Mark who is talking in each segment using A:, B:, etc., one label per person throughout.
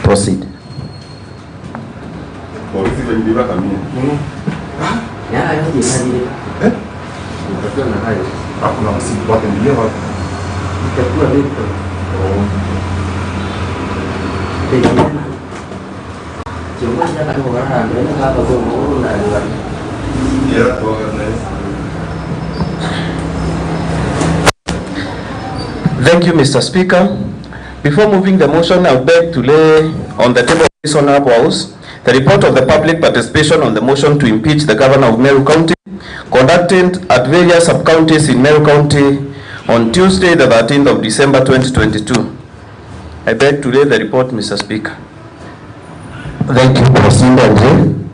A: proceed.
B: Thank you, Mr. Speaker. Before moving the motion, I beg to lay on the table of this Honorable House the report of the public participation on the motion to impeach the Governor of Meru County, conducted at various sub-counties in Meru County on Tuesday, the 13th of December 2022. I beg to lay the report, Mr. Speaker.
A: Thank you, Proceed, Andre.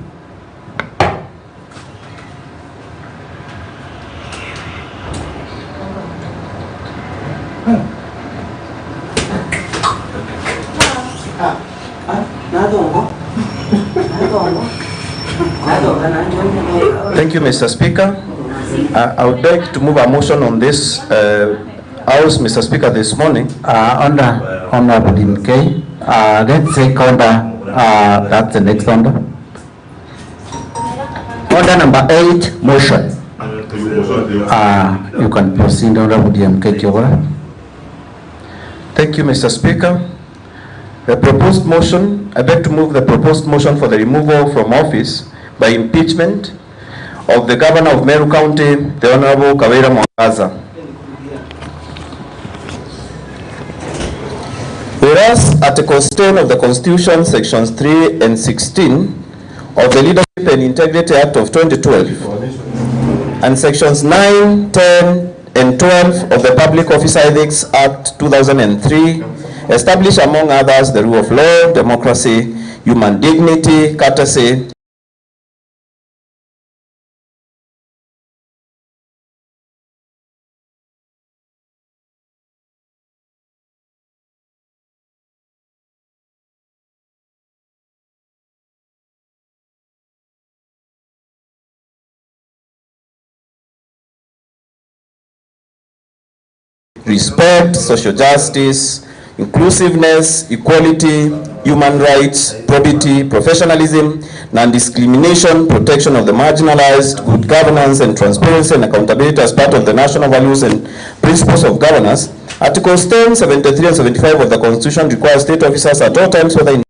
B: Thank you, Mr. Speaker. I would like to move a motion on this House, Mr. Speaker, this morning.
A: Honorable DMK, let's take order, that's the next order. Order number 8, motion. You can proceed, Honorable DMK Kyoga.
B: Thank you, Mr. Speaker. The proposed motion, I beg to move the proposed motion for the removal from office by impeachment of the Governor of Meru County, the Honorable Kawira Mwangaza. Whereas Article 10 of the Constitution, Sections 3 and 16 of the Leadership and Integrity Act of 2012, and Sections 9, 10, and 12 of the Public Officer Ethics Act 2003, establish, among others, the rule of law, democracy, human dignity, courtesy, respect, social justice, inclusiveness, equality, human rights, probity, professionalism, non-discrimination, protection of the marginalized, good governance, and transparency and accountability as part of the national values and principles of governance. Articles 10, 73, and 75 of the Constitution require state officers at all times, whether in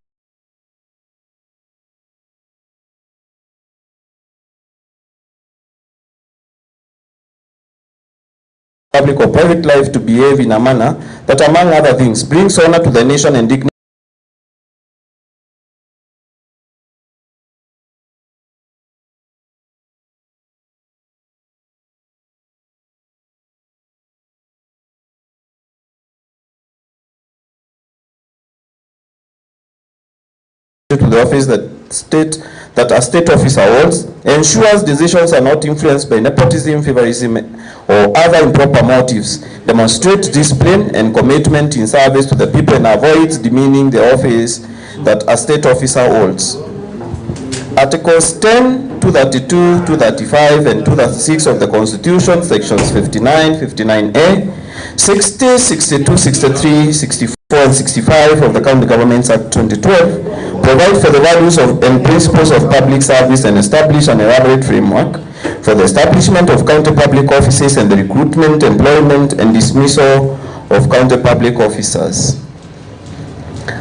B: public or private life to behave in a manner that, among other things, brings honor to the nation and dignity to the office that a state officer holds, ensures decisions are not influenced by nepotism, favorism, or other improper motives, demonstrates discipline and commitment in service to the people, and avoids demeaning the office that a state officer holds. Articles 10, 232, 235, and 236 of the Constitution, sections 59, 59A, 60, 62, 63, 64, and 65 of the County Governments Act 2012, provide for the values and principles of public service and establish an elaborate framework for the establishment of county public offices and the recruitment, employment, and dismissal of county public officers.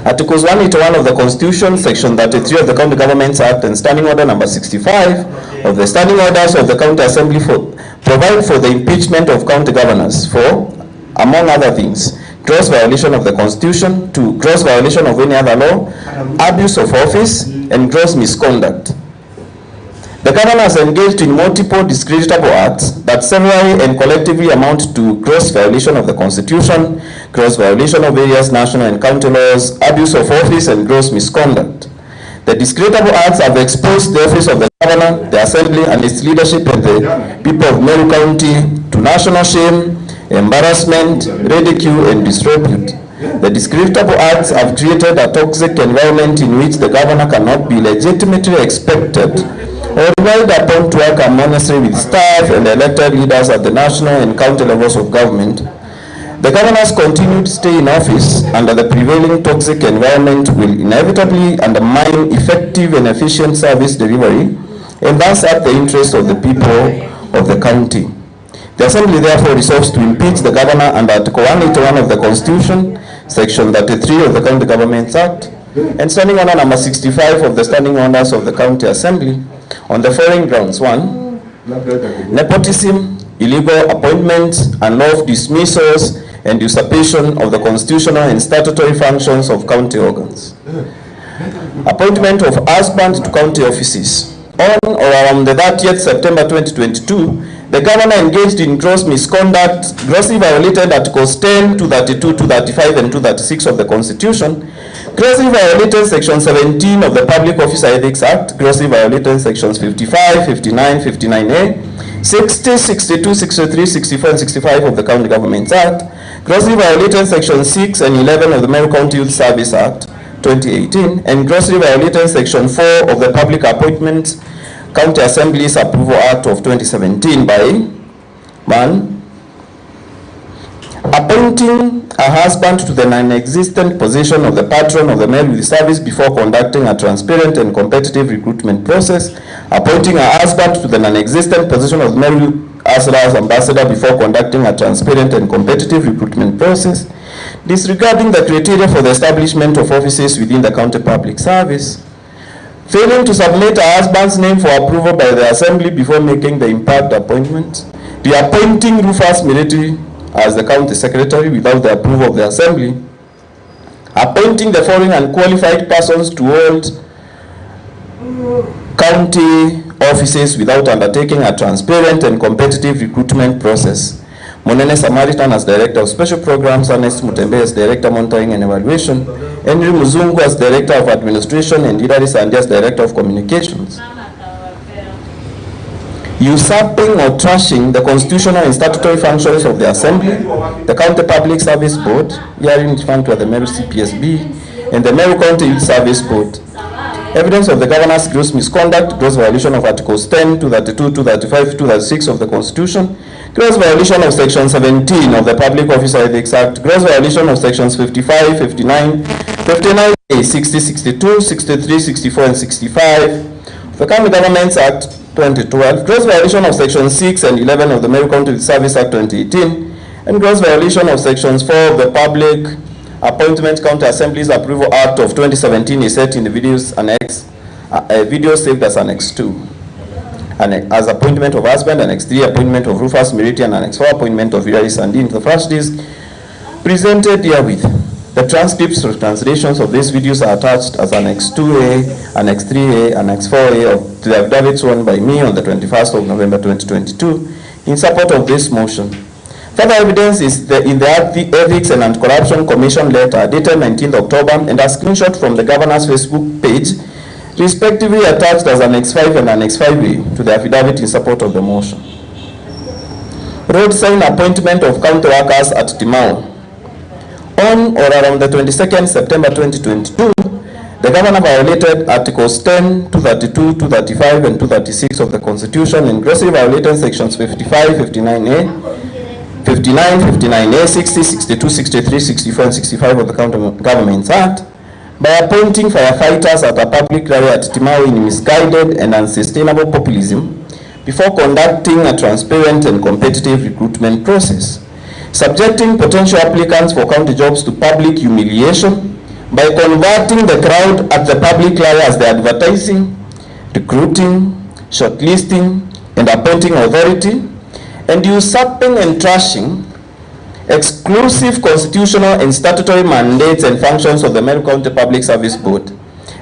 B: Articles 181 of the Constitution, Section 33 of the County Governments Act, and Standing Order number 65 of the Standing Orders of the County Assembly provide for the impeachment of county governors for, among other things, gross violation of the Constitution, 2, gross violation of any other law, abuse of office, and gross misconduct. The governor has engaged in multiple discreditable acts that severally and collectively amount to gross violation of the Constitution, gross violation of various national and county laws, abuse of office, and gross misconduct. The discreditable acts have exposed the office of the governor, the assembly, and its leadership and the people of Meru County to national shame, embarrassment, ridicule, and disrepute. The discreditable acts have created a toxic environment in which the governor cannot be legitimately expected or relied upon to work harmoniously with staff and elected leaders at the national and county levels of government. The governor's continued stay in office under the prevailing toxic environment will inevitably undermine effective and efficient service delivery and thus hurt the interests of the people of the county. The Assembly therefore resolves to impeach the governor under Article 181 of the Constitution, Section 33 of the County Governments Act, and Standing Order number 65 of the Standing Orders of the County Assembly on the following grounds. 1. Nepotism, illegal appointments, unlawful dismissals, and usurpation of the constitutional and statutory functions of county organs. Appointment of husband to county offices. On or around the 30th September 2022, the governor engaged in gross misconduct, grossly violated Articles 10, 232, 235, and 236 of the Constitution, grossly violated Section 17 of the Public Officer Ethics Act, grossly violated Sections 55, 59, 59A, 60, 62, 63, 64, and 65 of the County Governments Act, grossly violated Section 6 and 11 of the Meru County Youth Service Act 2018, and grossly violated Section 4 of the Public Appointments County Assembly's Approval Act of 2017 by 1. Appointing a husband to the non-existent position of the patron of the Meru Youth Service before conducting a transparent and competitive recruitment process. Appointing a husband to the non-existent position of the Meru Youth Ambassador before conducting a transparent and competitive recruitment process. Disregarding the criteria for the establishment of offices within the county public service. Failing to submit a husband's name for approval by the Assembly before making the impact appointment. Reappointing Rufus Miriti as the county secretary without the approval of the Assembly. Appointing the following unqualified persons to hold county offices without undertaking a transparent and competitive recruitment process. Monene Samaritan as Director of Special Programs, Ernest Mutembe as Director Monitoring and Evaluation, Henry Muzungu as Director of Administration, and Hilary Sandi as Director of Communications. Usurping or trashing the constitutional and statutory functions of the Assembly, the County Public Service Board, herein referred to as the Meru CPSB, and the Meru County Youth Service Board. Evidence of the governor's gross misconduct, gross violation of Articles 10, 232, 235, 236 of the Constitution, gross violation of Section 17 of the Public Officer Ethics Act, gross violation of Sections 55, 59, 59A, 60, 62, 63, 64, and 65 of the County Governments Act 2012, gross violation of Section 6 and 11 of the Meru County Service Act 2018, and gross violation of Sections 4 of the Public Appointment County Assembly's Approval Act of 2017 is set in the videos annex, video saved as Annex 2. As appointment of husband, Annex 3, appointment of Rufus Miriti, and Annex 4, appointment of Hilary Sandi. The first is presented herewith. The transcripts or translations of these videos are attached as Annex 2A, Annex 3A, Annex 4A of the affidavit sworn by me on the 21st of November 2022 in support of this motion. Further evidence is in the Ethics and Anti-Corruption Commission letter dated 19th October and a screenshot from the governor's Facebook page, respectively attached as Annex 5 and Annex 5A to the affidavit in support of the motion. Road sign appointment of county workers at Timao. On or around the 22nd September 2022, the governor violated Articles 10, 232, 235, and 236 of the Constitution and grossly violated Sections 55, 59A, 59, 59A, 60, 62, 63, 64, and 65 of the County Governments Act by appointing firefighters at a public rally at Timao in misguided and unsustainable populism before conducting a transparent and competitive recruitment process, subjecting potential applicants for county jobs to public humiliation by converting the crowd at the public rally as the advertising, recruiting, shortlisting, and appointing authority, and usurping and trashing exclusive constitutional and statutory mandates and functions of the Meru County Public Service Board.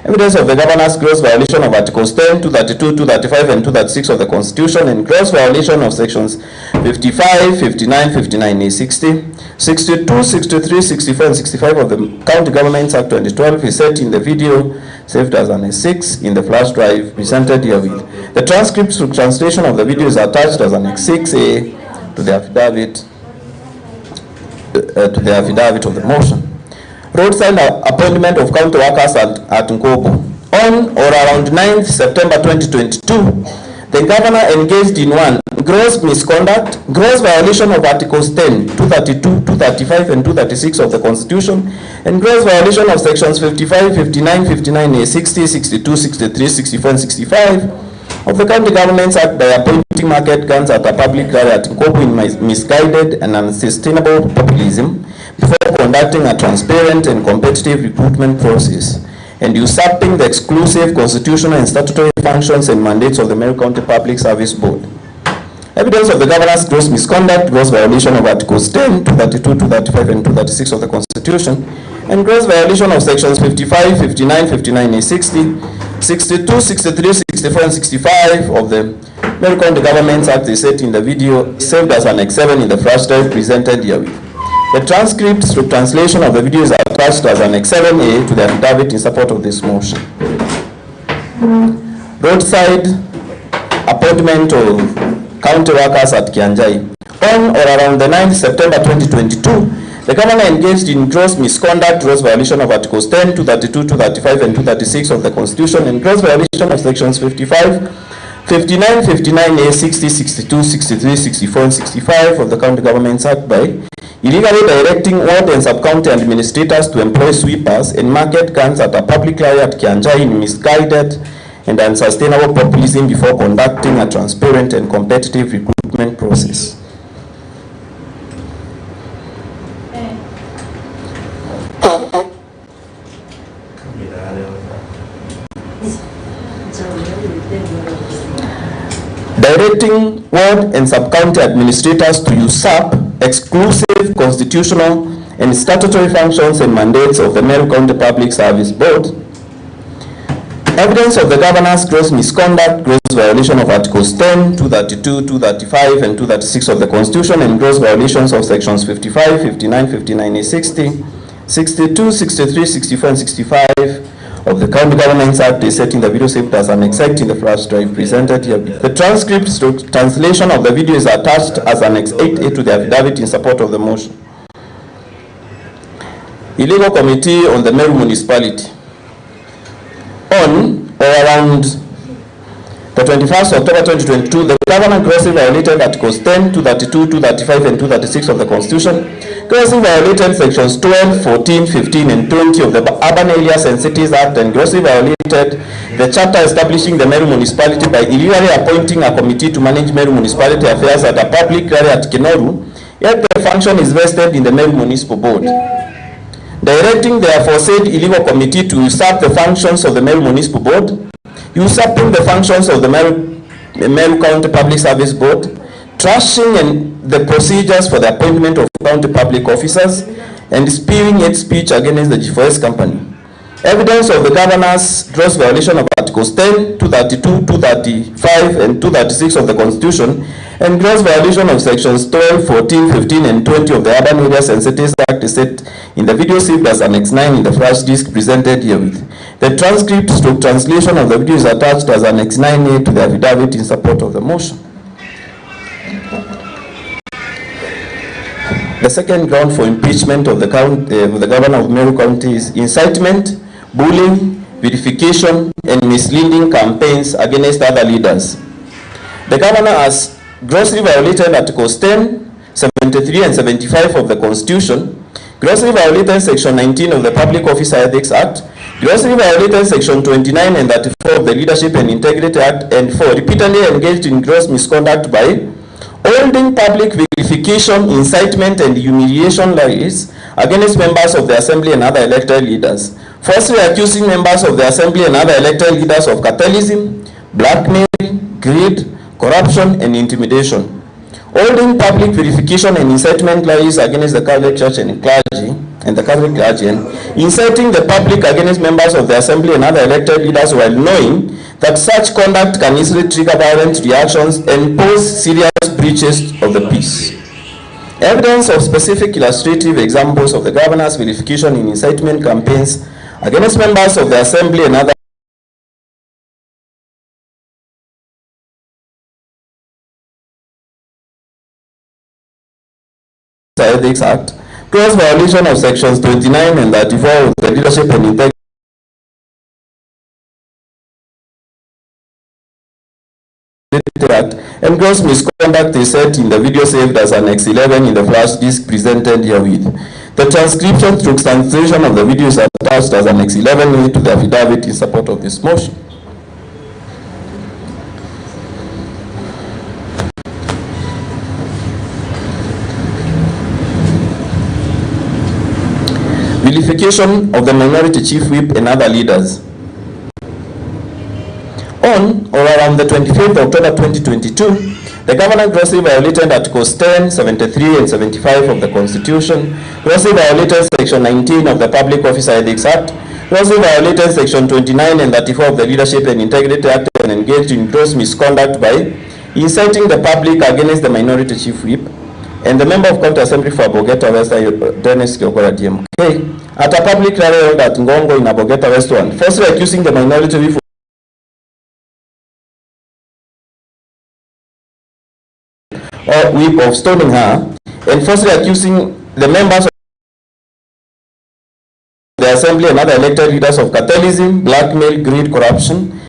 B: Evidence of the governor's gross violation of Articles 10, 232, 235, and 236 of the Constitution and gross violation of Sections 55, 59, 59A, 60, 62, 63, 64, and 65 of the County Governments Act 2012 is set in the video saved as Annex 6 in the flash drive presented herewith. The transcripts through translation of the video is attached as Annex 6A to the affidavit of the motion. Roadside appointment of county workers at Nkobo. On or around 9th September 2022, the governor engaged in 1. gross misconduct, gross violation of Articles 10, 232, 235, and 236 of the Constitution, and gross violation of Sections 55, 59, 59A, 60, 62, 63, 64, and 65 of the County Governments Act by appointing market guns at a public rally at Nkobu in misguided and unsustainable populism before conducting a transparent and competitive recruitment process, and usurping the exclusive constitutional and statutory functions and mandates of the Meru County Public Service Board. Evidence of the governor's gross misconduct, gross violation of Articles 10, 232, 235, and 236 of the Constitution, and gross violation of Sections 55, 59, 59A, 60, 62, 63, 64, and 65 of the Meru County Governments Act is set in the video saved as Annex 7 in the flash drive presented herewith. The transcript through translation of the video is attached as Annex 7A to the affidavit in support of this motion. Roadside appointment of county workers at Kianjai. On or around the 9th September 2022, the governor engaged in gross misconduct, gross violation of Articles 10, 232, 235, and 236 of the Constitution, and gross violation of Sections 55, 59, 59A, 60, 62, 63, 64, and 65 of the County Governments Act by illegally directing ward and sub-county administrators to employ sweepers and market guns at a public rally at Kianjai in misguided and unsustainable populism before conducting a transparent and competitive recruitment process. Directing ward and sub-county administrators to usurp exclusive constitutional and statutory functions and mandates of the Meru County Public Service Board. Evidence of the governor's gross misconduct, gross violation of Articles 10, 232, 235, and 236 of the Constitution, and gross violations of Sections 55, 59, 59A, 60, 62, 63, 64, and 65 of the County Governments Act is set in the video saved as an excerpt in the flash drive presented here. The transcript translation of the video is attached as Annex 8A to the affidavit in support of the motion. Illegal Committee on the Meru Municipality. On or around the 21st of October 2022, the governor grossly violated Articles 10, 232, 235, and 236 of the Constitution, grossly violated Sections 12, 14, 15, and 20 of the Urban Areas and Cities Act, and grossly violated the charter establishing the Meru Municipality by illegally appointing a committee to manage Meru Municipality affairs at a public rally at Kinoru, yet the function is vested in the Meru Municipal Board. Directing the aforesaid illegal committee to usurp the functions of the Meru Municipal Board, usurping the functions of the Meru County Public Service Board, trashing the procedures for the appointment of county public officers, and spewing hate speech against the G4S company. Evidence of the governor's gross violation of Articles 10, 232, 235, and 236 of the Constitution, and gross violation of Sections 12, 14, 15, and 20 of the Urban Areas and Cities Act is set in the video saved as Annex 9 in the flash disk presented herewith. The transcript stroke translation of the video is attached as Annex 9A to the affidavit in support of the motion. The second ground for impeachment of the governor of Meru County is incitement, bullying, verification, and misleading campaigns against other leaders. The governor has grossly violated Articles 10, 73, and 75 of the Constitution, grossly violated Section 19 of the Public Officer Ethics Act, grossly violated Section 29 and 34 of the Leadership and Integrity Act, and 4, repeatedly engaged in gross misconduct by holding public vilification, incitement, and humiliation rallies against members of the Assembly and other elected leaders, falsely accusing members of the Assembly and other elected leaders of cartelism, blackmail, greed, corruption, and intimidation, holding public verification and incitement rallies against the Catholic Church and clergy, and inciting the public against members of the Assembly and other elected leaders while knowing that such conduct can easily trigger violent reactions and pose serious breaches of the peace. Evidence of specific illustrative examples of the governor's verification and incitement campaigns against members of the Assembly and other Ethics Act, gross violation of Sections 29 and 34 of the Leadership and Integrity Act, and gross misconduct is set in the video saved as Annex 11 in the flash disk presented herewith. The transcription through translation of the video is attached as Annex 11A to the affidavit in support of this motion. Vilification of the Minority Chief Whip and other leaders. On or around the 25th of October 2022, the governor grossly violated Articles 10, 73 and 75 of the Constitution, grossly violated Section 19 of the Public Officer Ethics Act, grossly violated Section 29 and 34 of the Leadership and Integrity Act, and engaged in gross misconduct by inciting the public against the Minority Chief Whip and the Member of County Assembly for Abogeta West, Dennis Kiokora DMK, at a public rally held at Ngongo in Abogeta West 1, falsely accusing the Minority Whip of stoning her, and falsely accusing the members of the Assembly and other elected leaders of cartelism, blackmail, greed, corruption,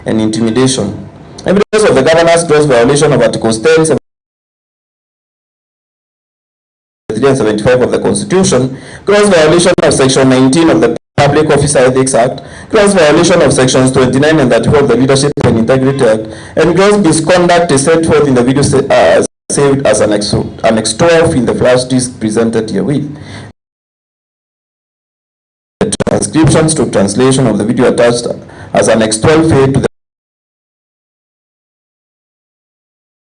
B: and intimidation. Evidence of the governor's gross violation of Articles 10, 73 and 75 of the Constitution, gross violation of Section 19 of the Public Officer Ethics Act, gross violation of Sections 29 and 34 of the Leadership and Integrity Act, and gross misconduct is set forth in the video saved as Annex 12 in the flash disk presented herewith. The transcriptions to translation of the video attached as Annex 12A to the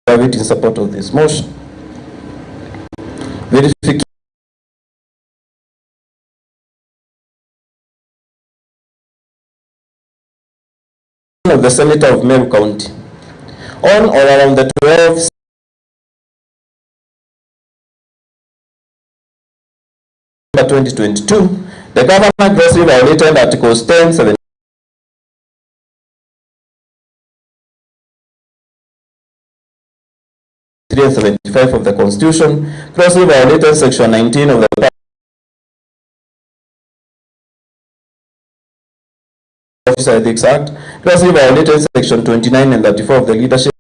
B: affidavit in support of this motion. Verification of the Senator of Meru County. On or around the 12th September 2022, the governor grossly violated Articles 10, 7, and 75 of the Constitution, grossly violated Section 19 of the Officer Ethics Act, grossly violated Section 29 and 34 of the Leadership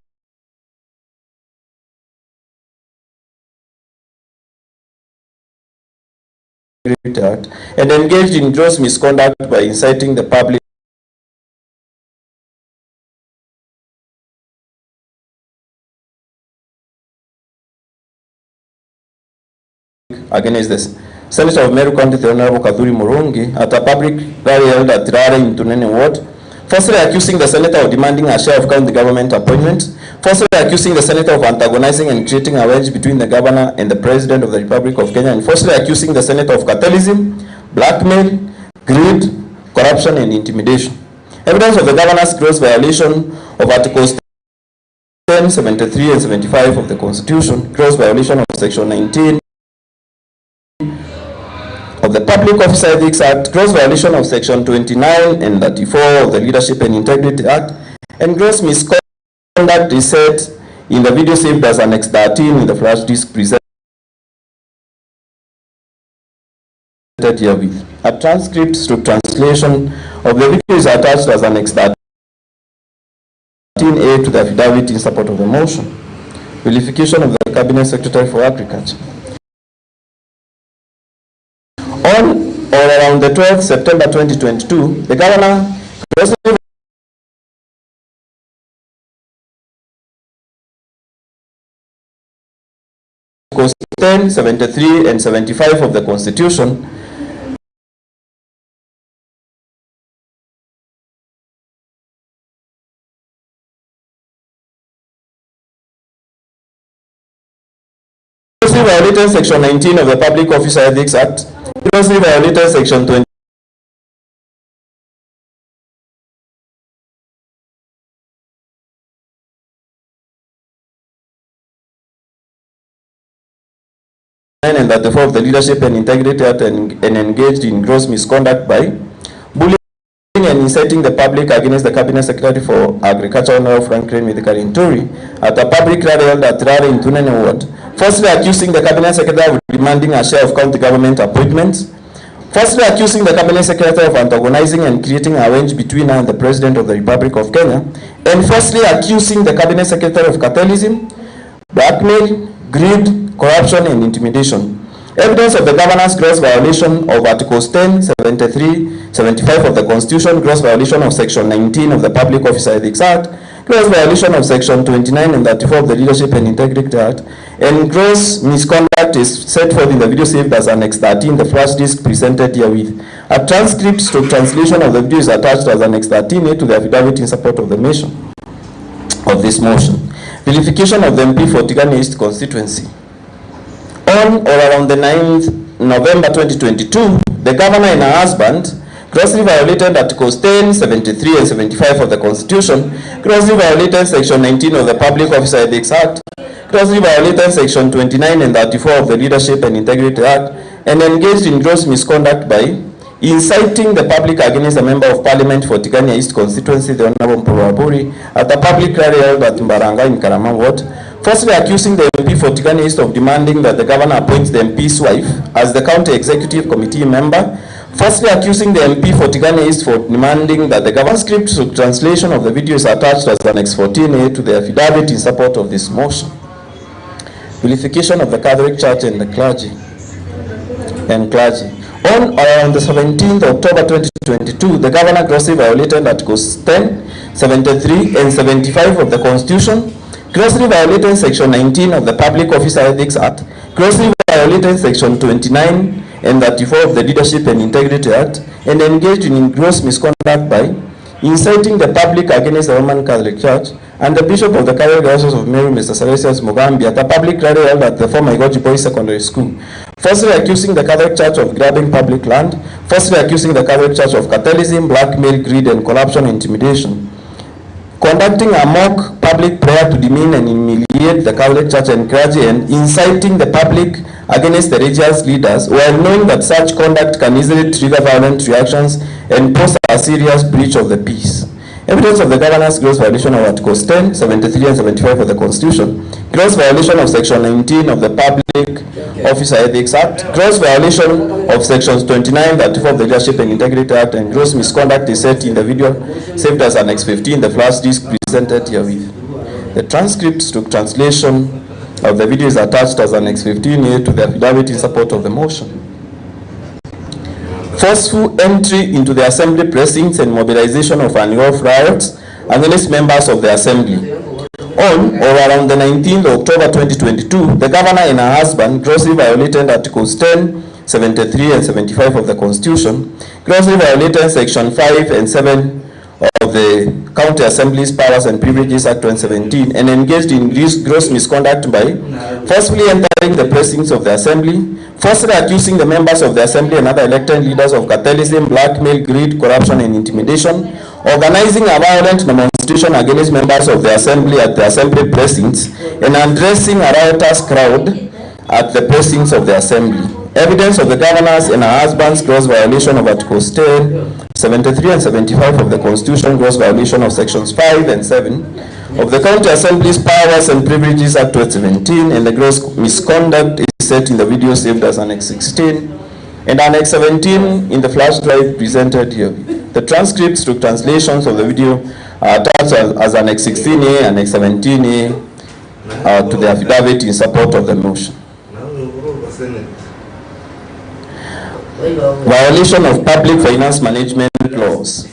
B: Act, and engaged in gross misconduct by inciting the public against this Senator of Meru County, the Honorable Kadhuri Murungi, at a public rally held at Rare in Tunene Ward, falsely accusing the Senator of demanding a share of county government appointments, falsely accusing the Senator of antagonizing and creating a wedge between the Governor and the President of the Republic of Kenya, and falsely accusing the Senator of cartelism, blackmail, greed, corruption, and intimidation. Evidence of the Governor's gross violation of Articles 10, 73, and 75 of the Constitution, gross violation of Section 19 of the Public Officer Ethics Act, gross violation of Section 29 and 34 of the Leadership and Integrity Act, and gross misconduct is set in the video saved as Annex 13 in the flash disk presented herewith. A transcript to translation of the video is attached as Annex 13A to the affidavit in support of the motion. Vilification of the Cabinet Secretary for Agriculture. On or around the 12th September 2022, the Governor grossly Articles 10, 73, and 75 of the Constitution grossly violated Section 19 of the Public Officer Ethics Act, grossly violated Section 20 and 34 of the Leadership and Integrity Act, and engaged in gross misconduct by bullying and inciting the public against the Cabinet Secretary for Agriculture, Honorable Franklin Mithikari Nturi, at a public rally held at Rare in Tunene Ward, falsely accusing the Cabinet Secretary of demanding a share of county government appointments, Firstly, accusing the Cabinet Secretary of antagonizing and creating a wedge between her and the President of the Republic of Kenya. And firstly, accusing the Cabinet Secretary of cartelism, blackmail, greed, corruption, and intimidation. Evidence of the governor's gross violation of Articles 10, 73, 75 of the Constitution, gross violation of Section 19 of the Public Officer Ethics Act, gross violation of Section 29 and 34 of the Leadership and Integrity Act, and gross misconduct is set forth in the video saved as Annex 13, the flash disk presented herewith. A transcript / translation of the video is attached as Annex 13A to the affidavit in support of the motion. Vilification of the MP for Tigani East constituency. On or around the 9th November 2022, the governor and her husband grossly violated Articles 10, 73 and 75 of the Constitution, grossly violated Section 19 of the Public Officer Ethics Act, grossly violated Section 29 and 34 of the Leadership and Integrity Act, and engaged in gross misconduct by inciting the public against a member of parliament for Tigania East constituency, the Honorable Mpurwaburi, at a public rally held at Mbaranga in Karama Ward, firstly accusing the MP for Tigania East of demanding that the governor appoints the MP's wife as the county executive committee member, firstly accusing the MP for Tigania East for demanding that the transcript / translation of the video is attached as Annex 14A to the affidavit in support of this motion. Vilification of the Catholic Church and the clergy. On or around the 17th of October 2022, the governor grossly violated Articles 10, 73 and 75 of the Constitution, grossly violated Section 19 of the Public Officer Ethics Act, grossly violated Section 29 and 34 of the Leadership and Integrity Act, and engaged in gross misconduct by inciting the public against the Roman Catholic Church and the Bishop of the Catholic Diocese of Meru, Mr. Salesius Mugambi, at a public rally held at the former Igoji Boys Secondary School, firstly accusing the Catholic Church of grabbing public land, firstly accusing the Catholic Church of cartelism, blackmail, greed, and corruption and intimidation, conducting a mock public prayer to demean and humiliate the Catholic Church and clergy, and inciting the public against the religious leaders, while knowing that such conduct can easily trigger violent reactions and pose a serious breach of the peace. Evidence of the governor's gross violation of Articles 10, 73 and 75 of the Constitution, gross violation of Section 19 of the Public Officer Ethics Act, gross violation of Sections 29, 34 of the Leadership and Integrity Act, and gross misconduct is set in the video saved as Annex 15, the flash disk presented herewith. The transcript / translation of the video is attached as Annex 15A to the affidavit in support of the motion. Forceful entry into the assembly precincts and mobilization of unlawful riots against members of the assembly. On or around the 19th of October 2022, the governor and her husband grossly violated Articles 10, 73 and 75 of the Constitution, grossly violated Section 5 and 7 of the County Assembly's Powers and Privileges Act 2017, and engaged in gross misconduct by forcibly entering the precincts of the assembly, firstly accusing the members of the assembly and other elected leaders of cartelism, blackmail, greed, corruption, and intimidation, organizing a violent demonstration against members of the assembly at the assembly precincts, and addressing a riotous crowd at the precincts of the assembly. Evidence of the governor's and her husband's gross violation of Articles 10, 73 and 75 of the Constitution, gross violation of Sections 5 and 7 of the County Assembly's Powers and Privileges Act 2017, and the gross misconduct is set in the video saved as Annex 16 and Annex 17 in the flash drive presented here. The transcripts / translations of the video are attached as Annex 16A, Annex 17A to the affidavit in support of the motion. Violation of public finance management laws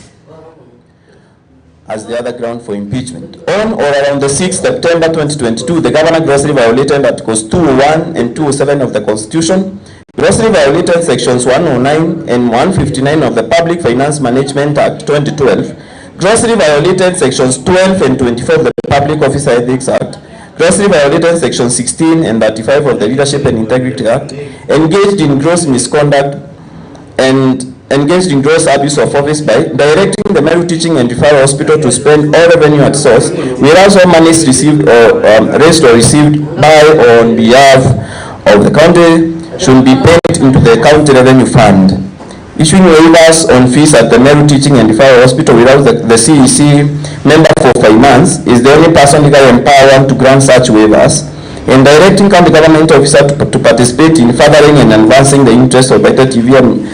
B: as the other ground for impeachment. On or around the 6th September 2022, the governor grossly violated Articles 201 and 207 of the Constitution, grossly violated Sections 109 and 159 of the Public Finance Management Act 2012, grossly violated Sections 12 and 24 of the Public Officer Ethics Act, grossly violated Section 16 and 35 of the Leadership and Integrity Act, engaged in gross misconduct and engaged in gross abuse of office by directing the Meru Teaching and Referral Hospital to spend all revenue at source, whereas all monies received or raised or received by or on behalf of the county should be paid into the county revenue fund. Issuing waivers on fees at the Meru Teaching and Referral Hospital without the CEC member for finance is the only person legally empowered to grant such waivers, in directing county government officer to participate in furthering and advancing the interests of Better TV and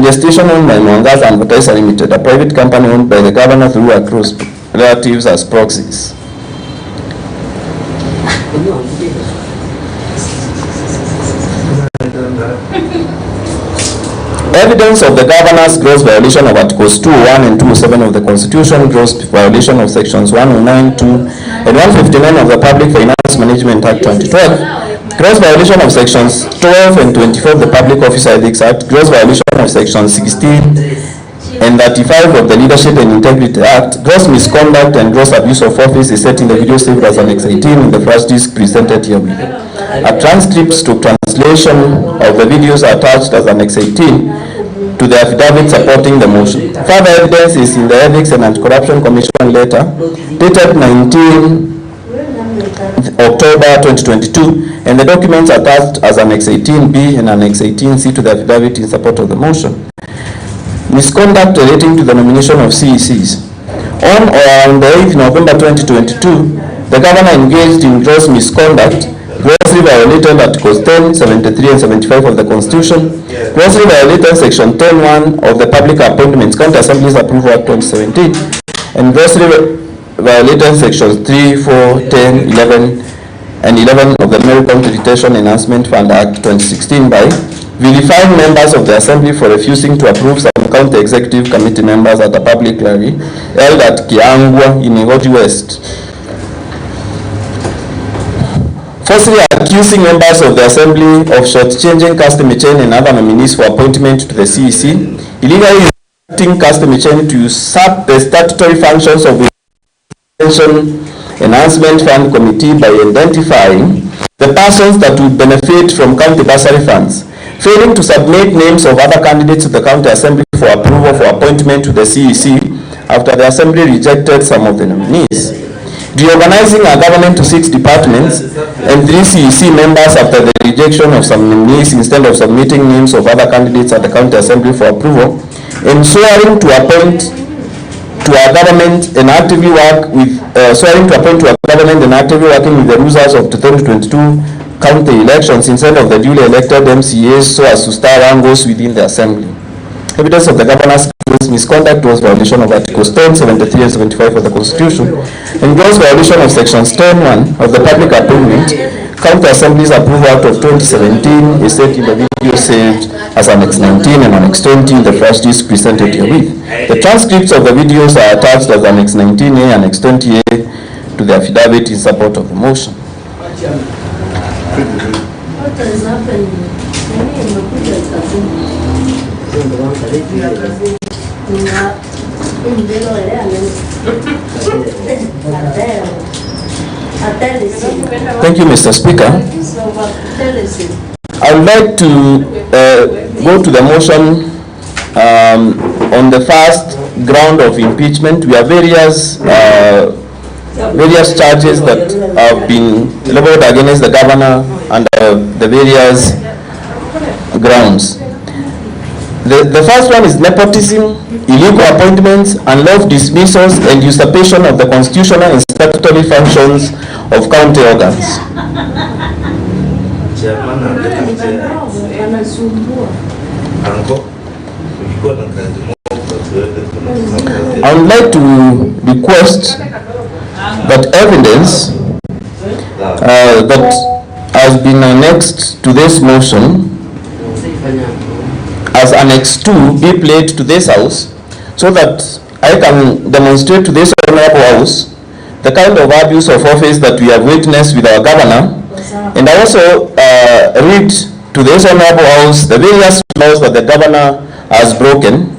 B: the station owned by Mwangaza Advertiser Limited, a private company owned by the governor through her close relatives as proxies. Evidence of the governor's gross violation of Articles 201 and 207 of the Constitution, gross violation of Sections 109, 2 and 159 of the Public Finance Management Act 2012, gross violation of Sections 12 and 24 of the Public Officer Ethics Act, gross violation of Sections 16 and 35 of the Leadership and Integrity Act, gross misconduct and gross abuse of office is set in the video saved as Annex 18 in the flash disc presented here with. A transcripts to translation of the videos are attached as Annex 18 to the affidavit supporting the motion. Further evidence is in the Ethics and Anti-Corruption Commission letter dated 19 October 2022 and the documents attached as Annex 18B and Annex 18C to the affidavit in support of the motion. Misconduct relating to the nomination of CECs. On or around the 8th November 2022, the governor engaged in gross misconduct, grossly violated Articles 10, 73 and 75 of the Constitution, grossly violated Section 10(1) of the Public Appointments County Assembly's Approval Act 2017, and grossly violated Sections 3, 4, 10, 11 and 11 of the Meru County Detention Enhancement Fund Act 2016 by vilifying members of the Assembly for refusing to approve some County Executive Committee members at a public rally held at Kiangwa in Igoti West. Falsely accusing members of the Assembly of shortchanging Custom Chain and other nominees for appointment to the CEC, illegally instructing Custom Chain to usurp the statutory functions of the Detention Enhancement Fund Committee by identifying the persons that would benefit from county bursary funds, failing to submit names of other candidates to the County Assembly for approval for appointment to the CEC after the Assembly rejected some of the nominees. Reorganizing our government to 6 departments and 3 CEC members after the rejection of some nominees instead of submitting names of other candidates at the County Assembly for approval, ensuring to appoint to our government and actively work with swearing to appoint to our government and actively working with the losers of 2022 county elections instead of the duly elected MCAs so as to stir wrangles within the Assembly. Evidence of the governor's misconduct was violation of Articles 10, 73 and 75 of the Constitution and gross violation of Sections 10(1) of the Public Appointment County Assembly's Approval Act of 2017 is set in the video saved as Annex 19 and Annex 20 in the flash disc presented herewith. The transcripts of the videos are attached as Annex 19A, Annex 20A to the affidavit in support of the motion.
C: What is happening?
B: Thank you, Mr. Speaker. I would like to go to the motion on the first ground of impeachment. We have various charges that have been leveled against the governor under the various grounds. The first one is nepotism, illegal appointments, unlawful dismissals, and usurpation of the constitutional and statutory functions of county organs. I would like to request that evidence that has been annexed to this motion as Annex 2 be played to this House so that I can demonstrate to this Honorable House the kind of abuse of office that we have witnessed with our governor, and I also read to this Honorable House the various laws that the governor has broken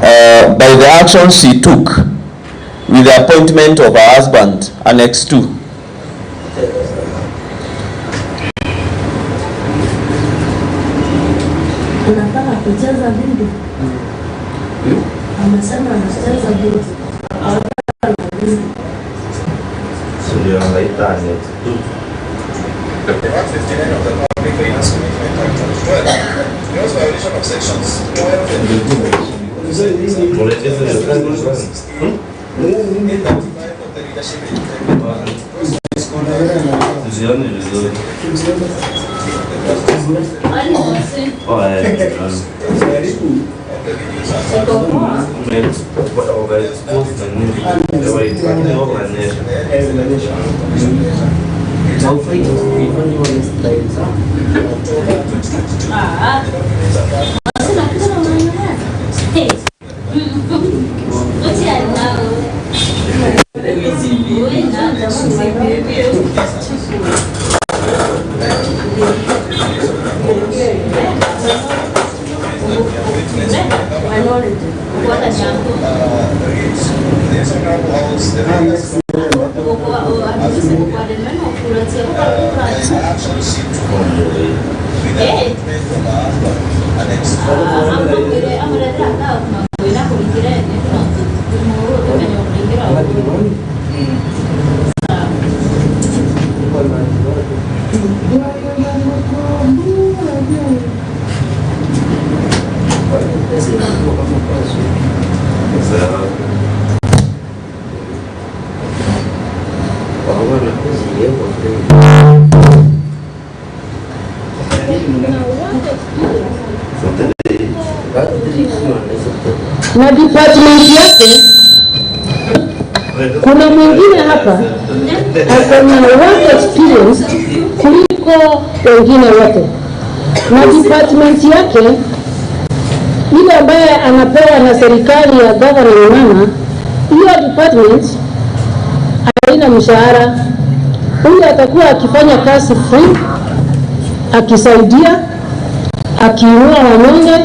B: by the actions she took with the appointment of her husband, Annex 2.
C: Unataka kucheza video? Amesema anacheza video.
D: Sio anaita Annex 2.
E: The 159 of the Public Finance Management Act 2012, gross violation of sections 12 and 35 of the Leadership and Integrity Act, gross misconduct
F: na department yake. Kuna mwingine hapa akona work experience kuliko wengine wote, na department yake ile ambaye anapewa na serikali ya governor mama, hiyo department haina mshahara. Huyu atakuwa akifanya kazi free, akisaidia, akiinua wanyonge,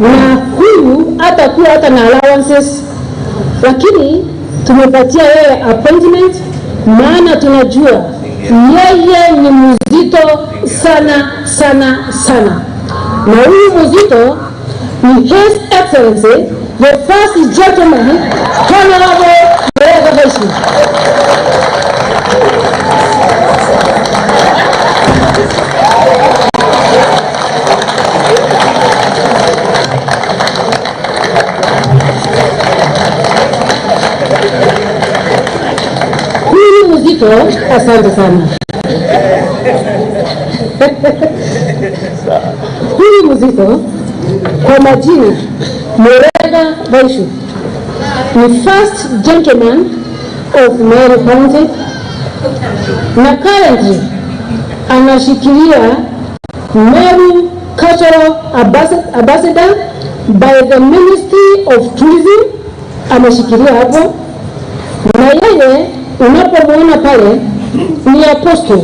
F: na huyu atakuwa hata na allowances. Lakini tumepatia yeye appointment, maana tunajua yeye ni mzito sana sana sana, na huyu mzito ni His Excellency the First Gentleman Honorable Meru. Huyu mzito, asante sana. Huyu mzito kwa majina Meru ni First Gentleman of Meru County, na currently anashikilia Meru Cultural Ambassador by the Ministry of Tourism. Ameshikilia hapo, na yeye unapomwona pale ni Apostle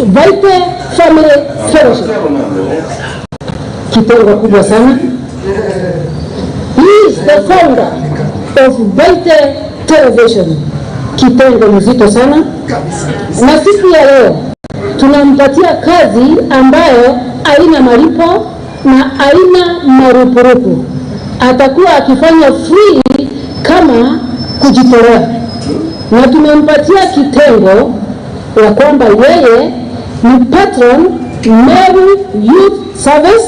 F: Vaite Family Fellowship, kitengo kubwa sana. He is the founder of Vaite Television, kitengo mzito sana. Na siku ya leo tunampatia kazi ambayo haina malipo na haina marupurupu. Atakuwa akifanya free kama kujitolea, na tumempatia kitengo ya kwamba yeye ni patron Meru Youth Service.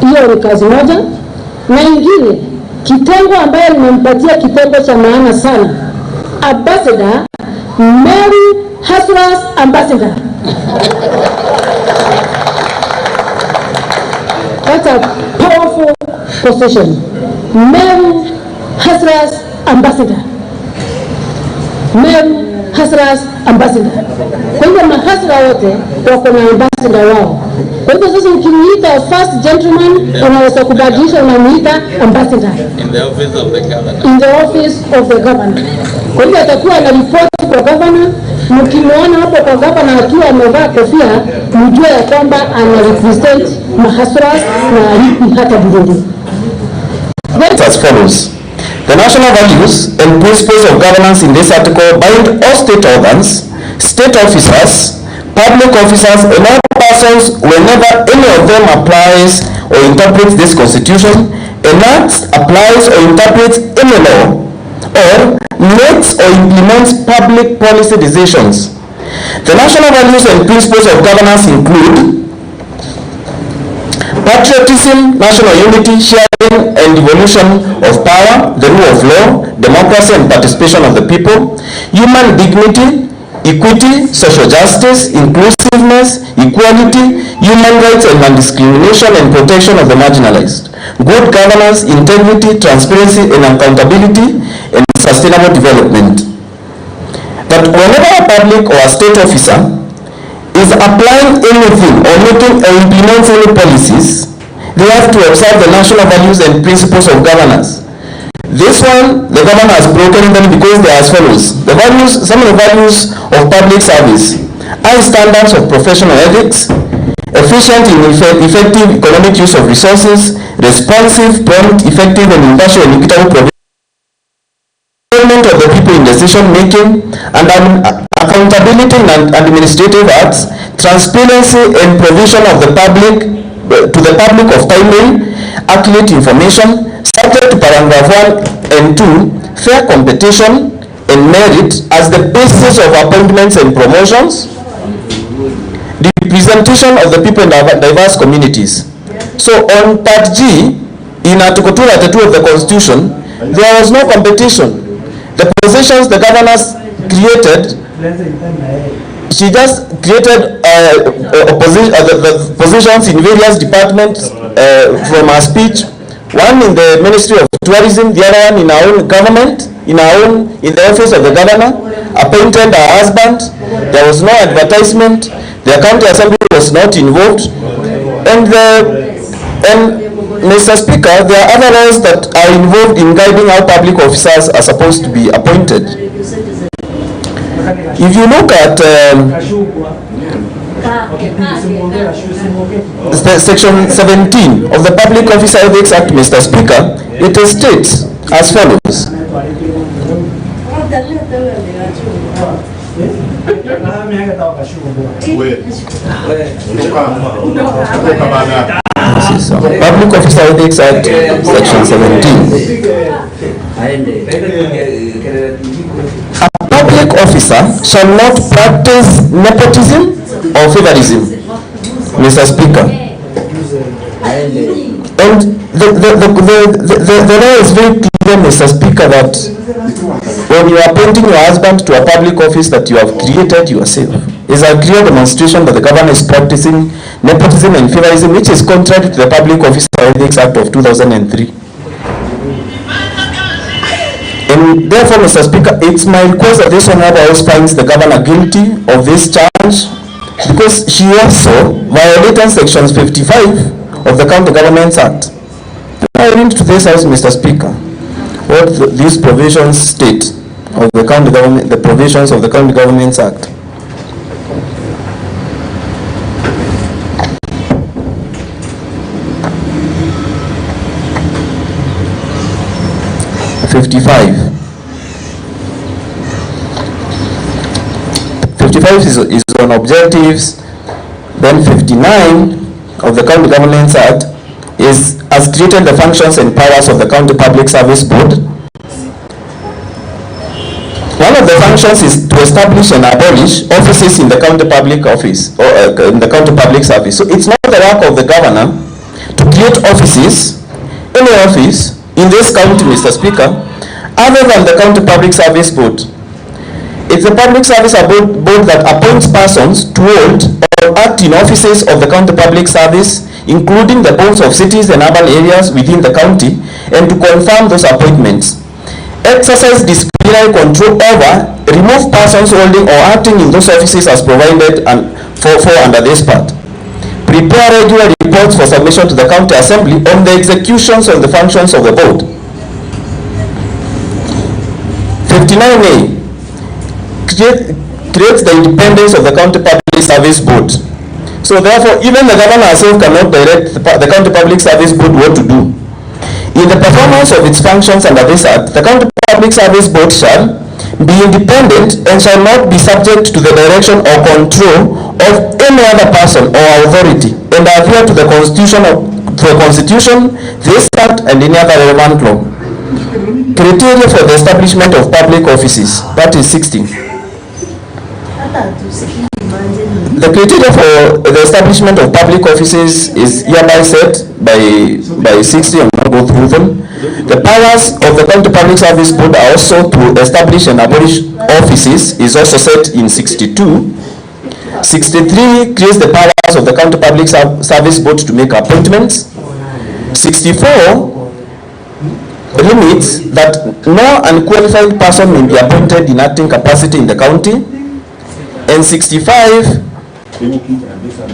F: Hiyo ni kazi moja, na ingine kitengo ambayo nimempatia kitengo cha maana sana, Ambassador Meru Hustlers Ambassador. That's a powerful position. Meru Hustlers Ambassador. Meru Hustlers Ambassador. Kwa hivyo mahasla wote wako na ambassador wao. Kwa hivyo sasa ukimuita First Gentleman, unaweza kubadilisha unamuita Ambassador. In the office of the governor. In the office of the governor. Kwa hivyo atakuwa na report kwa governor. Mkimwona hapo kwa governor akiwa amevaa kofia, mjue ya kwamba ana represent mahaslas na alipi hata Burundi.
B: As follows. The national values and principles of governance in this article bind all state organs, state officers, public officers, and all persons whenever any of them applies or interprets this constitution, enacts, applies, or interprets any law, or makes or implements public policy decisions. The national values and principles of governance include patriotism, national unity, sharing and devolution of power, the rule of law, democracy and participation of the people, human dignity, equity, social justice, inclusiveness, equality, human rights and non-discrimination and protection of the marginalized, good governance, integrity, transparency and accountability, and sustainable development. That whenever a public or a state officer is applying anything or making or implementing any policies, they have to observe the national values and principles of governance. This one, the government has broken them because they are as follows. The values, some of the values of public service: high standards of professional ethics, efficient and effective economic use of resources, responsive, prompt, effective and impartial and equitable involvement of the people in decision making, and accountability and administrative acts, transparency and provision of the public to the public of timely, accurate information, subject to paragraph 1 and 2, fair competition and merit as the basis of appointments and promotions, the representation of the people in diverse communities. So on part G, in Article 292 of the Constitution, there was no competition. The positions the governors created, she just created the positions in various departments from her speech. One in the Ministry of Tourism, the other one in our own government, in the office of the governor, appointed her husband. There was no advertisement. The county assembly was not involved. And Mr. Speaker, there are other laws that are involved in guiding how public officers are supposed to be appointed. If you look at Section 17 of the Public Officer Ethics Act, Mr. Speaker, it states as follows. Public Officer Ethics Act, Section 17. A public officer shall not practice nepotism or favorism, Mr. Speaker. And the law is very clear, Mr. Speaker, that when you are appointing your husband to a public office that you have created yourself, is a clear demonstration that the government is practicing nepotism and favorism, which is contrary to the Public Officer Ethics Act of 2003. And therefore, Mr. Speaker, it's my request that this Honorable House finds the governor guilty of this charge, because she also violated sections 55 of the County Governments Act. I read to this House, Mr. Speaker, what these provisions state of the county government, the provisions of the County Governments Act. Is on objectives. Then 59 of the County Governments Act has created the functions and powers of the County Public Service Board. One of the functions is to establish and abolish offices in the county public office or in the county public service. So it's not the work of the governor to create offices, any office in this county, Mr. Speaker, other than the County Public Service Board. It's the Public Service Board that appoints persons to hold or act in offices of the County Public Service, including the boards of cities and urban areas within the county, and to confirm those appointments. Exercise disciplinary control over, remove persons holding or acting in those offices as provided and for under this part. Prepare regular reports for submission to the County Assembly on the executions of the functions of the board. 59A creates the independence of the County Public Service Board. So therefore, even the governor herself cannot direct the County Public Service Board what to do. In the performance of its functions under this Act, the County Public Service Board shall be independent and shall not be subject to the direction or control of any other person or authority, and adhere to the Constitution, this Act, and any other relevant law. Criteria for the establishment of public offices, that is 16. The criteria for the establishment of public offices is hereby set by 60. I'm not go through them. The powers of the County Public Service Board are also to establish and abolish offices, is also set in 62. 63 creates the powers of the County Public Service Board to make appointments. 64 limits that no unqualified person may be appointed in acting capacity in the county. And 65,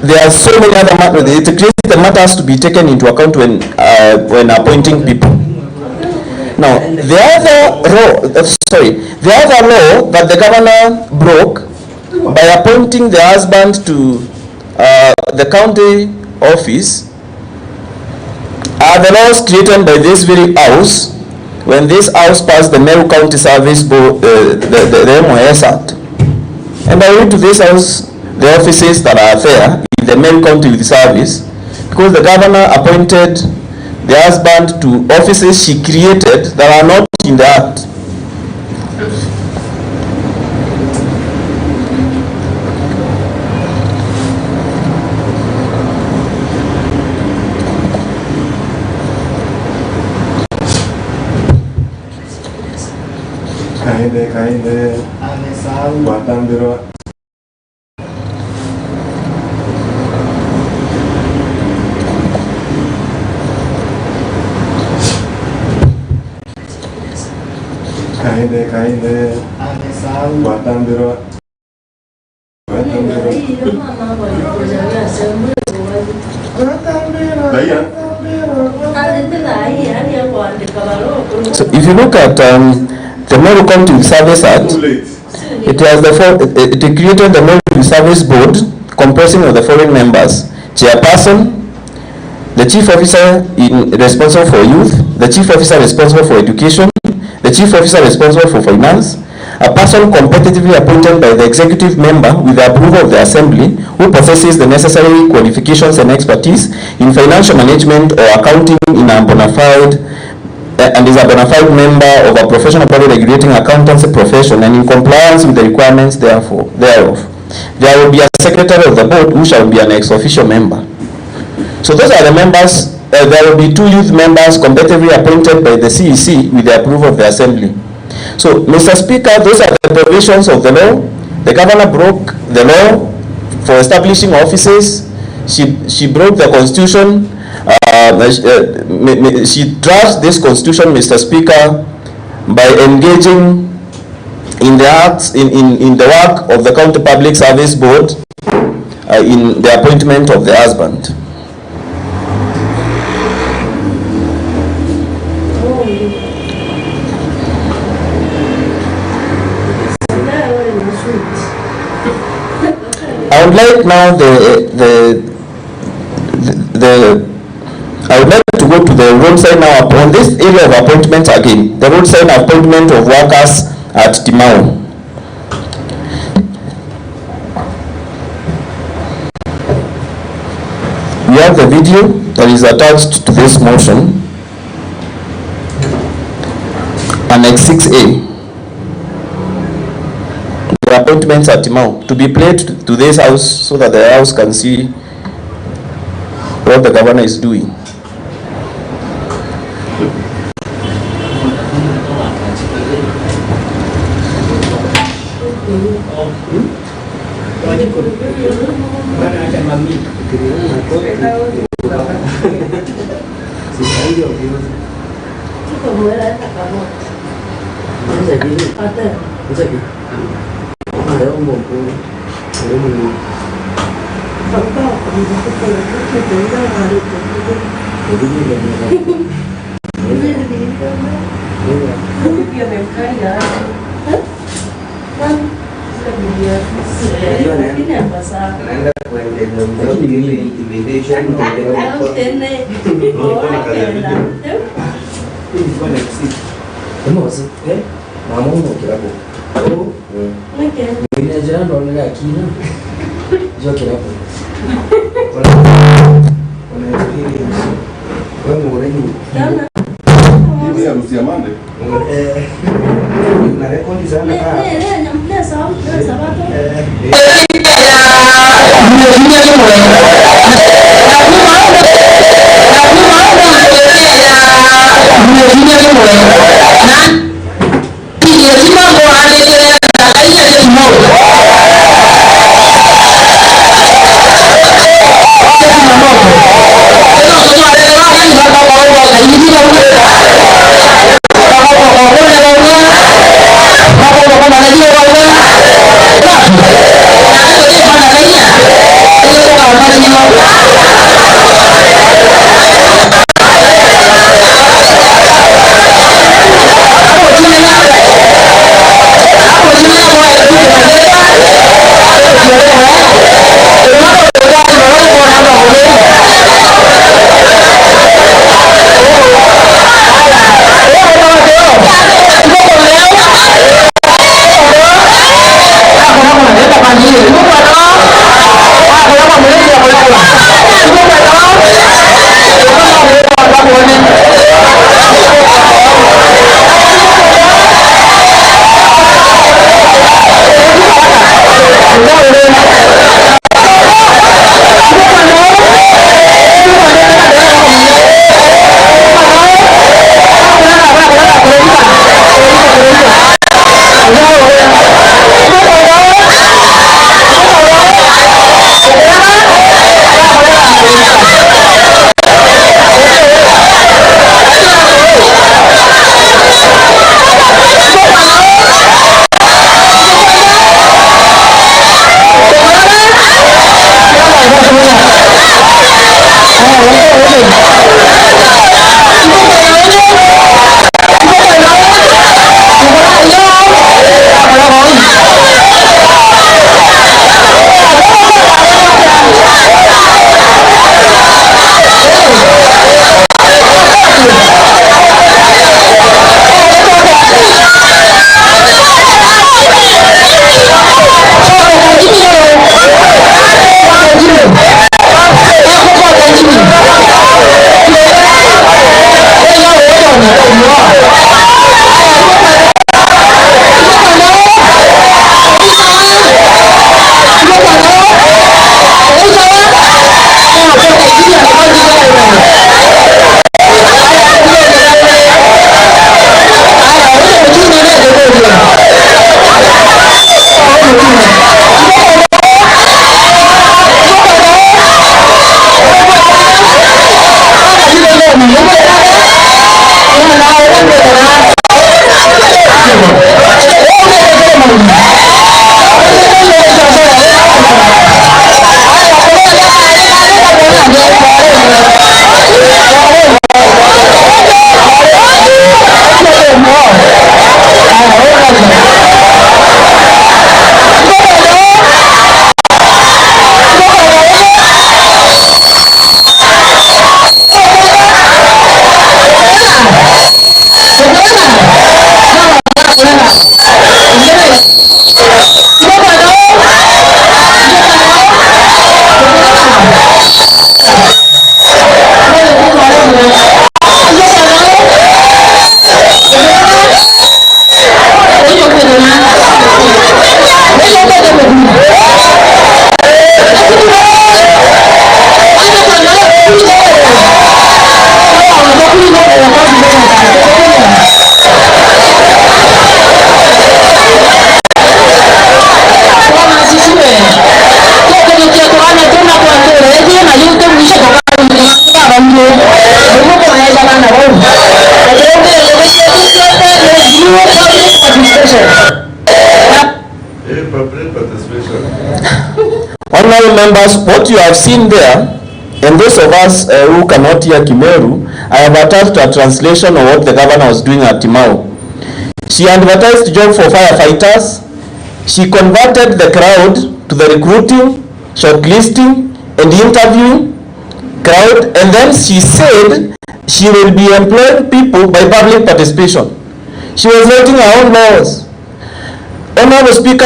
B: there are so many other matters. It creates the matters to be taken into account when appointing people. Now, the other law that the governor broke by appointing the husband to the county office are the laws created by this very house when this house passed the Meru County Service Board, the MOS Act. And I read to this house the offices that are there in the Meru County Youth Service, because the governor appointed the husband to offices she created that are not in the Act. So if you look at the Meru County Service Act, it created the Meru Service Board comprising of the following members: chairperson, the chief officer responsible for youth, the chief officer responsible for education, the chief officer responsible for finance, a person competitively appointed by the executive member with the approval of the assembly who possesses the necessary qualifications and expertise in financial management or accounting in a bona fide and is a bona fide member of a professional body regulating accountancy profession and in compliance with the requirements thereof. There will be a secretary of the board who shall be an ex-officio member. So those are the members. There will be 2 youth members competitively appointed by the CEC with the approval of the assembly. So, Mr. Speaker, those are the provisions of the law. The governor broke the law for establishing offices. She broke the constitution. She trashed this constitution, Mr. Speaker, by engaging in the acts, in the work of the County Public Service Board in the appointment of the husband. I would like now I would like to go to the roadside now upon this area of appointment again. The roadside appointment of workers at Timau. We have the video that is attached to this motion. Annex 6A. The appointments at Timau to be played to this house so that the house can see what the governor is doing.
A: Mwenye kimwe na pili lazima muandike aina ya kimoja.
B: Honorable members, what you have seen there, and those of us who cannot hear Kimeru, I have attached a translation of what the governor was doing at Timau. She advertised job for firefighters. She converted the crowd to the recruiting, shortlisting, and interviewing crowd, and then she said she will be employing people by public participation. She was writing her own laws. Honorable Speaker,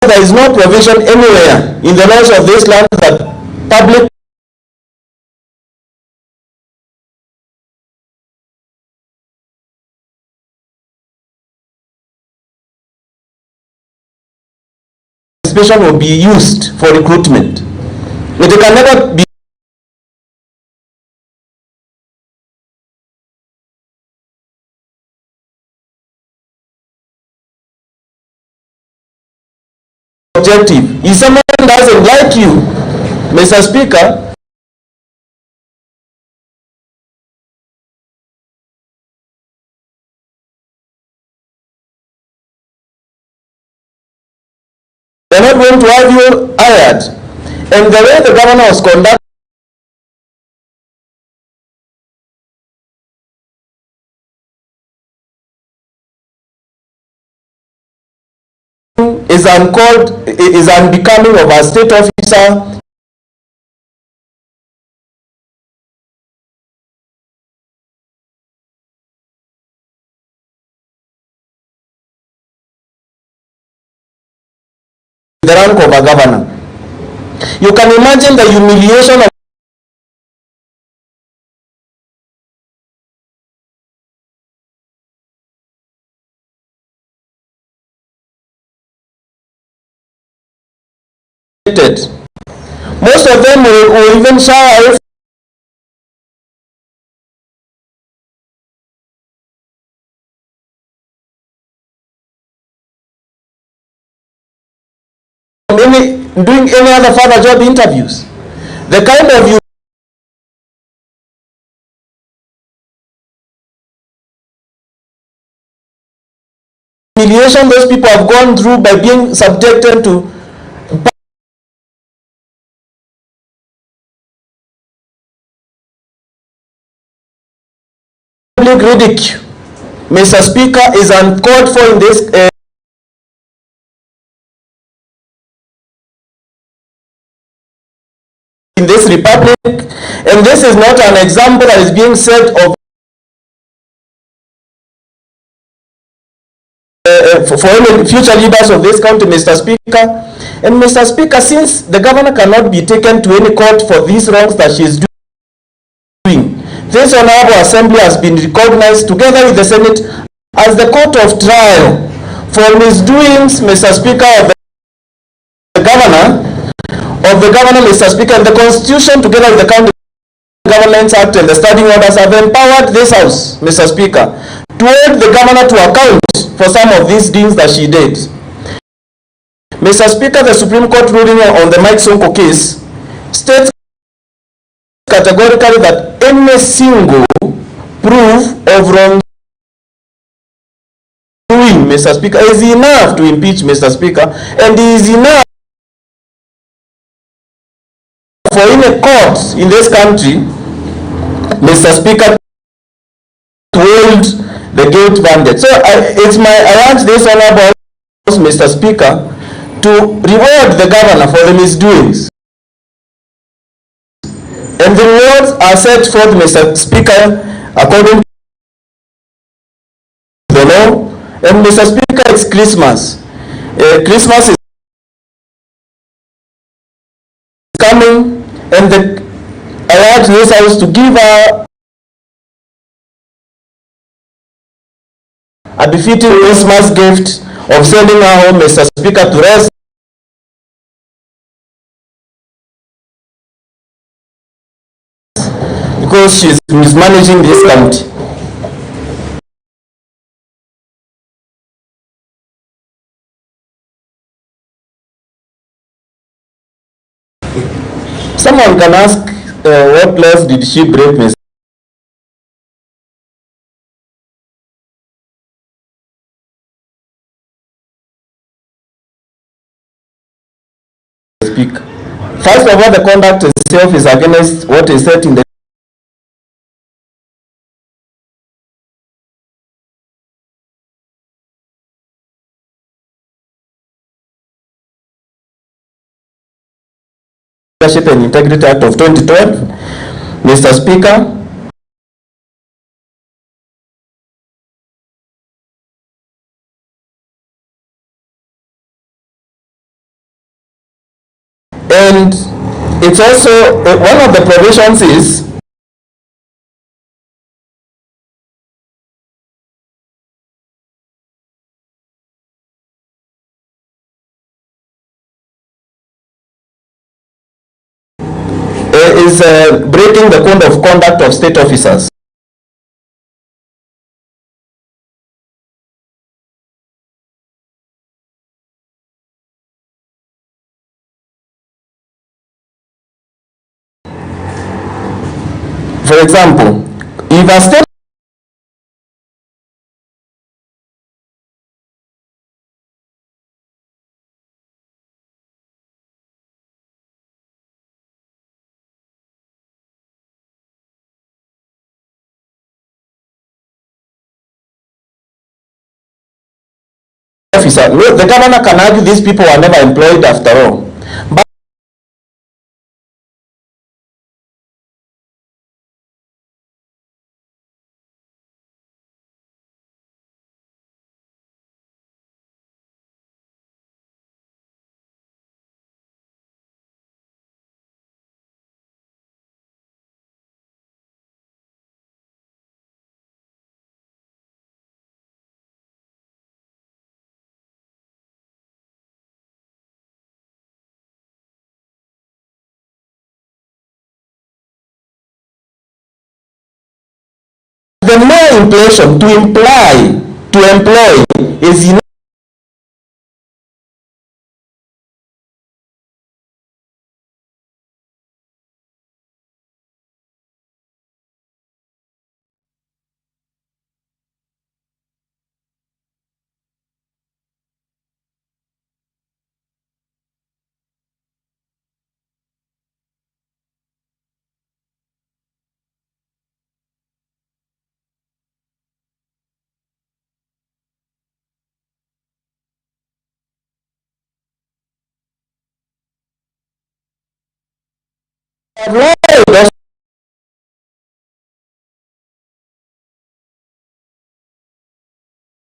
B: there is no provision anywhere in the laws of this land that public participation will be used for recruitment. It can never be objective. If someone doesn't like you, Mr. Speaker, they're not going to have you hired. And the way the governor was conducting is unbecoming of a state officer. The rank of a governor. You can imagine the humiliation of most of them will even shy away from doing any other further job interviews. The kind of humiliation those people have gone through by being subjected to public ridicule, Mr. Speaker, is uncalled for in this republic, and this is not an example that is being said of for any future leaders of this country, Mr. Speaker. And Mr. Speaker, since the governor cannot be taken to any court for these wrongs that she is doing, this honorable assembly has been recognized together with the Senate as the court of trial for misdoings, Mr. Speaker, of the governor, Mr. Speaker. And the Constitution, together with the County Governments Act and the standing orders, have empowered this House, Mr. Speaker, to hold the governor to account for some of these things that she did. Mr. Speaker, the Supreme Court ruling on the Mike Sonko case states categorically that any single proof of wrongdoing, Mr. Speaker, is enough to impeach, Mr. Speaker, and is enough for any court in this country, Mr. Speaker, to hold the guilt verdict. So I urge this honorable House, Mr. Speaker, to reward the governor for the misdoings. And the rewards are set forth, Mr. Speaker, according to the law. And Mr. Speaker, it's Christmas. Christmas is coming, and I urge this House to give a befitting Christmas gift of sending her home, Mr. Speaker, to rest, because she's mismanaging this county. Someone can ask, what laws did she break, Mr. Speaker? First of all, the conduct itself is against what is set in the Leadership and Integrity Act of 2012, Mr. Speaker. And it's also one of the provisions is breaking the code of conduct of state officers. For example, if a state officer, no, the governor can argue these people were never employed after all. But the mere implication to employ is enough.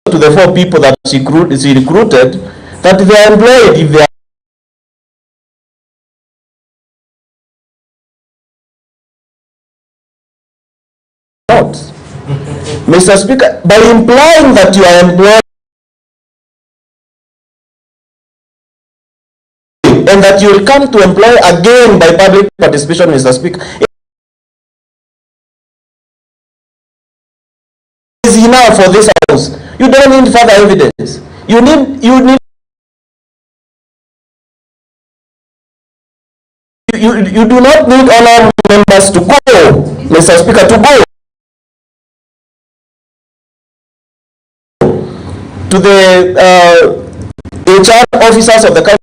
B: To the 4 people that she recruited, that they are employed if they are not. Mr. Speaker, by implying that you are employed and that you will come to employ again by public participation, Mr. Speaker, is enough for this house. You don't need further evidence. You need you do not need all members to go, Mr. Speaker, to go to the HR officers of the country.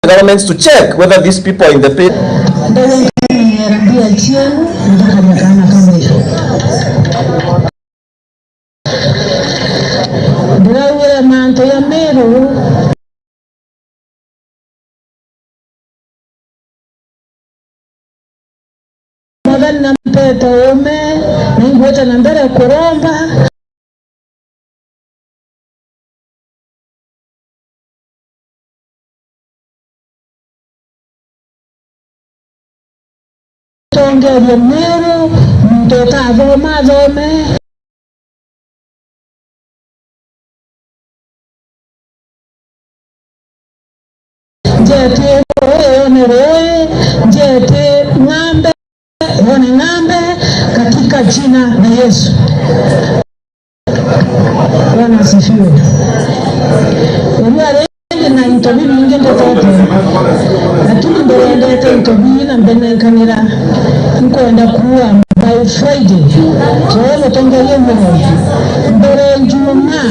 B: Governments to check whether these people are in the pay. Tonge de Meru, mtoka voma zome. Jete roe, jete ng'ambe, one ng'ambe katika jina la Yesu. Bwana asifiwe. Na interview nyingine zote, lakini ndio endete interview na mbele kamera nkwenda kuwa by Friday. So tongeye mwe mbere njuma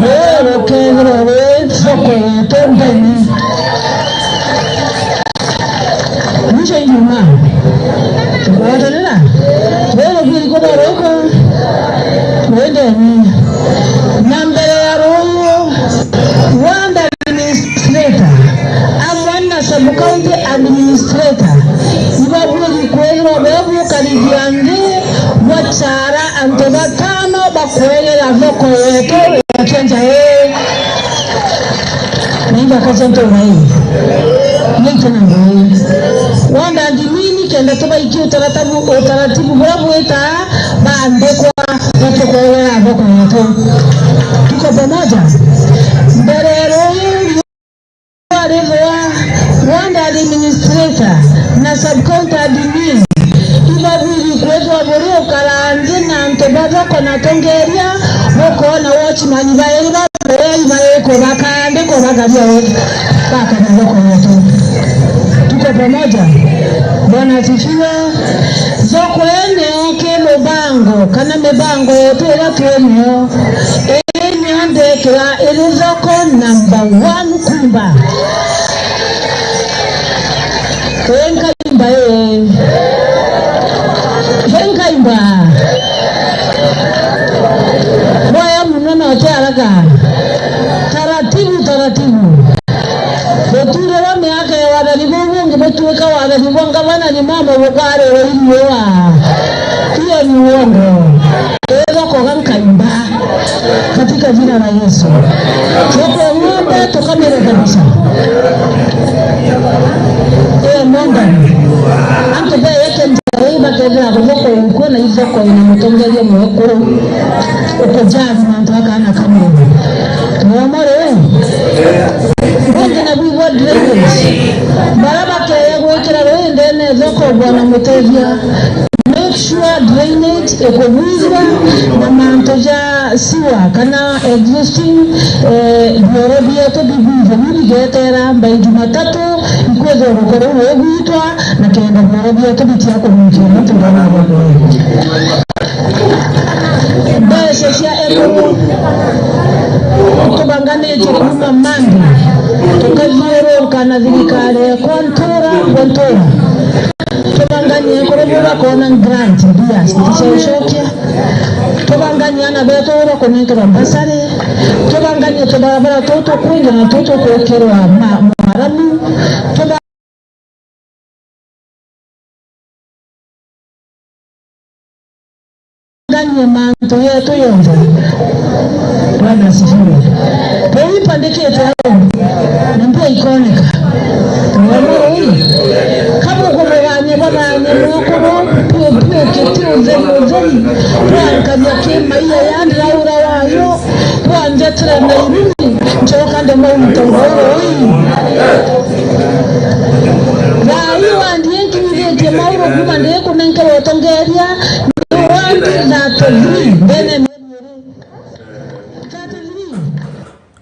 B: wewe kengero wewe soko tembeni nisha njuma tunaendelea wewe bili kwa roko wende ni nambere ya roho Wanda administrator, amwana sub-county administrator, ibabuli kwelo bebu karibiangi, wachara antebatano bakwele la voko yeto, chenja Naiba kachento hii. Nito na hii. Wanda adimini kenda toba iki utaratibu burabu eta, baandekwa, watu kwele la voko yeto. Tuko pamoja. Berero Wanda administrator na sub-county admin ibabili kwetu waburu ukalanzi na mtebazo kona tongeria wako na watchman ibaye
F: Tuko pamoja. Bwana asifiwe. Zoko eneo ke mubango kana mebango yote ila tueneo eneo ndekera ili zoko number 1 kumba Henka imba Boya mnona otaraga taratibu Beture wa miaka ya wadani mungu betuweka wadani mwanga wana ni mama wakare wa iliwa hiyo ni uongo Ezo koganka imba katika jina la Yesu Soko ngombe tukamere kabisa Mungu Anto baya yake mtaiba kebra Kuzoko yuko na izoko inamutongelia mweko Ukojazi na mtuwaka ana kamera Tuwamore Mungu na biwa drainage Baraba kaya kuwekira roendene Zoko bwana mutevia Make sure drainage ekobuzwa na mantoja siwa kana existing Nairobi yetu bibuza Nini getera mbai Jumatatu Ikwezo rukoro wegutwa na kenda Nairobi yetu biti yako mkina Tungana wako Bae sesia emu Tubangane chekuma mangi Tukaziro kana zirikare Kontora Tubangani korobora kona grant bias tishokia Tubangani ana beto ora konekera basare Tubangani tubara toto kwinga na toto kwekero maramu Tubangani manto yetu yonza Bwana asifiwe Pei pandeke yetu Nambia ikoneka Kama kumeganye bwana mwako pio kitio zeni Bwana kema iya yandi laura wayo Bwana jetra na iruni Mchoka ndema umtongoro Wayo andienki uliete mauro kuma ndeko nenke watongeria Nwandi na togri Bene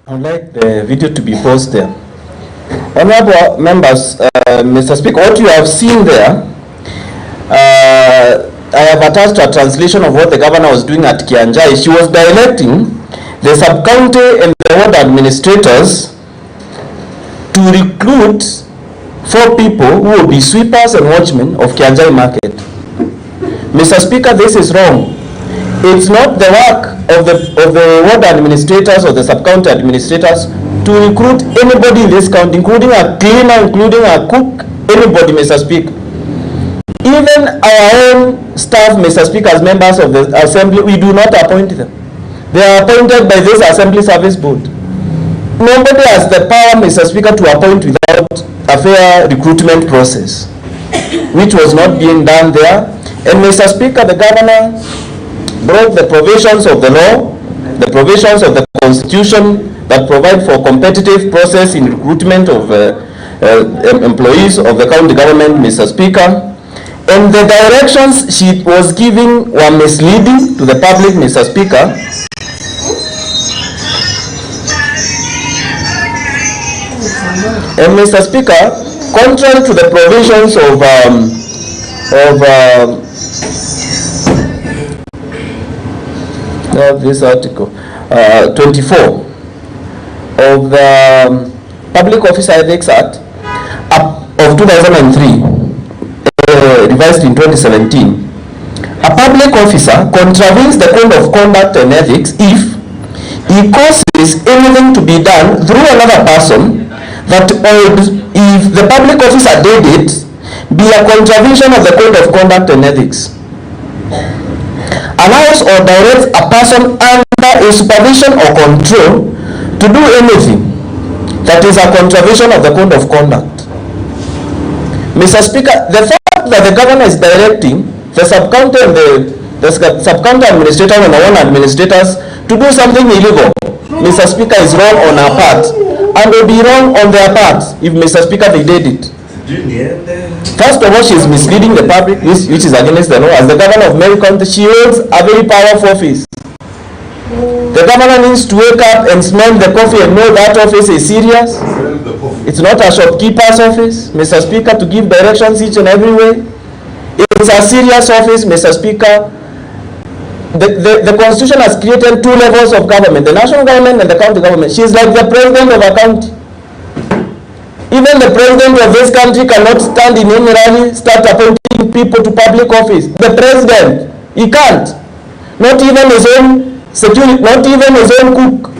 B: I would like the video to be posted. Honorable members, Mr. Speaker, what you have seen there, I have attached a translation of what the governor was doing at Kianjai. She was directing the sub-county and the ward administrators to recruit 4 people who will be sweepers and watchmen of Kianjai market. Mr. Speaker, this is wrong. It's not the work of the ward administrators or the sub-county administrators to recruit anybody in this county, including a cleaner, including a cook, anybody, Mr. Speaker. Even our own staff, Mr. Speaker, as members of the assembly, we do not appoint them. They are appointed by this assembly service board. Nobody has the power, Mr. Speaker, to appoint without a fair recruitment process, which was not being done there. And Mr. Speaker, the governor broke the provisions of the law, the provisions of the constitution that provide for competitive process in recruitment of employees of the county government, Mr. Speaker. And the directions she was giving were misleading to the public, Mr. Speaker. And Mr. Speaker, contrary to the provisions of this article 24 of the Public Officer Ethics Act of 2003, revised in 2017, a public officer contravenes the code of conduct and ethics if he causes anything to be done through another person that would, if the public officer did it, be a contravention of the code of conduct and ethics. Allows or directs a person under a supervision or control to do anything that is a contravention of the code of conduct. Mr. Speaker, the fact that the governor is directing the sub-county and the sub-county administrators and the one administrators to do something illegal, Mr. Speaker, is wrong on our part, and will be wrong on their part if, Mr. Speaker, they did it. First of all, she is misleading the public, which is against the law. As the governor of Meru County, she holds a very powerful office. The governor needs to wake up and smell the coffee and know that office is serious. It's not a shopkeeper's office, Mr. Speaker, to give directions each and every way. It's a serious office, Mr. Speaker. The Constitution has created two levels of government, the national government and the county government. She's like the president of a county. Even the president of this country cannot stand in any rally, start appointing people to public office. The president, he can't. Not even his own security, not even his own cook.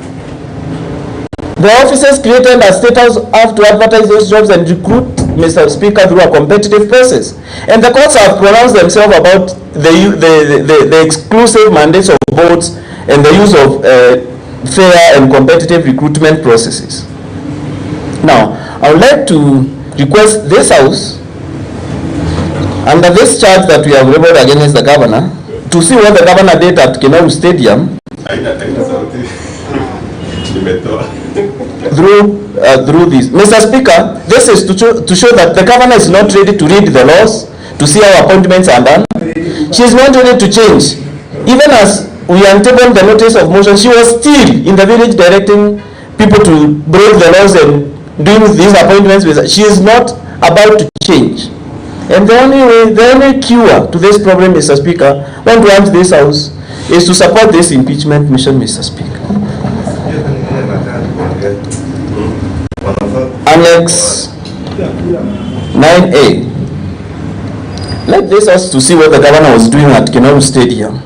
B: The officers created as state house have to advertise those jobs and recruit, Mr. Speaker, through a competitive process. And the courts have pronounced themselves about the exclusive mandates of votes and the use of fair and competitive recruitment processes. Now, I would like to request this House, under this charge that we have leveled against the governor, to see what the governor did at Meru Stadium through this. Mr. Speaker, this is to show that the governor is not ready to read the laws, to see how appointments are done. She is not ready to change. Even as we untabled the notice of motion, she was still in the village directing people to break the laws and doing these appointments with her. She is not about to change. And the only cure to this problem, Mr. Speaker, when we want this House, is to support this impeachment mission, Mr. Speaker. Annex 9A. Let this House to see what the governor was doing at Meru Stadium.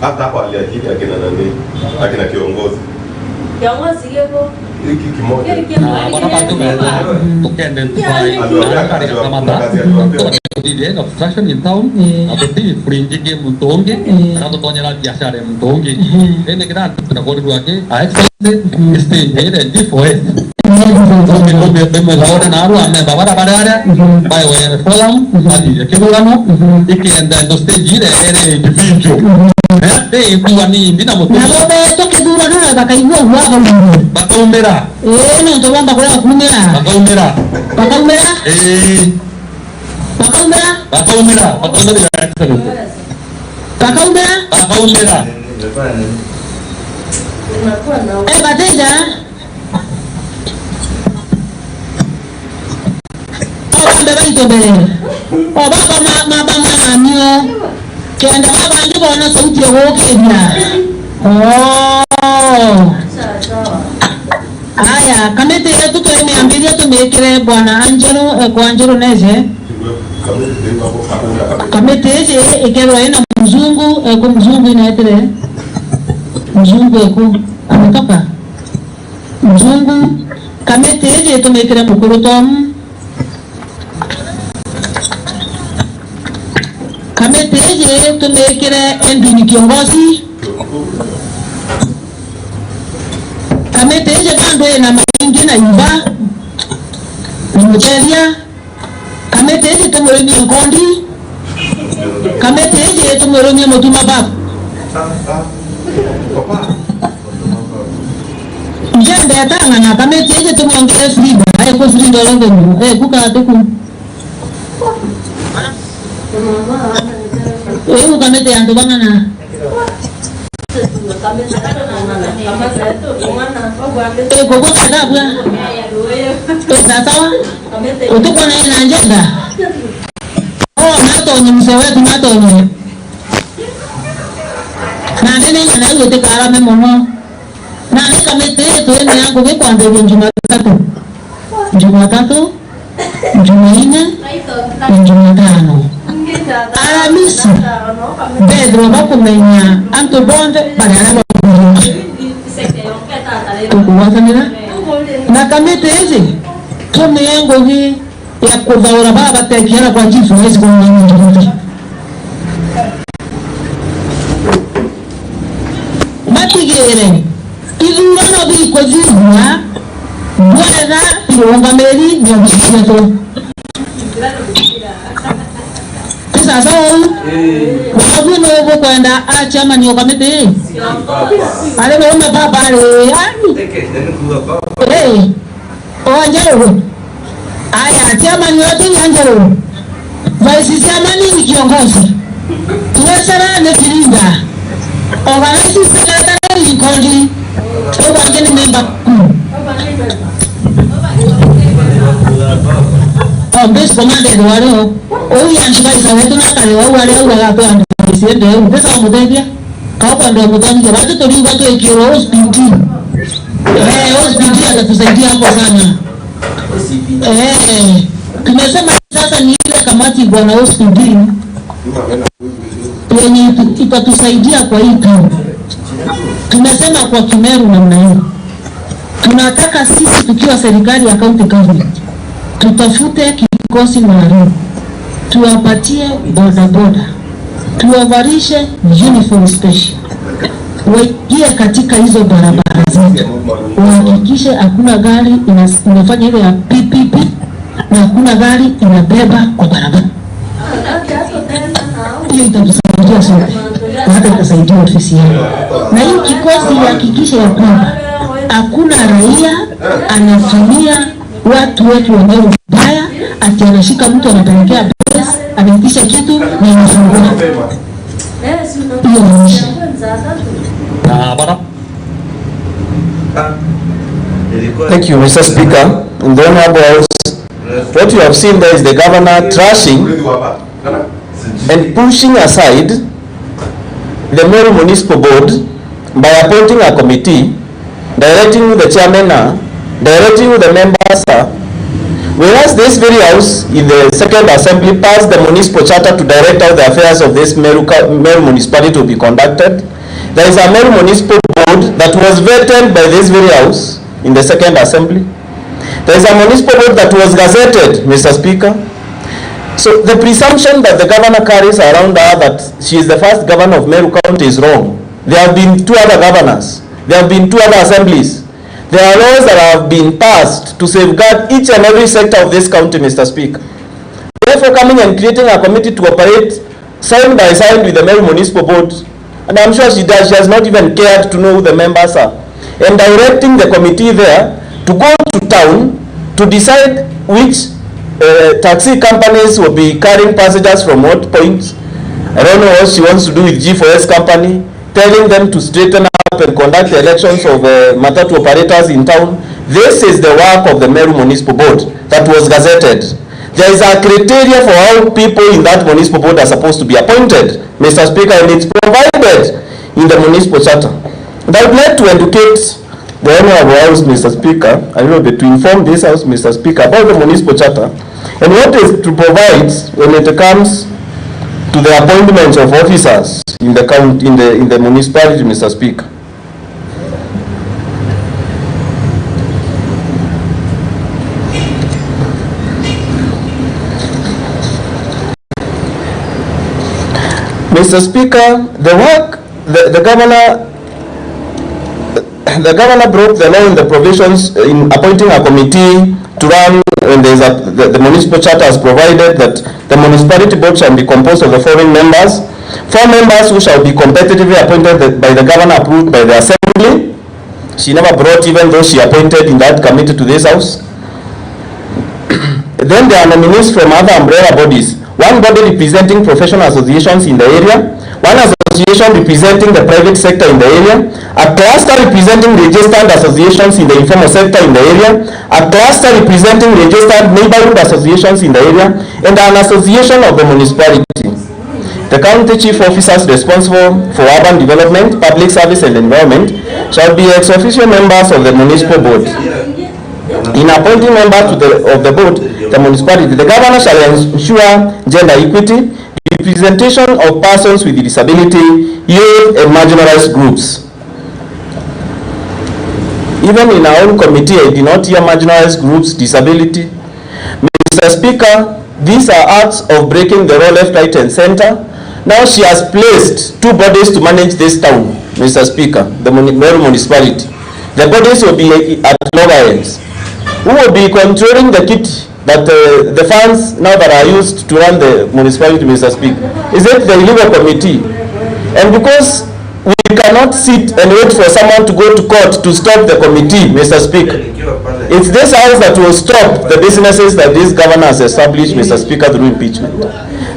D: Hata kwa aliajiri akina nani, akina kiongozi.
C: Kiongozi yeko.
D: Hiki kimoja.
G: Di obstruction in town, seperti perinci mutonge, atau tonya biasa ada mutonge. Ini kita tidak boleh buatnya. Stage dan di voice. Kalau bemelawan naru, ane bawa ada, bawa folam, tadi kemudian iki dan stage ada di video. Itu wani ini namu.
F: Nalo beto kedua na bakai gua kan.
G: Bakau merah.
F: No, coba bakau merah.
G: Bakau merah.
F: Bakau merah. Bakau merah.
G: Bakau merah. Bakau merah.
F: Bakau merah.
G: Bakau merah.
F: Bateja. Beba itu be. Baba mama nio. Kenda baba ndio bwana sauti ya woke dia. Haya, kamete yetu tumeambilia tumekire bwana Angelo kwa Angelo Neze. Kamete hizi ikero ina mzungu kwa mzungu inaitire. Mzungu eko ametoka. Mzungu kamete hizi tumekire mkuru tom. Kamete hizi tumekire endini kiongozi. Kamete hizi bando ina maingi na iba. Mteria. Kamete hizi tumurumia nkondi. Kamete hizi tumurumia motuma babu. Jende atanga na kamete hizi tumuongele frida. Haya kwa frida longo. Kuka atuku. Kamete yanto bangana. Gogo kadabu ya. Sawa? Utuko na ina agenda. Nato ni mzee wetu nato ni. Na nene yana yote kala memono. Na ni kamete yetu ene yangu kwa ande Jumatatu. Jumatatu, Jumanne, Jumatano. Alhamisi. Pedro bakumenya anto bonde bagara tukuwasanira na kamete hizi tume yangu hii ya kuzaura baba tekiana kwa jifu hizi kwa nyingi matigere izungana bi kwa jifu ya bwana yonga meli ni msikiato sasa wabu no kwenda achama ni kamete ale no baba ale Anjaro aya chama ni watu Anjaro Sisamani ni kiongozi. Tuwasara nefirinda. Organize secretary likoli. Oba ngeni member. Base commander wale oyi antibaisa wetu nakale wale wagato andisiende mpesa mudebia kwa ndo mudebia watu tuli watu ekiro hospital hospital atatusaidia hapo sana. Tumesema sasa ni ile kamati bwana hospital yenye itatusaidia kwa hii town. Tumesema kwa Meru namna hiyo. Tunataka sisi tukiwa serikali ya county government tutafute kikosi maalum, tuwapatie bodaboda, tuwavarishe uniform special, waingie katika hizo barabara zetu, wahakikishe hakuna gari inafanya ile ya PPP na hakuna gari inabeba kwa barabara. Hiyo itatusaidia sote, hata itasaidia ofisi yao. Na hii kikosi hakikisha ya kwamba hakuna raia anatumia watu wetu wenyewe baya, ati anashika mtu anapelekea base, anaitisha kitu na inafungua. Hiyo mwisho.
B: Thank you, Mr. Speaker. In the Honorable House, what you have seen there is the governor trashing and pushing aside the Meru Municipal Board by appointing a committee, directing the chairman, directing the members, whereas this very house in the second assembly passed the municipal charter to direct how the affairs of this Meru municipality to be conducted. There is a Meru Municipal Board that was vetted by this very house in the second assembly. There is a municipal board that was gazetted, Mr. Speaker. So the presumption that the governor carries around her that she is the first governor of Meru County is wrong. There have been two other governors. There have been two other assemblies. There are laws that have been passed to safeguard each and every sector of this county, Mr. Speaker. Therefore, coming and creating a committee to operate side by side with the Meru Municipal Board, and I'm sure she does, she has not even cared to know who the members are, and directing the committee there to go to town to decide which taxi companies will be carrying passengers from what points. I don't know what she wants to do with G4S company, telling them to straighten up and conduct the elections of matatu operators in town. This is the work of the Meru Municipal Board that was gazetted. There is a criteria for how people in that municipal board are supposed to be appointed, Mr. Speaker, and it's provided in the municipal charter. And I would like to educate the Honorable House, Mr. Speaker, a little bit, to inform this House, Mr. Speaker, about the municipal charter and what is to provide when it comes to the appointments of officers in the county, in the municipality, Mr. Speaker. Mr. Speaker, the governor broke the law in the provisions in appointing a committee to run when there is the municipal charter has provided that the municipality board shall be composed of the following members. 4 members who shall be competitively appointed by the governor, approved by the assembly. She never brought, even though she appointed in that committee to this house. Then there are nominees from other umbrella bodies. 1 body representing professional associations in the area, 1 association representing the private sector in the area, a cluster representing registered associations in the informal sector in the area, a cluster representing registered neighborhood associations in the area, and an association of the municipality. The county chief officers responsible for urban development, public service and environment shall be ex officio members of the municipal board. In appointing members of the board, the municipality, the governor shall ensure gender equity, representation of persons with disability, youth and marginalized groups. Even in our own committee, I did not hear marginalized groups, disability. Mr. Speaker, these are acts of breaking the law left, right and center. Now she has placed 2 bodies to manage this town, Mr. Speaker, the Meru municipality. The bodies will be at loggerheads. Who will be controlling the kit that the funds now that are used to run the municipality, Mr. Speaker? Is it the legal committee? And because we cannot sit and wait for someone to go to court to stop the committee, Mr. Speaker, it's this house that will stop the businesses that this governor has established, Mr. Speaker, through impeachment.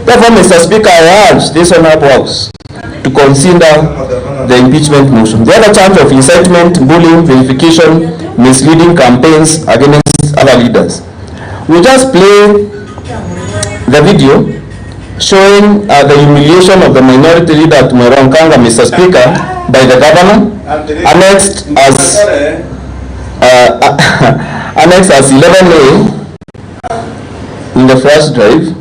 B: Therefore, Mr. Speaker, I urge this Honorable House to consider the impeachment motion. The other charge of incitement, bullying, vilification, misleading campaigns against other leaders. We'll just play the video showing the humiliation of the minority leader at Meru, Mr. Speaker, by the governor, annexed as 11A in the flash drive.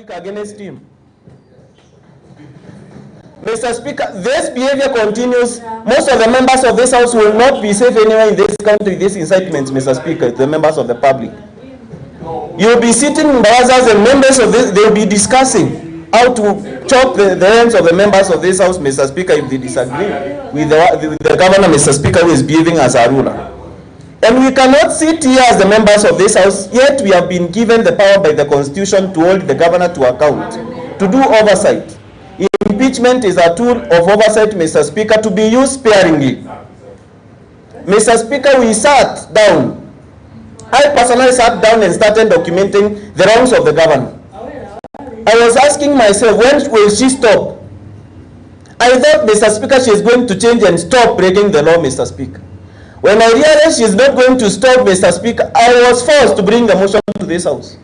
B: Against him. Mr. Speaker, this behavior continues. Most of the members of this House will not be safe anywhere in this country. These incitements, Mr. Speaker, the members of the public. You will be sitting in barazas and members of this, they will be discussing how to chop the hands of the members of this House, Mr. Speaker, if they disagree with the governor, Mr. Speaker, who is behaving as a ruler. And we cannot sit here as the members of this House, yet we have been given the power by the Constitution to hold the governor to account, to do oversight. Impeachment is a tool of oversight, Mr. Speaker, to be used sparingly. Mr. Speaker, we sat down. I personally sat down and started documenting the wrongs of the governor. I was asking myself, when will she stop? I thought, Mr. Speaker, she is going to change and stop breaking the law, Mr. Speaker. When I realized she is not going to stop, Mr. Speaker, I was forced to bring the motion to this House.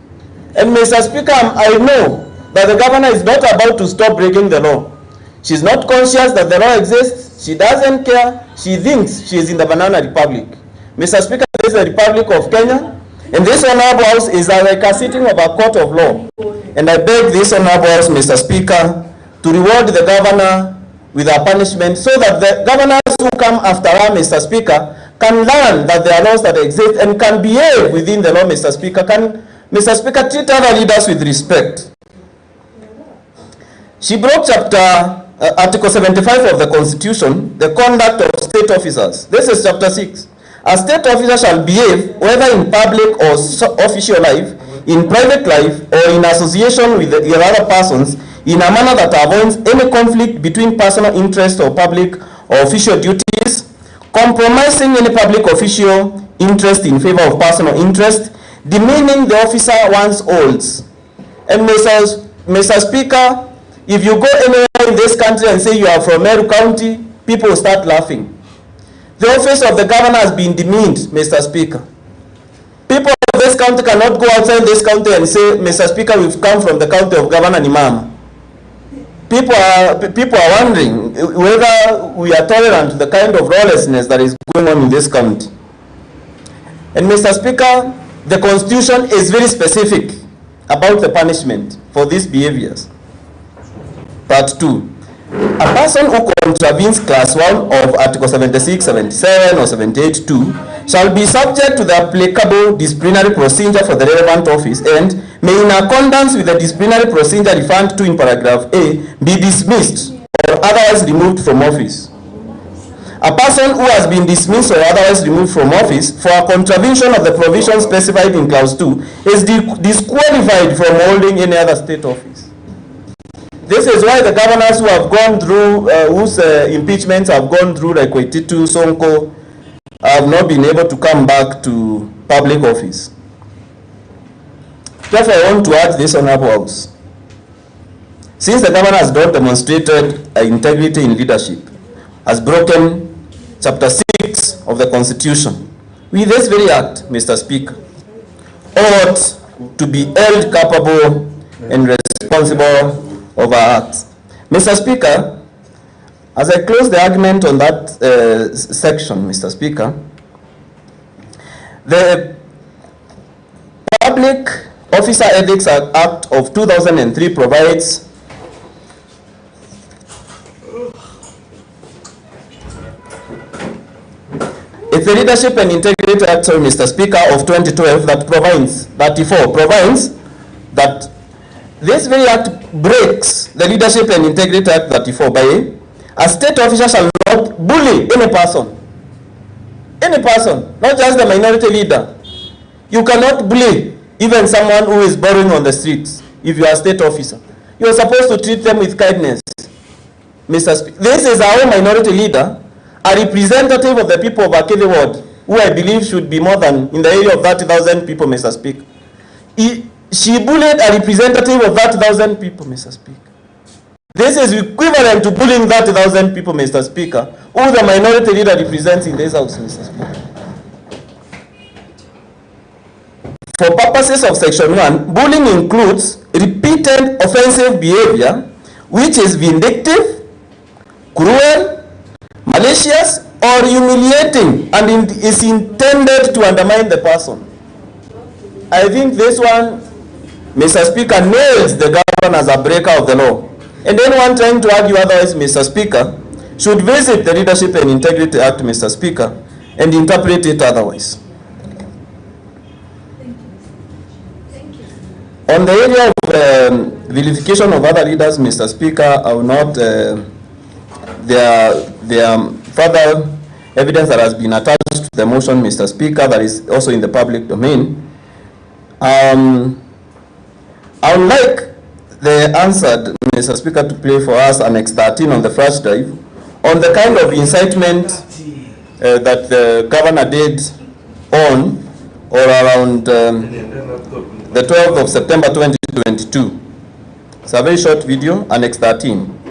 B: And Mr. Speaker, I know that the governor is not about to stop breaking the law. She is not conscious that the law exists. She doesn't care. She thinks she is in the banana republic. Mr. Speaker, this is the Republic of Kenya, and this Honorable House is like a sitting of a court of law. And I beg this Honorable House, Mr. Speaker, to reward the governor with a punishment so that the governors who come after her, Mr. Speaker, can learn that there are laws that exist and can behave within the law, Mr. Speaker. Can, Mr. Speaker, treat other leaders with respect. She broke Article 75 of the Constitution, the conduct of state officers. This is Chapter 6. A state officer shall behave, whether in public or official life, in private life, or in association with the other persons, in a manner that avoids any conflict between personal interest or public or official duties, compromising any public official interest in favor of personal interest, demeaning the officer once holds. And Mr. Speaker, if you go anywhere in this country and say you are from Meru County, people will start laughing. The office of the governor has been demeaned, Mr. Speaker. People of this county cannot go outside this county and say, Mr. Speaker, we've come from the county of Governor Nimama. People are wondering whether we are tolerant to the kind of lawlessness that is going on in this county. And Mr. Speaker, the Constitution is very specific about the punishment for these behaviors. Part 2. A person who contravenes Class 1 of Article 76, 77, or 78(2) shall be subject to the applicable disciplinary procedure for the relevant office and may, in accordance with the disciplinary procedure referred to in paragraph A, be dismissed or otherwise removed from office. A person who has been dismissed or otherwise removed from office for a contravention of the provisions specified in clause 2 is disqualified from holding any other state office. This is why the governors who have gone through, whose impeachments have gone through, like Waititu, Sonko, have not been able to come back to public office. Therefore, I want to add this, Honorable House. Since the governor has not demonstrated integrity in leadership, has broken Chapter 6 of the Constitution, with this very act, Mr. Speaker, ought to be held capable and responsible of our acts. Mr. Speaker, as I close the argument on that section, Mr. Speaker, the Public Officer Ethics Act of 2003 provides it's the Leadership and Integrity Act, Mr. Speaker, of 2012 that provides that this very act breaks the Leadership and Integrity Act 34 by a state officer shall not bully any person, not just the minority leader. You cannot bully even someone who is borrowing on the streets. If you are a state officer, you are supposed to treat them with kindness. Mr. Speaker, this is our minority leader, a representative of the people of Akili Ward, who I believe should be more than in the area of 30,000 people, Mr. Speaker. She bullied a representative of 30,000 people, Mr. Speaker. This is equivalent to bullying 30,000 people, Mr. Speaker, who the minority leader represents in this house, Mr. Speaker. For purposes of Section 1, bullying includes repeated offensive behavior which is vindictive, cruel, malicious, or humiliating, and is intended to undermine the person. I think this one, Mr. Speaker, nails the government as a breaker of the law. And anyone trying to argue otherwise, Mr. Speaker, should visit the Leadership and Integrity Act, Mr. Speaker, and interpret it otherwise.
C: Thank you.
B: On the area of vilification of other leaders, Mr. Speaker, I will not, there are further evidence that has been attached to the motion, Mr. Speaker, that is also in the public domain. I would like the answered, Mr. Speaker, to play for us Annex 13 on the flash drive on the kind of incitement that the governor did on or around the 12th of September 2022. It's a very short video, Annex 13.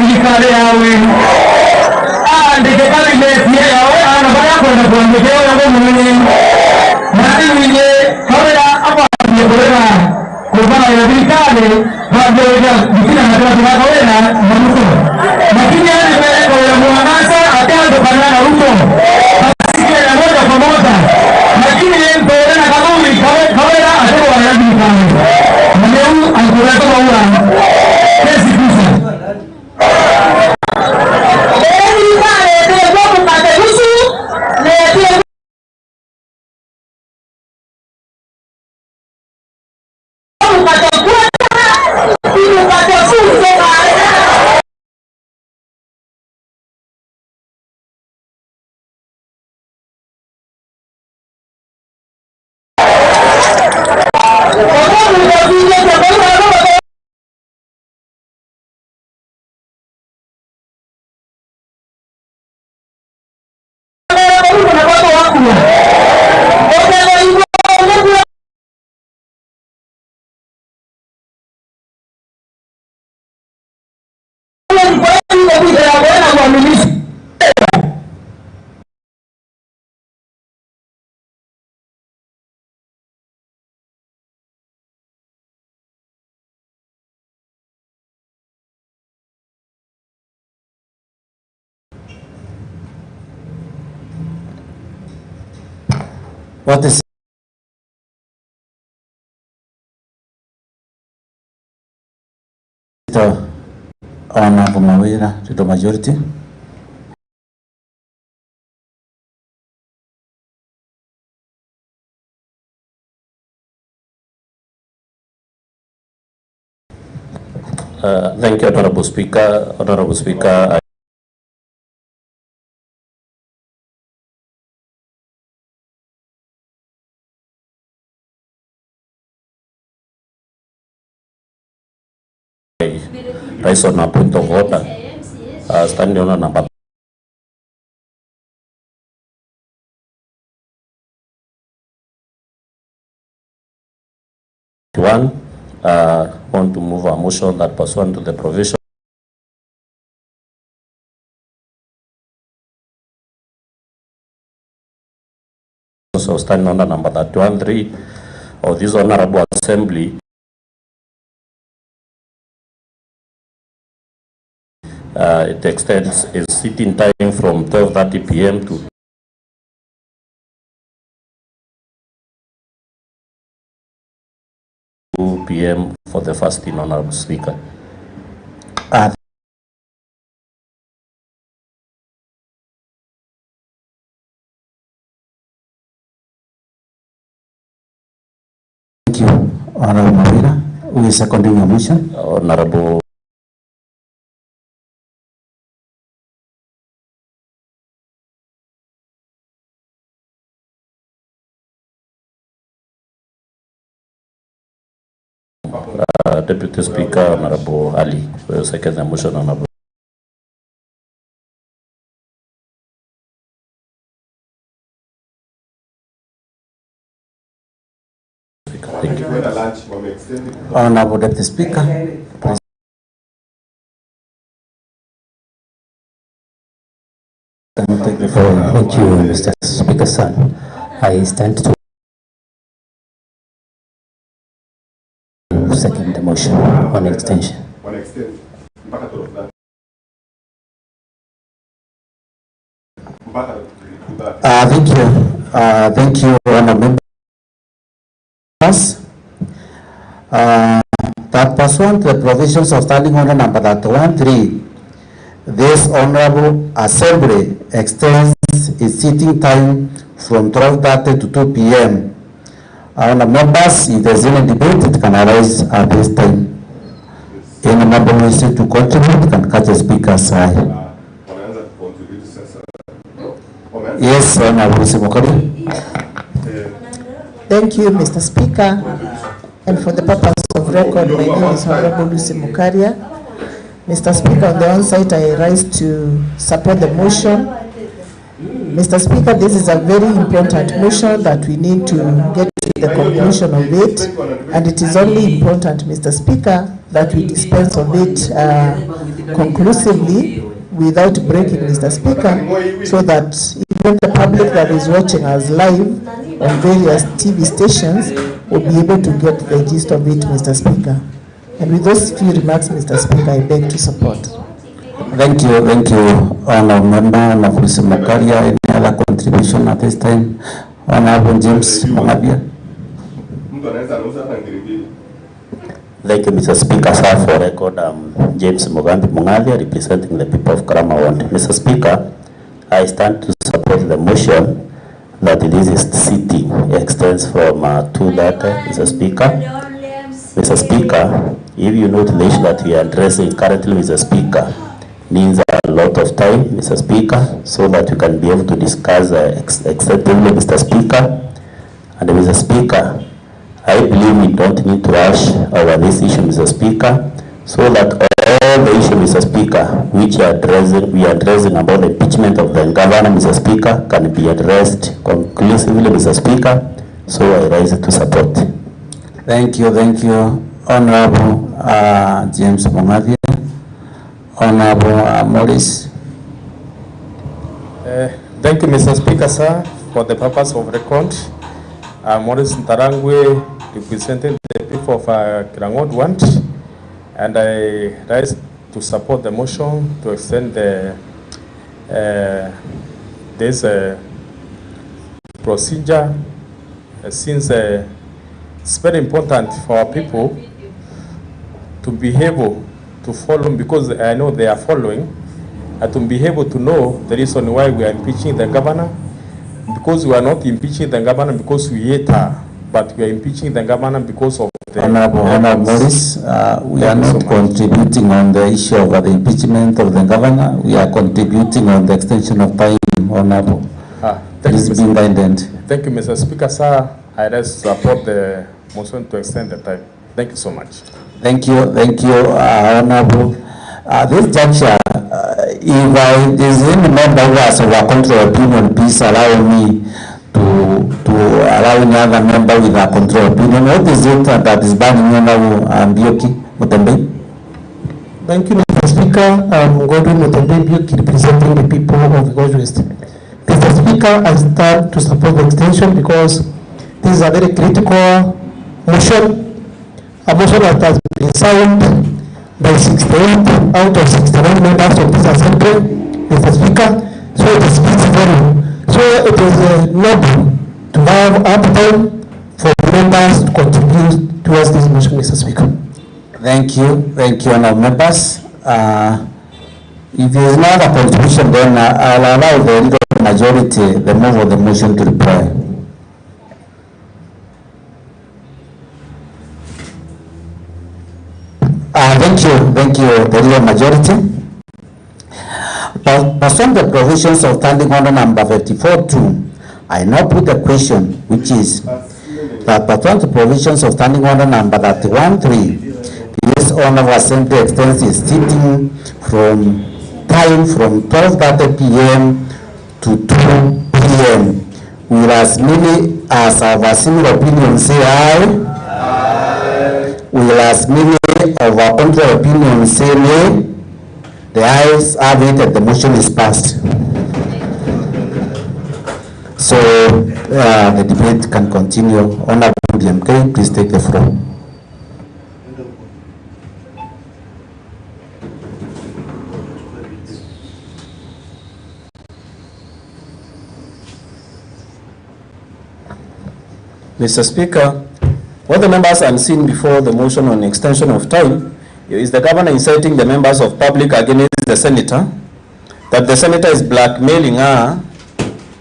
A: vikale yawe ndike cabinet yawe ana baya kwenda kuandikea wewe mwenyewe nani mwenye kabla hapa ndio kubana ya vikale bado ya vikina na kwa wewe na mtu lakini yale kwa ya mwanasa ataanza kufanya na huko basi ya moja kwa moja lakini yeye ndio na kanuni kabla atakuwa na vikale Meru alikuwa kama huwa kesi kusa What is Honorable Mawira to the majority?
H: Thank you, Honorable Speaker. Honorable Speaker, I raise on a point of order. Standing on number. Want to move a motion that pursuant to the provision so standing under number 31(3) of this Honorable Assembly, it extends its sitting time from 12:30 p.m. to 2 p.m. for the first in Honorable Speaker.
A: Thank you, Honorable Mawira. Who is seconding your motion?
H: Honorable Deputy Speaker, Honorable Ali, will second the motion, Honorable. Thank you.
A: Honorable Deputy Speaker, please. Take the floor.
I: Thank you, Mr. Speaker, son. I stand to second the motion on extension.
A: Thank you, Honorable members. That pursuant to the provisions of Standing Order number 31(3), this Honorable Assembly extends its sitting time from 12:30 to 2 p.m. Honorable members, if there is any debate, it can arise at this time. Any member who wishes to contribute can catch a speaker's eye. Yes, Honorable Simokari.
J: Thank you, Mr. Speaker. And for the purpose of record, my name is Honorable Lucy Mukaria. Mr. Speaker, on the on-site, I rise to support the motion. Mr. Speaker, this is a very important motion that we need to get to the conclusion of it, and it is only important, Mr. Speaker, that we dispense of it conclusively without breaking, Mr. Speaker, so that even the public that is watching us live on various TV stations will be able to get the gist of it, Mr. Speaker. And with those few remarks, Mr. Speaker, I beg to support.
I: Thank you, Honourable Member Nafisi Mukaria. Any other contribution at this time? Honourable James Mongabia.
H: Thank you, Mr. Speaker. Sir, for record, James Mugambi Mungalia, representing the people of Karamawand. Mr. Speaker, I stand to support the motion that this city extends from to that, Mr. Speaker. Mr. Speaker, if you note the issue that we are addressing currently, Mr. Speaker, needs a lot of time, Mr. Speaker, so that we can be able to discuss acceptably, Mr. Speaker. And Mr. Speaker, I believe we don't need to rush over this issue, Mr. Speaker, so that all the issue, Mr. Speaker, which we are addressing about the impeachment of the governor, Mr. Speaker, can be addressed conclusively, Mr. Speaker. So I rise to support.
I: Thank you, Honourable James Mongavia. Honourable Morris.
K: Thank you, Mr. Speaker, sir. For the purpose of record, Morris Ntarangwe, representing the people of Kirangot Want, and I rise to support the motion to extend the this procedure, since it's very important for our people to be able to follow, because I know they are following, and to be able to know the reason why we are impeaching the governor, because we are not impeaching the governor because we hate her, but we are impeaching the governor because of the...
I: Honourable Morris, we are not contributing on the issue of the impeachment of the governor. We are contributing on the extension of time, Honourable. Please be guided.
K: Thank you, Mr. Speaker, sir. I just support the motion to extend the time. Thank you so much.
I: Thank you, Honourable. This juncture, if there is any member who has a contrary opinion, please allow me to allow any other member with a contrary opinion. What is it that is banning Honourable Mbioki Mutembe?
L: Thank you, Mr. Speaker. I'm Godwin Mutembe Mbioki, representing the people of Gorge West. Mr. Speaker, I stand to support the extension because this is a very critical motion. A motion that has been signed by 68 out of 69 members of this assembly, Mr. Speaker. So it speaks volume. So it is noble to have ample time for members to contribute towards this motion, Mr. Speaker.
I: Thank you, honourable members. If there is no other contribution, then I'll allow the legal majority the move of the motion to reply. Thank you, the legal majority. Pursuant the provisions of Standing Order number 34-2, I now put the question, which is that pursuant to provisions of Standing Order number 31-3, this Honourable Assembly extends its sitting from 12:30 p.m. to 2 p.m. Will as many as have a similar opinion say aye? Aye. Will as many of our contrary opinion say nay? The ayes have it and the motion is passed. So the debate can continue. Honourable DMK, please take the floor.
B: Mr. Speaker, what the members have seen before the motion on extension of time is the governor inciting the members of public against the senator, that the senator is blackmailing her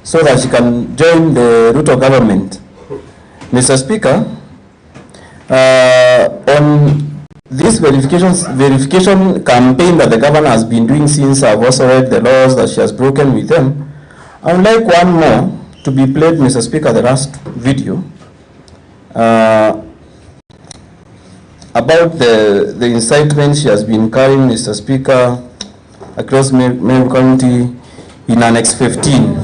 B: so that she can join the route of government. Mr. Speaker, on this verification campaign that the governor has been doing since I've also read the laws that she has broken with them, I would like one more to be played, Mr. Speaker, the last video. About the incitement she has been carrying, Mr. Speaker, across Meru County in Annex 15,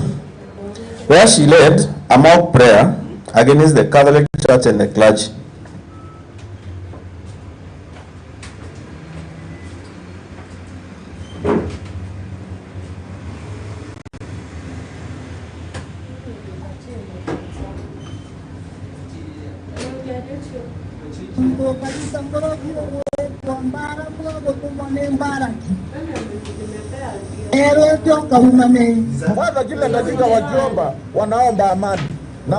B: where she led a mock prayer against the Catholic Church and the clergy.
M: Kwanza kila dakika wakiomba wanaomba amani na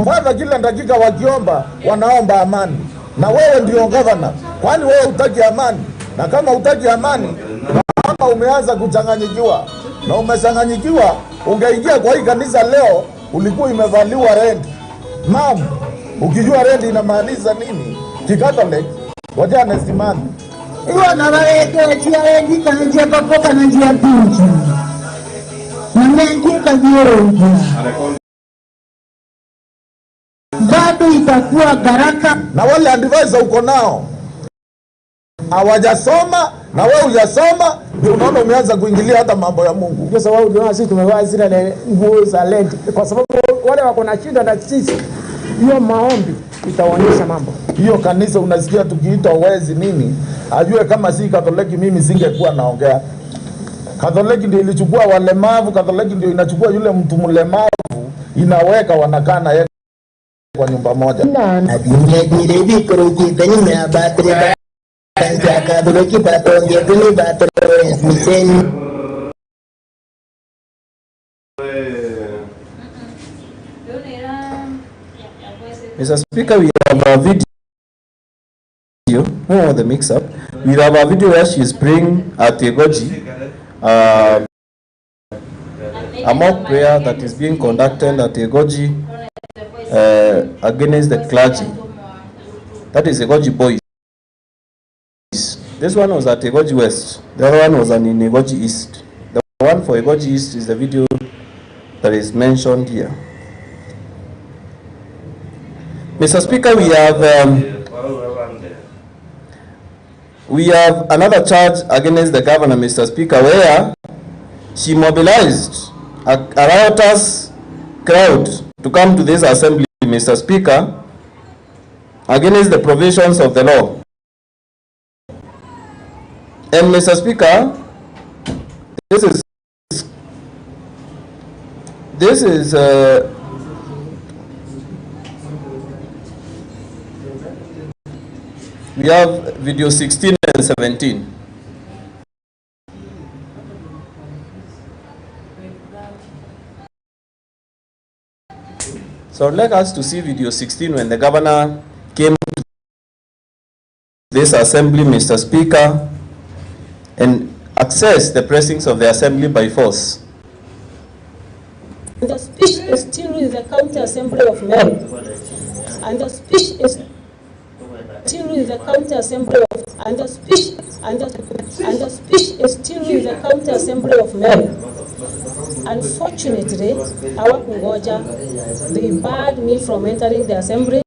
M: kwanza kila dakika wakiomba wanaomba amani, na wewe ndio gavana, kwani wewe hutaki amani? Na kama hutaki amani, kama umeanza kuchanganyikiwa na umechanganyikiwa, ungeingia kwa hii kanisa leo ulikuwa imevaliwa red. Mam, ukijua red inamaanisha nini Kikatoliki, wajane simani
A: Iwa na waweke tia wengi kwa njia papoka na njia pinki. Na mengi kazirongi. Bado itakuwa baraka.
M: Na wale advisor uko nao hawajasoma na wewe hujasoma, ndio unaona umeanza kuingilia hata mambo ya Mungu.
L: Kwa sababu tunaona sisi tumevaa zile nguo za lent, kwa sababu wale wako na shida na sisi, hiyo maombi itaonyesha mambo.
M: Hiyo kanisa unasikia tukiita wezi nini, ajue kama si Katoliki mimi singekuwa naongea. Katoliki ndio ilichukua walemavu, Katoliki ndio inachukua yule mtu mlemavu inaweka wanakaa na yeye kwa nyumba moja.
B: Mr. Speaker, we have a video. No, the mix-up. We have a video where she is praying at Tegoji, a mock prayer that is being conducted at Tegoji against the clergy. That is Tegoji boys. This one was at Tegoji West. The other one was in Tegoji East. The one for Tegoji East is the video that is mentioned here. Mr. Speaker, we have another charge against the governor, Mr. Speaker, where she mobilized a riotous crowd to come to this assembly, Mr. Speaker, against the provisions of the law. And Mr. Speaker, this is we have video 16 and 17. So I'd like us to see video 16 when the governor came to this assembly, Mr. Speaker, and accessed the precincts of the assembly by force.
F: The speech is still with the County Assembly of Meru. And the speech is still with the County Assembly of the speech is still with the County Assembly of Meru. Unfortunately, our Kungoja, they barred me from entering the assembly,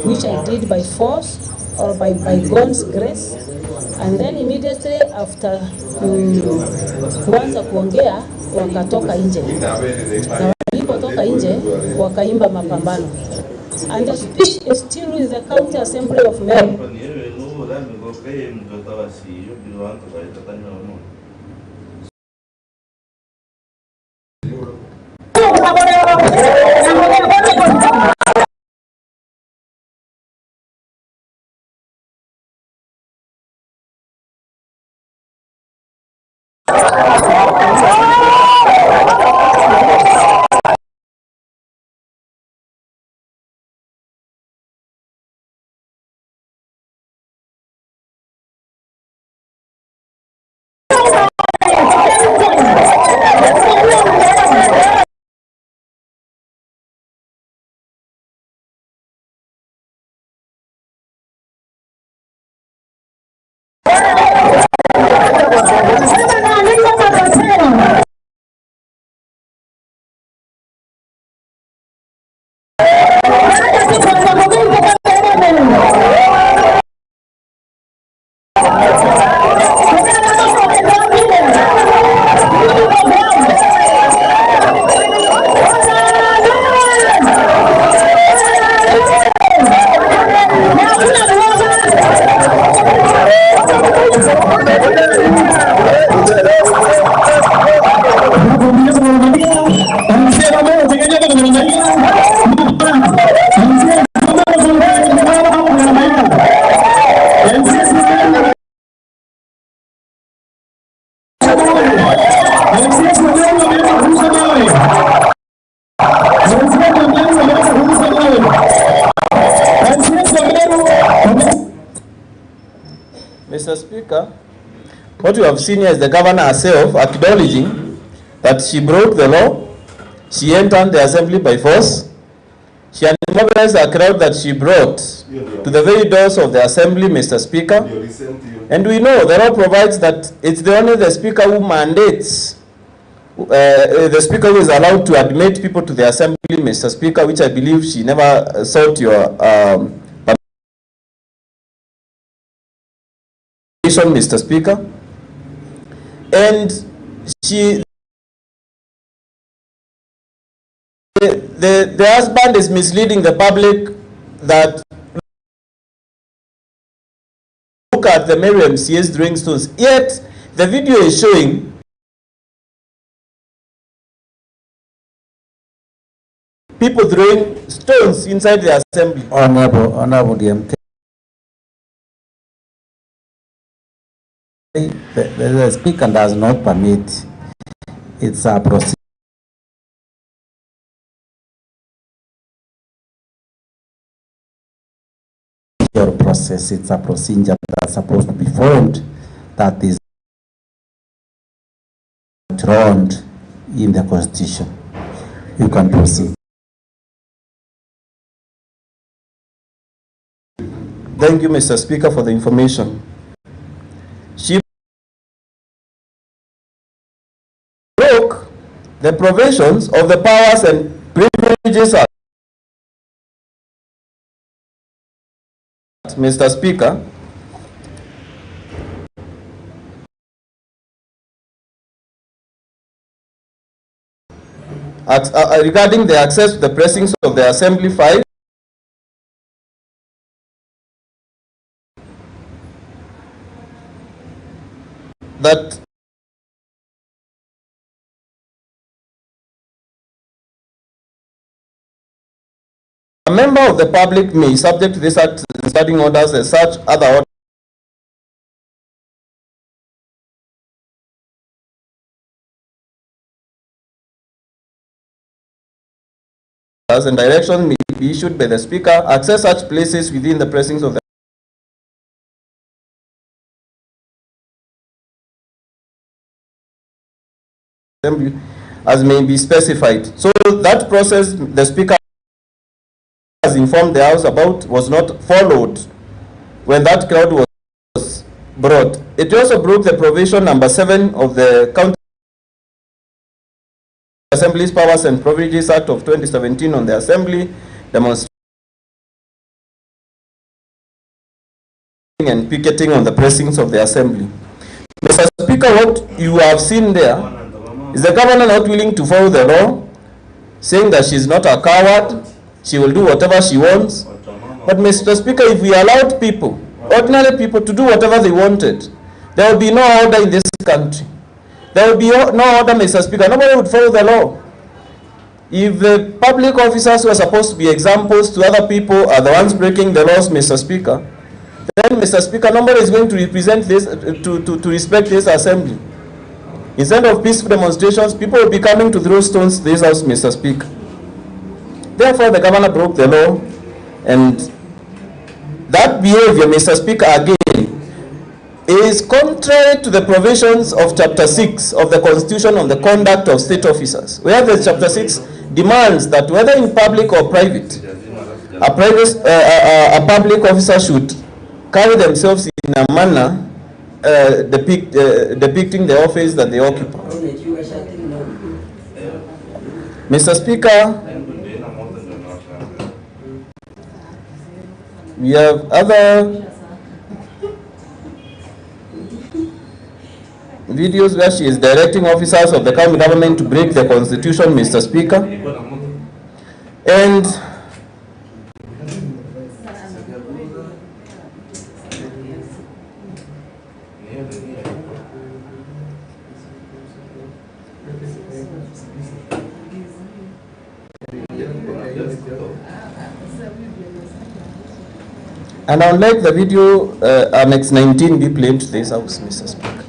F: which I did by force or by God's grace. And then immediately after kuanza kuongea wakatoka nje. Na walipotoka nje wakaimba mapambano. And the speech is still with the County Assembly of Meru.
B: Mr. Speaker, what you have seen here is the governor herself acknowledging that she broke the law, she entered the assembly by force, she mobilized a crowd that she brought to the very doors of the assembly, Mr. Speaker. And we know the law provides that it's only the speaker who mandates, the speaker who is allowed to admit people to the assembly, Mr. Speaker, which I believe she never sought your permission, Mr. Speaker. And the husband is misleading the public that look at the Meru MCAs throwing stones. Yet the video is showing people throwing stones inside the assembly.
I: Honorable DMK. The speaker does not permit. It's a procedure. Process. It's a procedure that's supposed to be followed that is drawn in the Constitution. You can proceed.
B: Thank you, Mr. Speaker, for the information. She broke the provisions of the powers and privileges Act. Mr. Speaker, regarding the access to the precincts of the Assembly 5, that a member of the public may, subject to this act, standing orders as such other orders and direction may be issued by the Speaker, access such places within the precincts of the Assembly as may be specified. So that process the Speaker has informed the House about was not followed when that crowd was brought. It also broke the provision number 7 of the County Assembly's Powers and Privileges Act of 2017 on the Assembly, demonstrating and picketing on the precincts of the Assembly. Mr. Speaker, what you have seen there is the governor not willing to follow the law, saying that she's not a coward, she will do whatever she wants. But Mr. Speaker, if we allowed people, ordinary people, to do whatever they wanted, there would be no order in this country. There would be no order, Mr. Speaker. Nobody would follow the law. If the public officers who are supposed to be examples to other people are the ones breaking the laws, Mr. Speaker, then, Mr. Speaker, nobody is going to represent this, to respect this assembly. Instead of peaceful demonstrations, people will be coming to throw stones to this house, Mr. Speaker. Therefore, the governor broke the law, and that behavior, Mr. Speaker, again, is contrary to the provisions of Chapter 6 of the Constitution on the conduct of state officers, where the Chapter 6 demands that whether in public or private, a public officer should carry themselves in a manner depicting the office that they occupy. Mr. Speaker, we have other videos where she is directing officers of the county government to break the Constitution, Mr. Speaker. And I would like the video Annex 19 be played to this house, Mr. Speaker.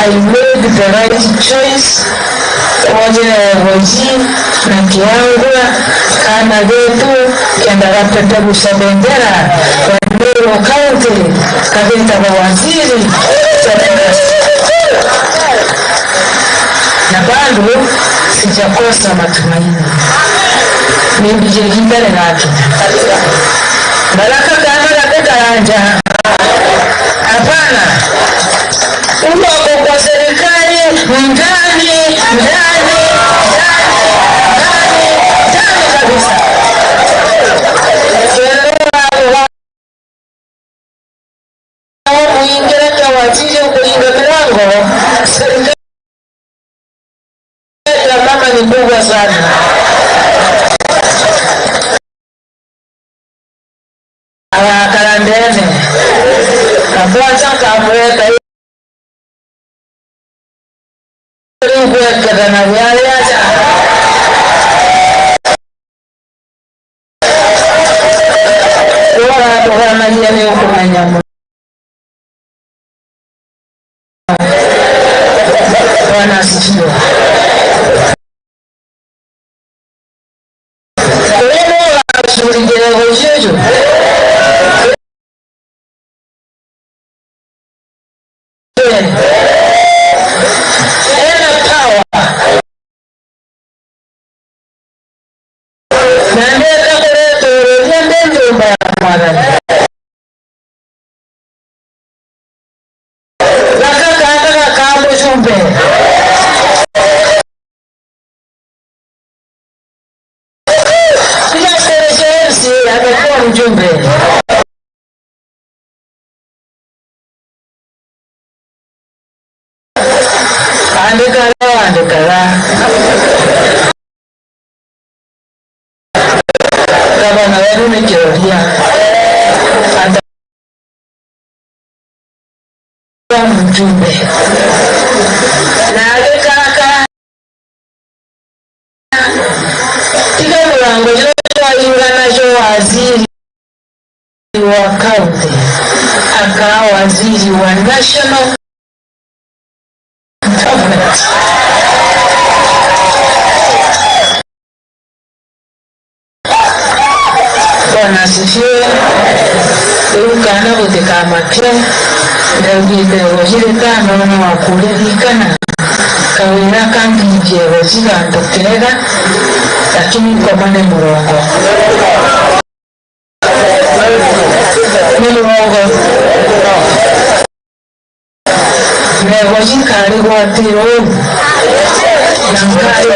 A: I made the right choice pamoja na Roji na Kiangwa kana yetu kiendelea kupeperusha bendera ya Meru County kabisa kwa waziri na bado sijakosa matumaini. Mimi jikitale nake baraka kama na karanja hapana uko kwa serikali ndani kabisa. Muingereza waziri kulinda milango serikali ya mama ni kubwa sana. Karandene kabisa kamweka kuweka na yale kwa maji yale kwa nyama wana sio kwa shughuli hiyo mjumbe andika kama na wewe nikirudia mjumbe na kaka kile mlango yote waziri wa county akawa waziri wa national government. Bwana asifiwe. Ukana kutika makre ndio wajiri kama na wakulikana kawira kangi je wajira ndokerera lakini kwa mane murongo wajikari watiro nankari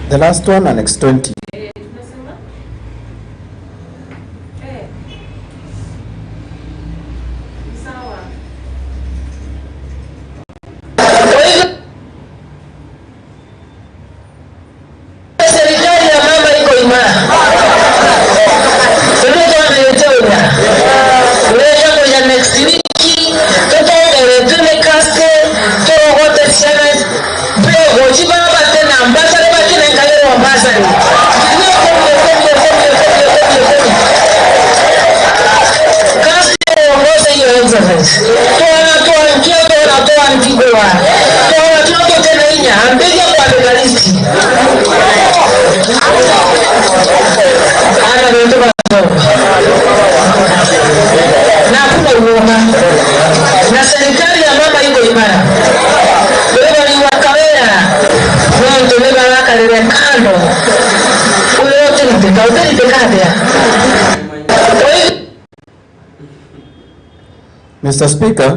B: The last one, Annex 20.
A: Serikali ya mama iko imara. Suluto wanaletewa. Leo kwa next week, tutaendelea kaste, wote sana. Bro, wajiba tena ambassador baki na kalero ambassador. Kaste ongoza hiyo exercise. Toa nkiwa. Toa tena inya, ambega kwa legalisti. Ana ndio na kuna uoma na serikali ya mama iko imara. Wewe ni wakawea ndio ndio wanakalele kando ule yote ni tekade.
B: Mr. Speaker,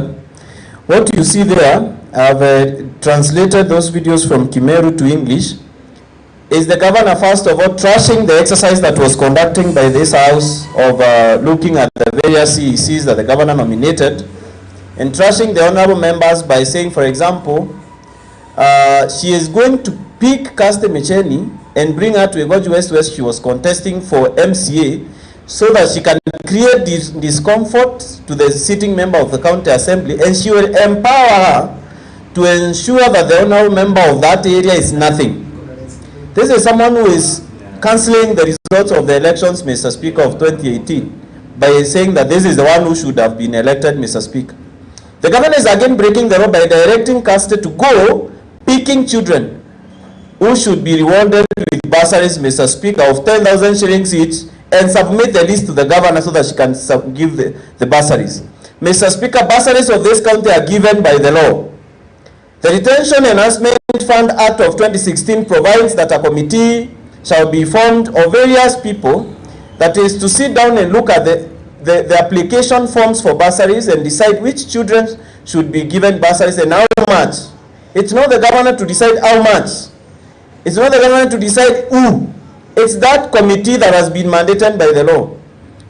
B: what you see there, I've translated those videos from Meru to English, is the governor first of all trashing the exercise that was conducting by this house of looking at the various CECs that the governor nominated, and trashing the honorable members by saying, for example, she is going to pick Caste Micheni and bring her to Egoji West where she was contesting for MCA so that she can create this discomfort to the sitting member of the county assembly, and she will empower her to ensure that the honorable member of that area is nothing. This is someone who is cancelling the results of the elections, Mr. Speaker, of 2018 by saying that this is the one who should have been elected, Mr. Speaker. The governor is again breaking the law by directing Caste to go picking children who should be rewarded with bursaries, Mr. Speaker, of 10,000 shillings each, and submit the list to the governor so that she can give the bursaries. Mr. Speaker, bursaries of this county are given by the law. The Retention Enhancement Fund Act of 2016 provides that a committee shall be formed of various people, that is to sit down and look at the application forms for bursaries and decide which children should be given bursaries and how much. It's not the governor to decide how much. It's not the governor to decide who. It's that committee that has been mandated by the law.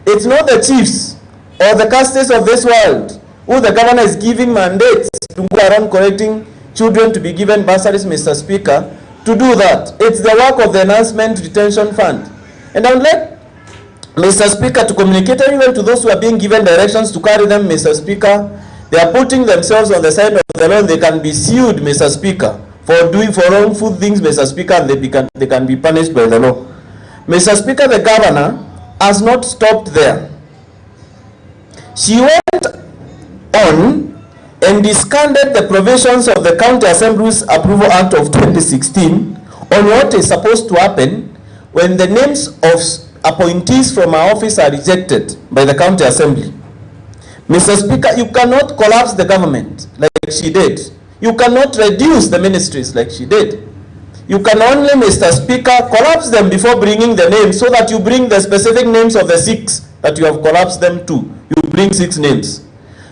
B: It's not the chiefs or the castes of this world who the governor is giving mandates to go around collecting children to be given bursaries, Mr. Speaker, to do that. It's the work of the Enhancement Retention Fund. And I would like, Mr. Speaker, to communicate even to those who are being given directions to carry them, Mr. Speaker. They are putting themselves on the side of the law. They can be sued, Mr. Speaker, for wrongful things, Mr. Speaker, and they can be punished by the law. Mr. Speaker, the governor has not stopped there. She went on and discarded the provisions of the County Assembly's Approval Act of 2016 on what is supposed to happen when the names of appointees from our office are rejected by the County Assembly. Mr. Speaker, you cannot collapse the government like she did. You cannot reduce the ministries like she did. You can only, Mr. Speaker, collapse them before bringing the names, so that you bring the specific names of the 6 that you have collapsed them to. You bring 6 names.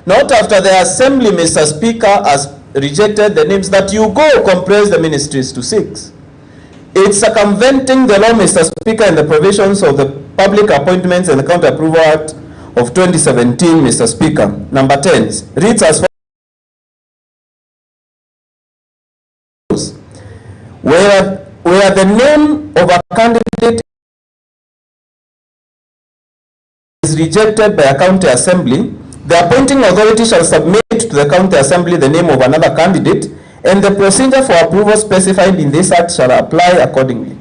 B: Not after the assembly, Mr. Speaker, has rejected the names that you go compress the ministries to 6. It's circumventing the law, Mr. Speaker, and the provisions of the Public Appointments and the County Approval Act of 2017, Mr. Speaker. Number 10 reads as follows. Where the name of a candidate is rejected by a county assembly, the appointing authority shall submit to the county assembly the name of another candidate, and the procedure for approval specified in this act shall apply accordingly.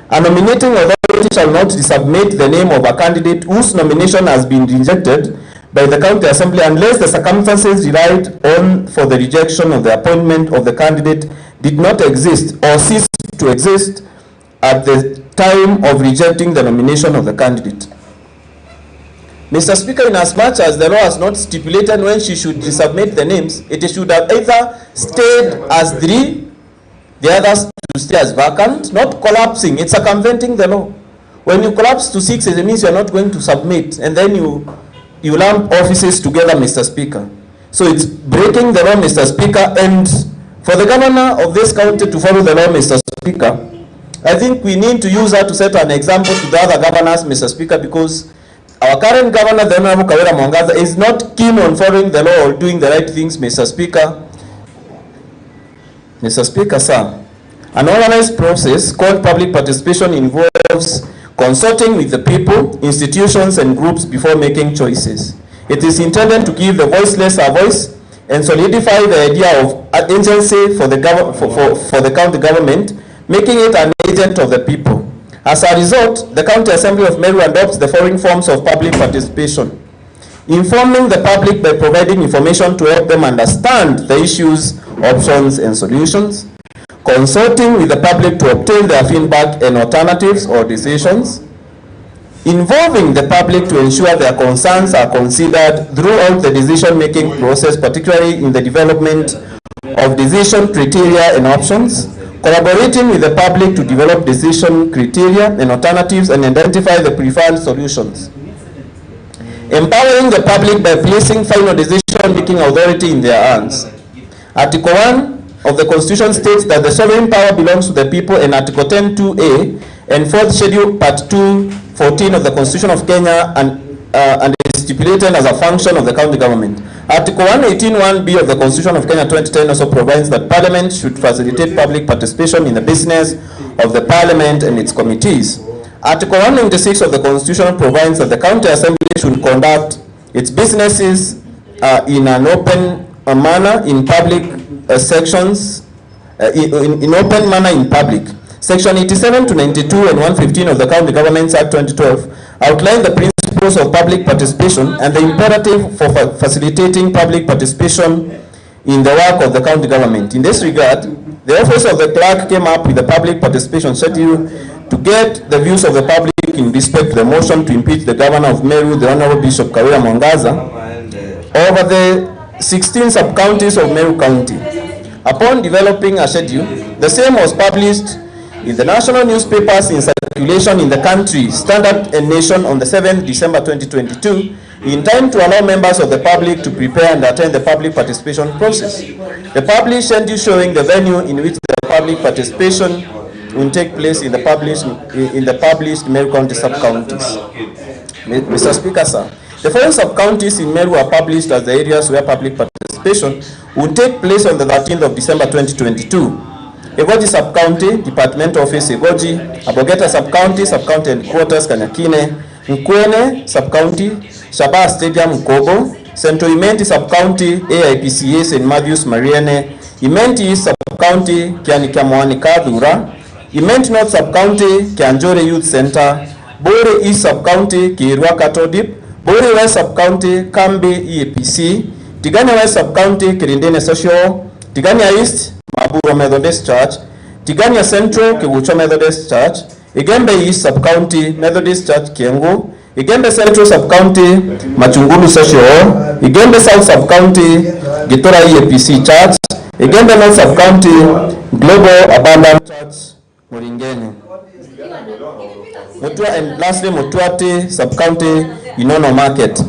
B: A nominating authority shall not submit the name of a candidate whose nomination has been rejected by the county assembly unless the circumstances relied on for the rejection of the appointment of the candidate did not exist or cease to exist at the time of rejecting the nomination of the candidate. Mr. Speaker, inasmuch as the law has not stipulated when she should resubmit the names, it should have either stayed as 3, the others to stay as vacant, not collapsing. It's circumventing the law. When you collapse to 6, it means you're not going to submit, and then you lump offices together, Mr. Speaker. So it's breaking the law, Mr. Speaker, and for the governor of this county to follow the law, Mr. Speaker, I think we need to use her to set an example to the other governors, Mr. Speaker, because our current governor, the Honorable Kawira Mwangaza, is not keen on following the law or doing the right things, Mr. Speaker. Mr. Speaker, sir, an organized process called public participation involves consulting with the people, institutions, and groups before making choices. It is intended to give the voiceless a voice and solidify the idea of agency for the county government, making it an agent of the people. As a result, the County Assembly of Meru adopts the following forms of public participation: informing the public by providing information to help them understand the issues, options, and solutions; consulting with the public to obtain their feedback and alternatives or decisions; involving the public to ensure their concerns are considered throughout the decision-making process, particularly in the development of decision criteria and options; collaborating with the public to develop decision criteria and alternatives and identify the preferred solutions; empowering the public by placing final decision-making authority in their hands. Article 1 of the Constitution states that the sovereign power belongs to the people, and Article 10(2)(a) and 4th Schedule Part 2(14) of the Constitution of Kenya and is stipulated as a function of the county government. Article 118(1)(b) of the Constitution of Kenya 2010 also provides that Parliament should facilitate public participation in the business of the Parliament and its committees. Article 196 of the Constitution provides that the County Assembly should conduct its businesses in an open manner in public sections, in open manner in public. Section 87 to 92 and 115 of the County Governments Act 2012 outline the principles of public participation and the imperative for facilitating public participation in the work of the county government. In this regard, the Office of the Clerk came up with a public participation schedule to get the views of the public in respect to the motion to impeach the Governor of Meru, the Honorable Bishop Kawira Mwangaza, over the 16 sub-counties of Meru County. Upon developing a schedule, the same was published in the national newspapers in circulation in the country, Standard and Nation, on the 7th December 2022, in time to allow members of the public to prepare and attend the public participation process. The published schedule showing the venue in which the public participation will take place in the published Meru County sub-counties. Mr. Speaker, sir, the following sub-counties in Meru are published as the areas where public participation will take place on the 13th of December 2022. Egoji Sub-County, Department Office Egoji; Abogeta Sub-County, Sub-County Headquarters Kanyakine; Mkwene Sub-County, Shabaha Stadium Mkobo; Central Imenti Sub-County, AIPCA St. Matthews Mariene; Imenti East Sub-County, Kianikamwani Kadhura; Imenti North Sub-County, Kianjore Youth Center; Bore East Sub-County, Kirwa Katodip; Bore West Sub-County, Kambi EAPC; Tigania West Sub-County, Kirindene Social; Tigania East, Maburo Methodist Church; Tigania Central, Kibucho Methodist Church; Igembe East Sub-County, Methodist Church Kiengo; Igembe Central Sub-County, Machungulu Social; Igembe South Sub-County, Gitora EAPC Church; Igembe North Sub-County, Global Abundant Church, Moringeni; Mutua, and lastly Mutuati Sub-County, Inono Market.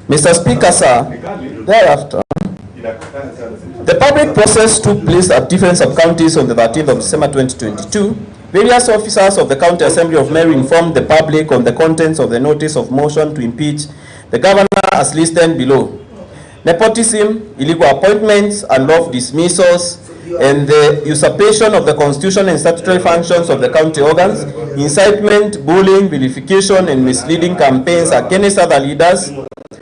B: Mr. Speaker, sir, thereafter, the public process took place at different sub-counties on the 13th of December 2022. Various officers of the County Assembly of Meru informed the public on the contents of the notice of motion to impeach the governor as listed below. Nepotism, illegal appointments, unlawful dismissals, and the usurpation of the constitution and statutory functions of the county organs, incitement, bullying, vilification, and misleading campaigns against other leaders,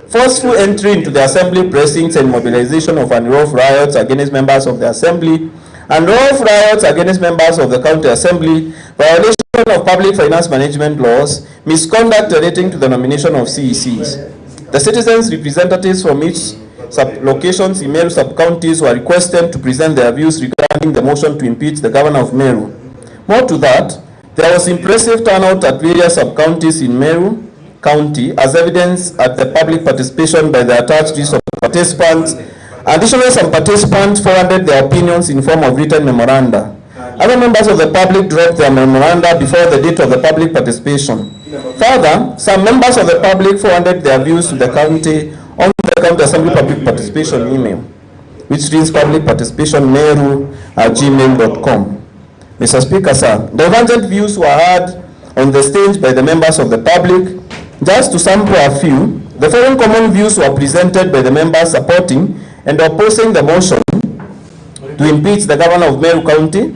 B: forceful entry into the assembly precincts and mobilization of unlawful riots against members of the assembly, unlawful riots against members of the county assembly, violation of public finance management laws, misconduct relating to the nomination of CECs. The citizens' representatives from each sub-locations in Meru sub-counties were requested to present their views regarding the motion to impeach the governor of Meru. More to that, there was impressive turnout at various sub-counties in Meru County, as evidence at the public participation by the attached list of participants. Additionally, some participants forwarded their opinions in form of written memoranda. Other members of the public dropped their memoranda before the date of the public participation. Further, some members of the public forwarded their views to the county on the County Assembly public participation email, which reads publicparticipationmeru@gmail.com. Mr. Speaker, sir, divergent views were heard on the stage by the members of the public. Just to sample a few, the following common views were presented by the members supporting and opposing the motion to impeach the governor of Meru County.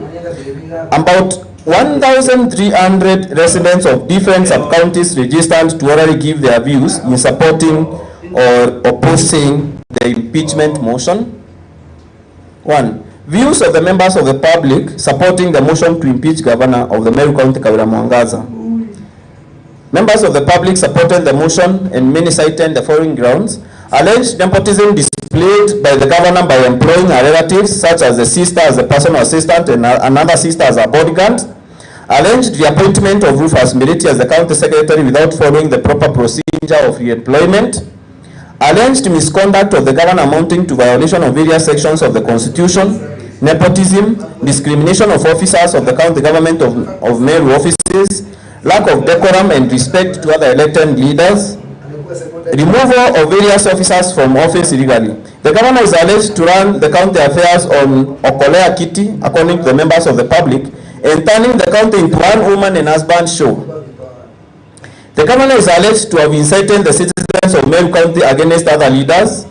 B: About 1,300 residents of different sub-counties registered to orally give their views in supporting or opposing the impeachment motion. 1. Views of the members of the public supporting the motion to impeach governor of the Meru County, Kawira Mwangaza. Members of the public supported the motion and many cited the following grounds. Alleged nepotism displayed by the governor by employing her relatives, such as the sister as a personal assistant and another sister as a bodyguard. Alleged the appointment of Rufus Miriti as the county secretary without following the proper procedure of re-employment. Alleged misconduct of the governor amounting to violation of various sections of the constitution. Nepotism, discrimination of officers of the county government of Meru offices, lack of decorum and respect to other elected leaders, removal of various officers from office illegally. The governor is alleged to run the county affairs on Okolea Kitty, according to the members of the public, and turning the county into one woman and husband show. The governor is alleged to have incited the citizens of Meru County against other leaders.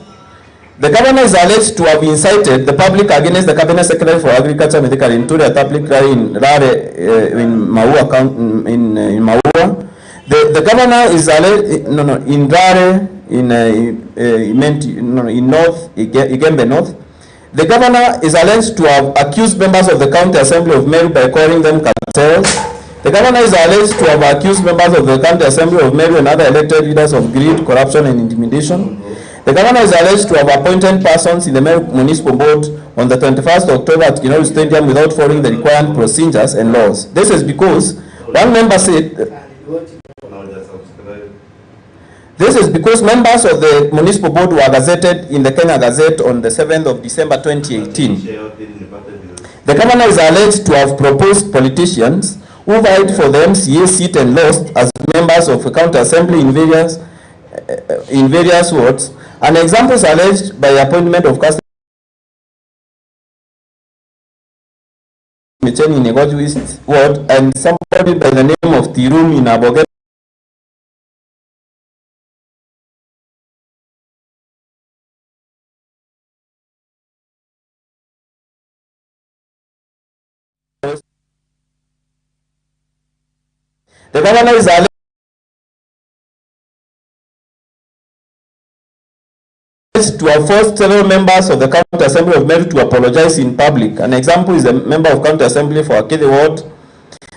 B: The governor is alleged to have incited the public against the cabinet secretary for agriculture, medical, and tourism public in Rare in Maua, in Maua. The governor is alleged in Rare in North Igembe North. The governor is alleged to have accused members of the county assembly of Meru by calling them cartels. The governor is alleged to have accused members of the county assembly of Meru and other elected leaders of greed, corruption, and intimidation. The governor is alleged to have appointed persons in the Meru Municipal Board on the 21st of October at Kinoru Stadium without following the required procedures and laws. This is because one member said. This is because members of the Municipal Board were gazetted in the Kenya Gazette on the 7th of December 2018. The governor is alleged to have proposed politicians who vied for the MCA seat and lost as members of a county assembly in various wards. An example is alleged by appointment of Castle Micheni in Negoju East Ward and somebody by the name of Tirum in Aboget. The governor is alleged to have forced several members of the County Assembly of Meru to apologize in public. An example is the member of County Assembly for Akede Ward.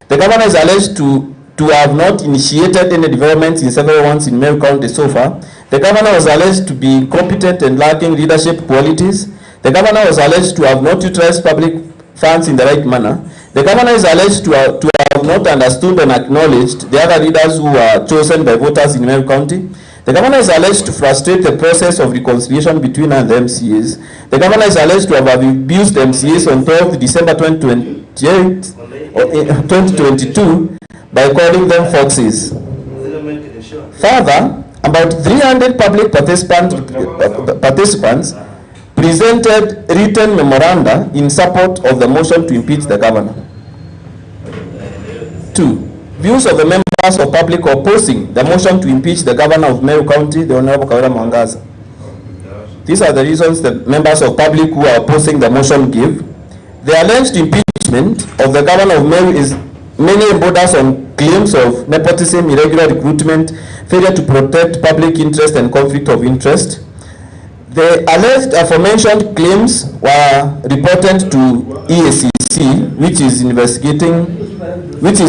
B: The governor is alleged to have not initiated any developments in several wards in Meru County so far. The governor was alleged to be incompetent and lacking leadership qualities. The governor was alleged to have not utilized public funds in the right manner. The governor is alleged to have not understood and acknowledged the other leaders who were chosen by voters in Meru County. The governor is alleged to frustrate the process of reconciliation between the MCAs. The governor is alleged to have abused the MCAs on 12th December 2022 by calling them foxes. Further, about 300 public participants presented written memoranda in support of the motion to impeach the governor. 2. Views of the members of public opposing the motion to impeach the governor of Meru County, the Honorable Kawira Mwangaza. These are the reasons the members of public who are opposing the motion give. The alleged impeachment of the governor of Meru is many borders on claims of nepotism, irregular recruitment, failure to protect public interest and conflict of interest. The alleged aforementioned claims were reported to EACC, which is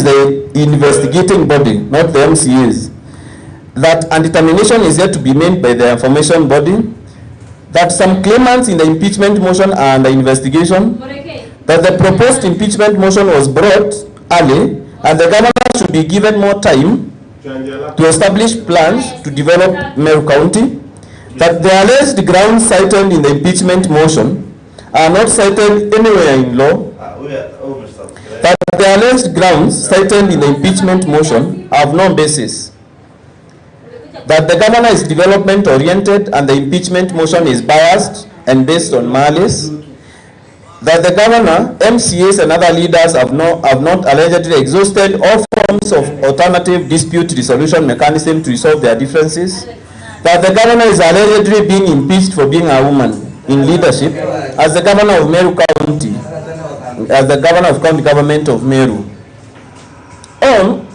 B: the investigating body, not the MCAs. That a determination is yet to be made by the information body. That some claimants in the impeachment motion are under investigation. That the proposed impeachment motion was brought early, and the governor should be given more time to establish plans to develop Meru County. That the alleged grounds cited in the impeachment motion are not cited anywhere in law. That the alleged grounds cited in the impeachment motion have no basis. That the governor is development oriented and the impeachment motion is biased and based on malice. that the governor, MCAs and other leaders have not allegedly exhausted all forms of alternative dispute resolution mechanism to resolve their differences, that the governor is allegedly being impeached for being a woman in leadership as the governor of Meru County, as the governor of county government of Meru. On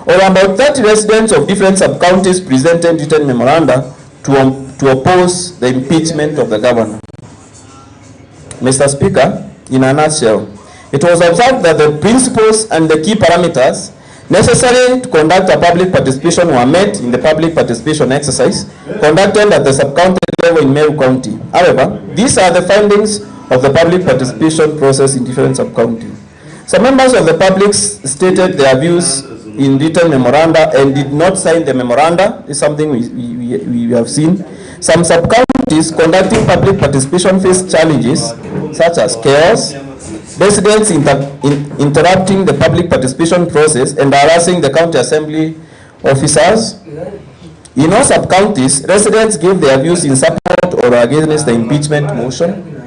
B: or about 30 residents of different sub-counties presented written memoranda to oppose the impeachment of the governor. Mr. Speaker, in a nutshell, it was observed that the principles and the key parameters necessary to conduct a public participation were met in the public participation exercise conducted at the sub-county level in Meru County. However, these are the findings of the public participation process in different sub-counties. Some members of the public stated their views in written memoranda and did not sign the memoranda. It's something we have seen. Some sub-counties conducting public participation faced challenges such as chaos, residents interrupting the public participation process and harassing the county assembly officers. In all sub-counties, residents gave their views in support or against the impeachment motion.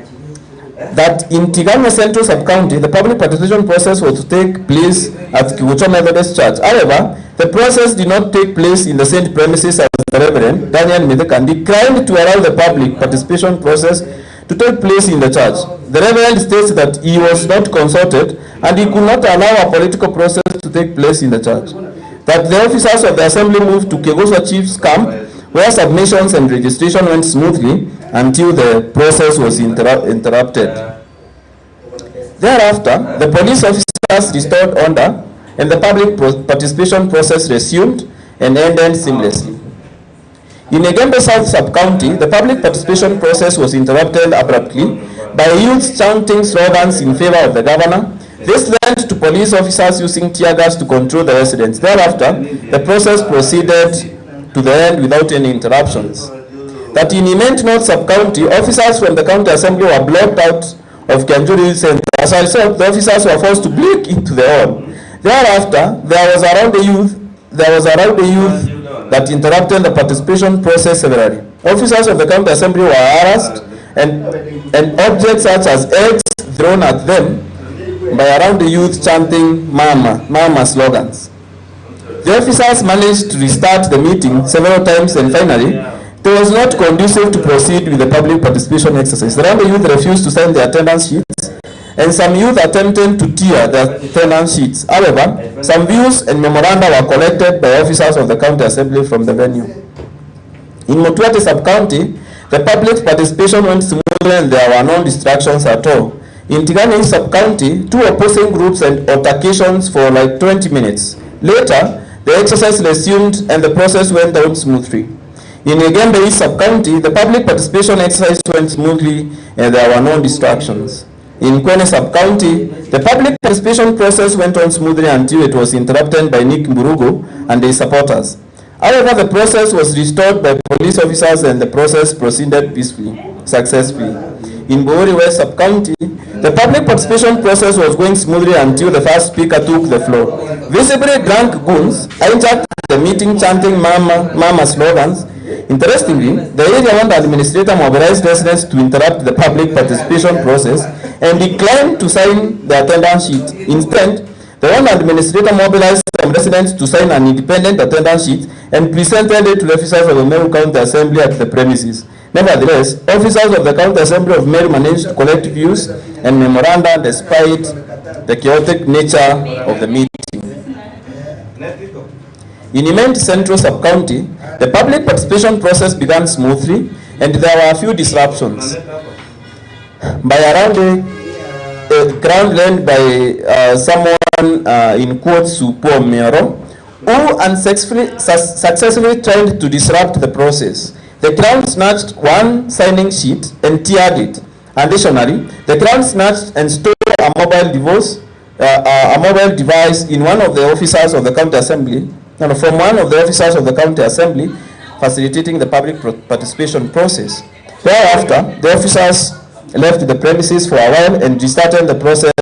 B: That in Tigano Central Sub-County, the public participation process was to take place at Kivucho Methodist Church. However, the process did not take place in the same premises as the Reverend Daniel Midekan declined to allow the public participation process to take place in the church. The Reverend states that he was not consulted and he could not allow a political process to take place in the church. That the officers of the assembly moved to Kegoswa Chief's camp where submissions and registration went smoothly until the process was interrupted. Thereafter, the police officers restored order and the public participation process resumed and ended seamlessly. In Egembe South Sub-County, the public participation process was interrupted abruptly by youths chanting slogans in favor of the governor. This led to police officers using tear gas to control the residents. Thereafter, the process proceeded to the end without any interruptions. That in Impeachment North Sub-County, officers from the county assembly were blocked out of Kianjuri Center. As a result, the officers were forced to break into the hall. Thereafter, there was around the youth that interrupted the participation process severally. Officers of the county assembly were harassed and objects such as eggs thrown at them by around the youth chanting "Mama, Mama" slogans. The officers managed to restart the meeting several times and finally, it was not conducive to proceed with the public participation exercise. Around the youth refused to sign their attendance sheets and some youth attempted to tear their attendance sheets. However, some views and memoranda were collected by officers of the county assembly from the venue. In Motuate Sub-County, the public participation went smoothly and there were no distractions at all. In Tigani Sub-County, two opposing groups had altercations for like 20 minutes. Later, the exercise resumed and the process went down smoothly. In Egembe East Sub-County, the public participation exercise went smoothly and there were no distractions. In Kwene Sub-County, the public participation process went on smoothly until it was interrupted by Nick Mburugo and his supporters. However, the process was restored by police officers and the process proceeded peacefully, successfully. In Bohori West Sub-County, the public participation process was going smoothly until the first speaker took the floor. Visibly drunk goons entered the meeting chanting "Mama, Mama" slogans. Interestingly, the area one administrator mobilized residents to interrupt the public participation process and declined to sign the attendance sheet. Instead, the one administrator mobilized some residents to sign an independent attendance sheet and presented it to the officers of the Meru County Assembly at the premises. Nevertheless, officers of the County Assembly of Meru managed to collect views and memoranda despite the chaotic nature of the meeting. In Impeachment Central Sub-County, the public participation process began smoothly and there were a few disruptions. By around the ground led by someone in quotes Supo Meru, who successfully tried to disrupt the process. The Crown snatched one signing sheet and teared it. Additionally, the Crown snatched and stole a mobile device in one of the officers of the county assembly, and from one of the officers of the county assembly, facilitating the public participation process. Thereafter, the officers left the premises for a while and restarted the process,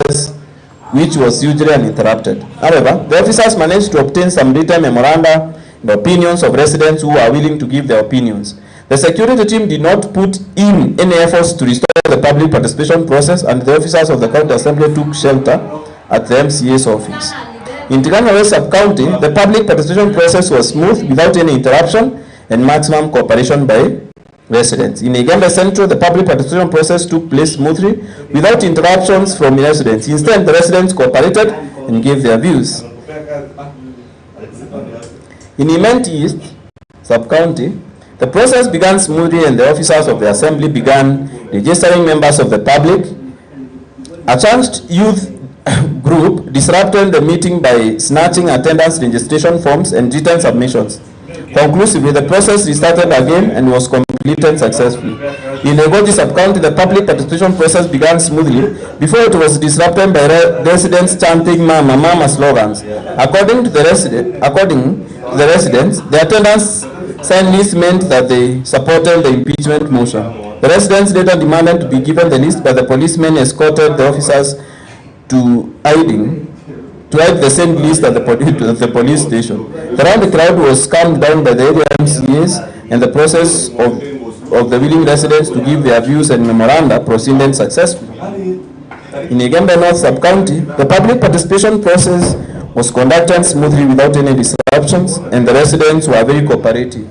B: which was usually uninterrupted. However, the officers managed to obtain some written memoranda and opinions of residents who are willing to give their opinions. The security team did not put in any efforts to restore the public participation process, and the officers of the county assembly took shelter at the MCA's office. In Turkana West Sub-County, the public participation process was smooth without any interruption and maximum cooperation by residents. In Igembe Central, the public participation process took place smoothly without interruptions from residents. Instead, the residents cooperated and gave their views. In Imenti East Sub-County, the process began smoothly and the officers of the assembly began registering members of the public. A changed youth group disrupted the meeting by snatching attendance registration forms and written submissions. Conclusively, the process restarted again and was completed successfully. In Legoji Sub-County, the public participation process began smoothly before it was disrupted by residents chanting "Mama, Mama" slogans. According to the residents, the attendance signed list meant that they supported the impeachment motion. The residents later demanded to be given the list, but the policemen escorted the officers to hide the same list at the police station. The round crowd was calmed down by the area MCAs, and the process of the willing residents to give their views and memoranda proceeded successfully. In Igembe North Sub-County, the public participation process was conducted smoothly without any disruptions, and the residents were very cooperative.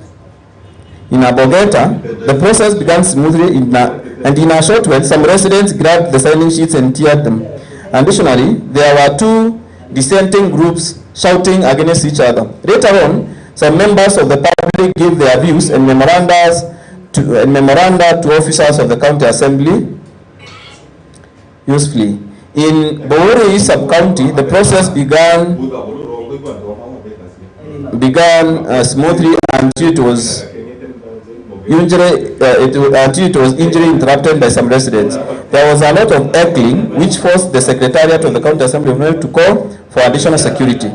B: In Abogeta, the process began smoothly, and in a short while, some residents grabbed the signing sheets and teared them. Additionally, there were two dissenting groups shouting against each other. Later on, some members of the public gave their views and memoranda to officers of the county assembly usefully. In Bowuri Sub-County, the process began smoothly until it was injury interrupted by some residents. There was a lot of heckling, which forced the Secretariat of the County Assembly of Meru to call for additional security.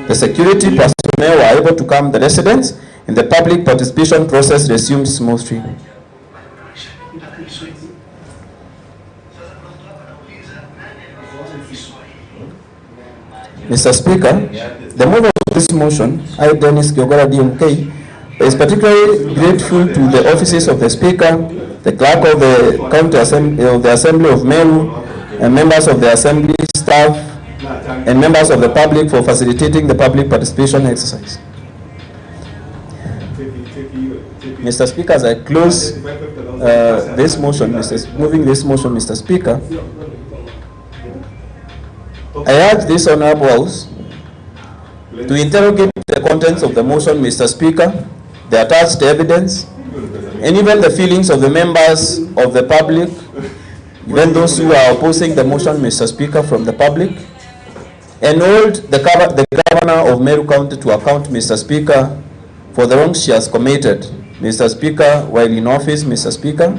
B: The security personnel were able to calm the residents, and the public participation process resumed smoothly. Mr. Speaker, the mover of this motion, I, Dennis Kiogora, DMK, is particularly grateful to the offices of the Speaker, the Clerk of the County Assembly of Meru, and members of the Assembly staff, and members of the public for facilitating the public participation exercise. Mr. Speaker, as I close moving this motion, Mr. Speaker, I urge these honorables to interrogate the contents of the motion, Mr. Speaker, the attached evidence, and even the feelings of the members of the public, even those who are opposing the motion, Mr. Speaker, from the public, and hold the governor of Meru County to account, Mr. Speaker, for the wrongs she has committed, Mr. Speaker, while in office, Mr. Speaker,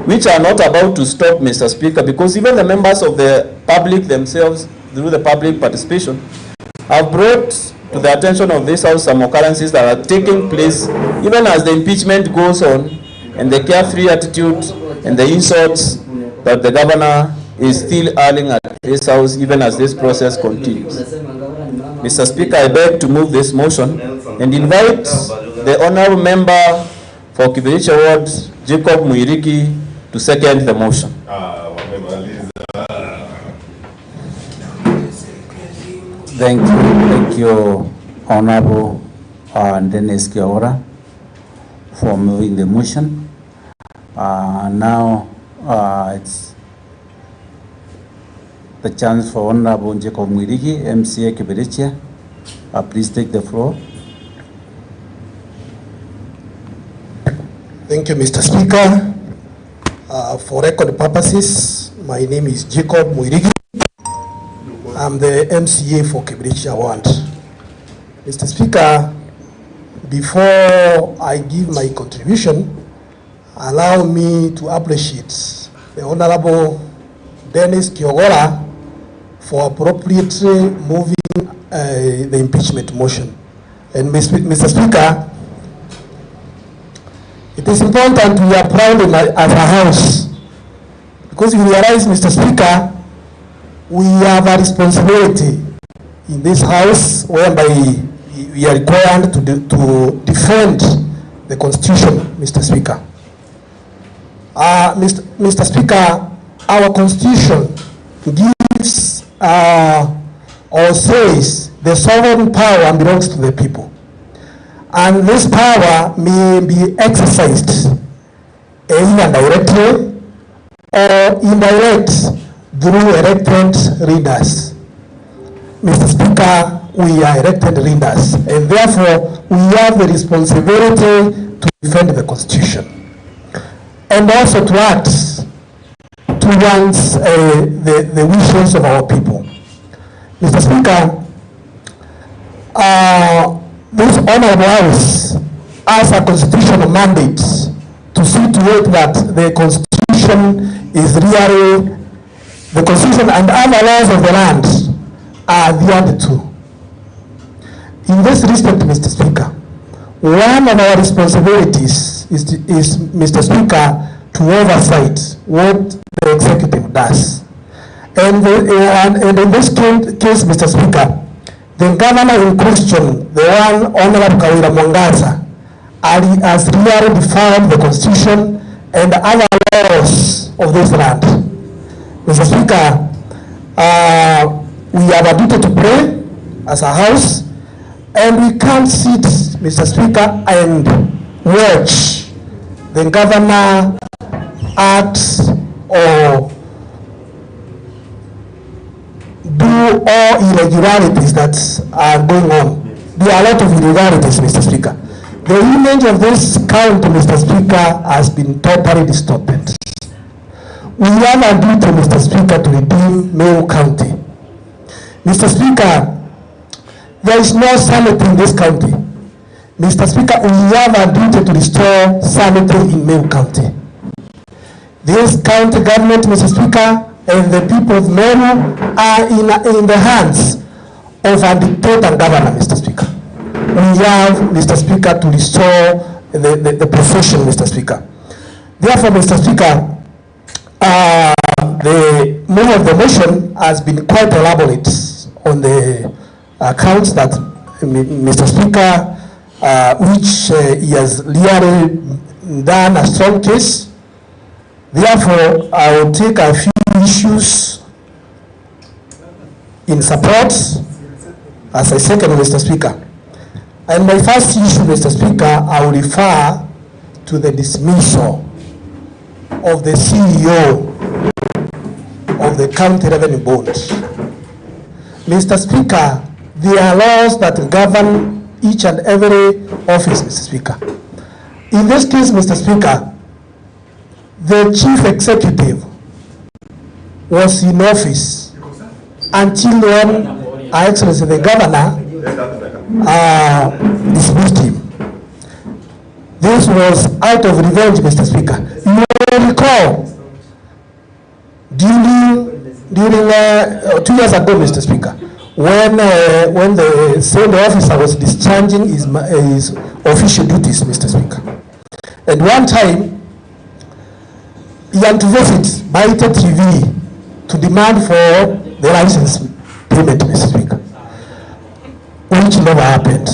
B: which are not about to stop, Mr. Speaker, because even the members of the public themselves, through the public participation, have brought to the attention of this House some occurrences that are taking place even as the impeachment goes on, and the carefree attitude and the insults that the governor is still hurling at this House even as this process continues. Mr. Speaker, I beg to move this motion and invite the honorable member for Kibiricha Ward, Jacob Muirigi, to second the motion.
I: Thank you, Honorable Dennis Kiogora, for moving the motion. Now it's the chance for Honorable Jacob Muirigi, MCA Kibiricha. Please take the floor.
L: Thank you, Mr. Speaker. For record purposes, my name is Jacob Muirigi. I'm the MCA for Kibiricha Ward. Mr. Speaker, before I give my contribution, allow me to appreciate the Honorable Dennis Kiogora for appropriately moving the impeachment motion. And Mr. Speaker, it is important we are proud as a House, because you realize, Mr. Speaker, we have a responsibility in this House whereby we are required to defend the Constitution, Mr. Speaker. Mr. Speaker, our constitution gives or says the sovereign power belongs to the people. And this power may be exercised either directly or indirect through elected leaders. Mr. Speaker, we are elected leaders, and therefore we have the responsibility to defend the Constitution and also to act towards the wishes of our people. Mr. Speaker, this Honorable House has a constitutional mandate to see to it that the Constitution is really, the Constitution and other laws of the land are adhered to. In this respect, Mr. Speaker, one of our responsibilities is Mr. Speaker, to oversight what the executive does. And in this case, Mr. Speaker, the governor in question, the one Honorable Kawira Mwangaza, has really defined the Constitution and other laws of this land. Mr. Speaker, we have a duty to pray as a house, and we can't sit, Mr. Speaker, and watch the governor act or do all irregularities that are going on. There are a lot of irregularities, Mr. Speaker. The image of this county, Mr. Speaker, has been totally distorted. We have a duty, Mr. Speaker, to redeem Meru County. Mr. Speaker, there is no sanity in this county. Mr. Speaker, we have a duty to restore sanity in Meru County. This county government, Mr. Speaker, and the people of Meru are in the hands of a dictator governor, Mr. Speaker. We have, Mr. Speaker, to restore the profession, Mr. Speaker. Therefore, Mr. Speaker, the move of the motion has been quite elaborate on the accounts that Mr. Speaker, which he has really done a strong case. Therefore, I will take a few issues in support as I second, Mr. Speaker. And my first issue, Mr. Speaker, I will refer to the dismissal of the CEO of the County Revenue Board. Mr. Speaker, there are laws that govern each and every office, Mr. Speaker. In this case, Mr. Speaker, the chief executive was in office until when Her Excellency the Governor dismissed him. This was out of revenge, Mr. Speaker. You will recall, during 2 years ago, Mr. Speaker, when the same officer was discharging his official duties, Mr. Speaker. And one time, he had to visit Baita TV to demand for the license payment, Mr. Speaker, which never happened.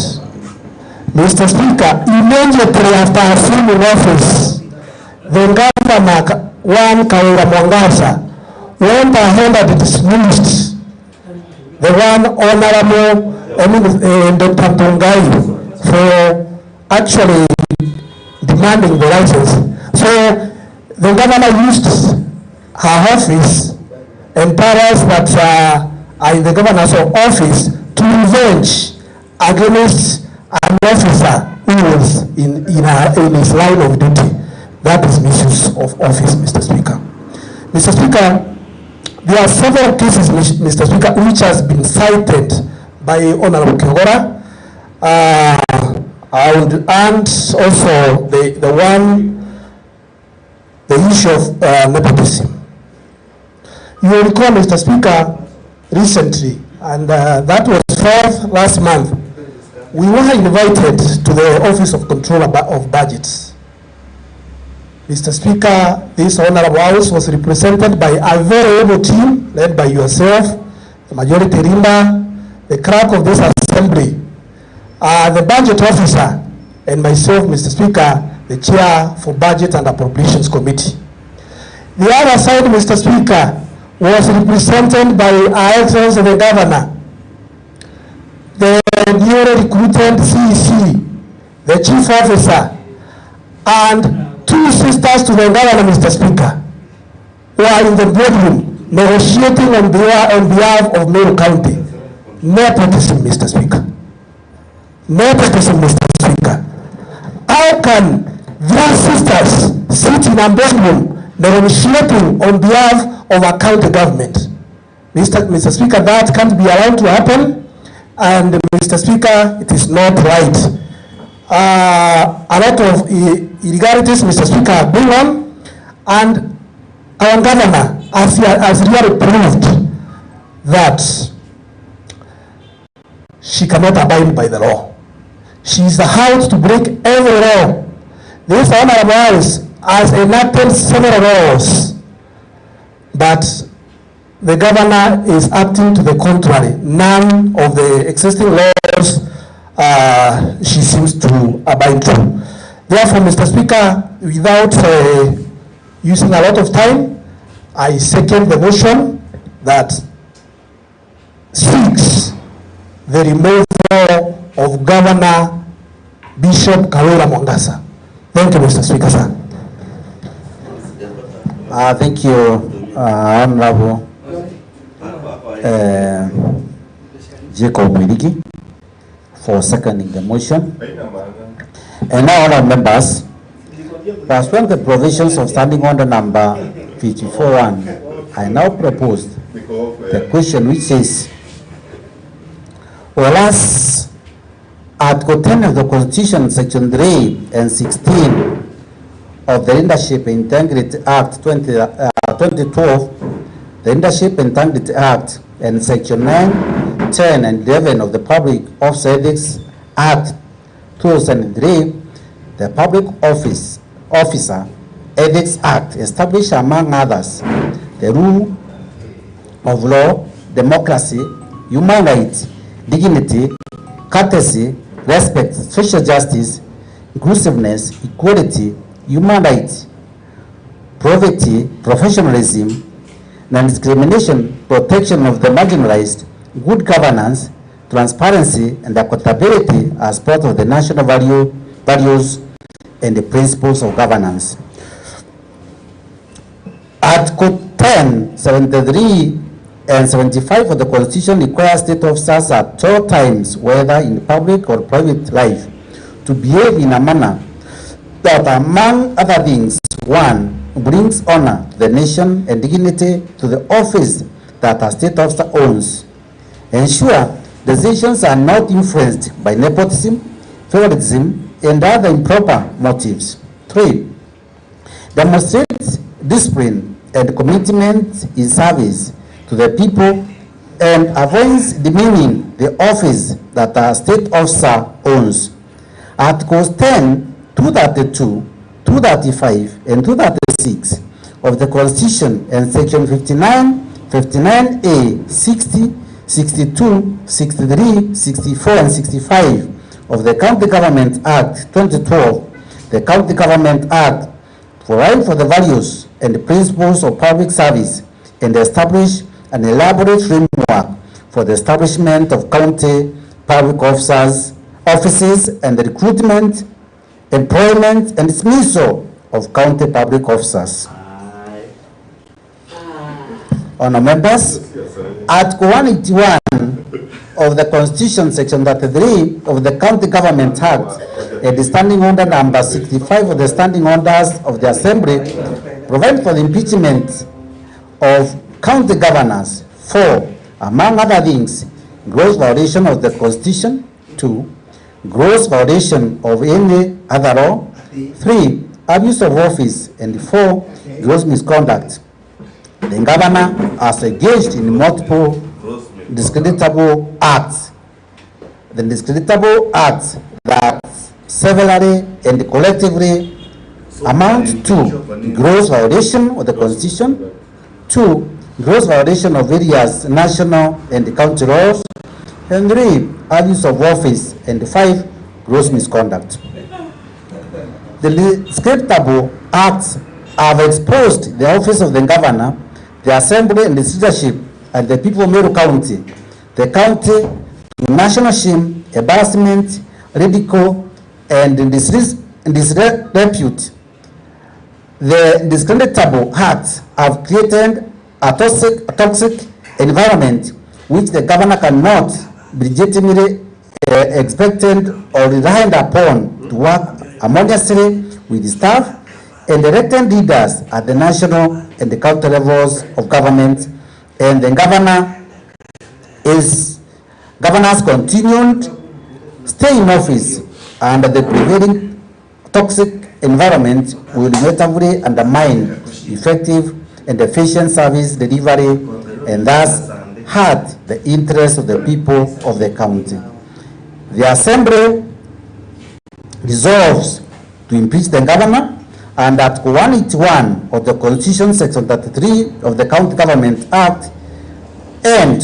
L: Mr. Speaker, immediately after assuming office, the governor, one Kawira Mwangaza, went ahead and dismissed the one Honorable Dr. Tungai for actually demanding the license. So the governor used her office and powers that are in the governor's office to revenge against an officer who was in his line of duty. That is misuse of office, Mr. Speaker. Mr. Speaker, there are several cases, Mr. Speaker, which has been cited by Honorable Kegora, and also the issue of nepotism. You will recall, Mr. Speaker, recently, and that was 4th last month, we were invited to the Office of Controller of Budgets. Mr. Speaker, this Honorable House was represented by a very able team led by yourself, the Majority Leader, the clerk of this assembly, the budget officer, and myself, Mr. Speaker, the chair for Budget and Appropriations Committee. The other side, Mr. Speaker, was represented by Our Excellency the Governor, the newly recruited CEC, the Chief Officer, and two sisters to the Governor, Mr. Speaker, who are in the boardroom negotiating on behalf of Meru County. Nepotism, Mr. Speaker. Nepotism, Mr. Speaker. How can these sisters sit in a boardroom negotiating on behalf of a county government? Mr. Speaker, that can't be allowed to happen, and Mr. Speaker, it is not right. A lot of irregularities, Mr. Speaker, are going on, and our governor has really proved that she cannot abide by the law. She is out to break every law. This Honorable House has enacted several laws, but the governor is acting to the contrary. None of the existing laws she seems to abide to. Therefore, Mr. Speaker, without using a lot of time, I second the motion that seeks the removal of Governor Bishop Kawira Mwangasa. Thank you, Mr. Speaker, sir.
I: Thank you, Honorable Jacob Mwirigi, for seconding the motion. And now, honorable members, pursuant to the provisions of Standing Order number 54-1, I now propose the question which says, whereas Article 10 of the Constitution, Section 3 and 16 of the Leadership Integrity Act 2012, the Leadership Integrity Act, and Section 9, 10, and 11 of the Public Office Ethics Act 2003, the Public Officer Ethics Act established, among others, the rule of law, democracy, human rights, dignity, courtesy, respect, social justice, inclusiveness, equality, human rights, poverty, professionalism, non-discrimination, protection of the marginalized, good governance, transparency, and accountability as part of the national values and the principles of governance. Article 10, 73, and 75 of the Constitution requires state officers at all times, whether in public or private life, to behave in a manner that, among other things, 1, brings honor to the nation and dignity to the office that a state officer owns. Ensure decisions are not influenced by nepotism, favoritism, and other improper motives. 3, demonstrate discipline and commitment in service to the people and avoids demeaning the office that a state officer owns. Articles 10, 232, 235, and 236 of the Constitution and Section 59, 59A, 60, 62, 63, 64, and 65 of the County Government Act 2012, the County Government Act, provide for the values and the principles of public service and establish an elaborate framework for the establishment of county public offices and the recruitment, employment, and dismissal of county public officers. Honourable members, Article 181 of the Constitution, Section 33 of the County Government Act, and the Standing Order number 65 of the Standing Orders of the Assembly, provide for the impeachment of county governors. 4, among other things, gross violation of the Constitution. 2, gross violation of any other law. 3, abuse of office. And 4, gross misconduct. The governor has engaged in multiple discreditable acts. The discreditable acts that severally and collectively amount to gross violation of the Constitution, 2, gross violation of various national and county laws, and 3, abuse of office, and 5, gross misconduct. The discreditable acts have exposed the office of the governor, the assembly and its leadership, and the people of Meru County, the county, to national shame, embarrassment, ridicule, and disrepute. The discreditable acts have created a toxic environment which the governor cannot be legitimately expected or relied upon to work harmoniously with the staff and elected leaders at the national and the county levels of government. And the governor's continued stay in office under the prevailing toxic environment will inevitably undermine effective and efficient service delivery and thus hurt the interests of the people of the county. The Assembly resolves to impeach the governor, and Article 181 of the Constitution, Section 33 of the County Government Act, and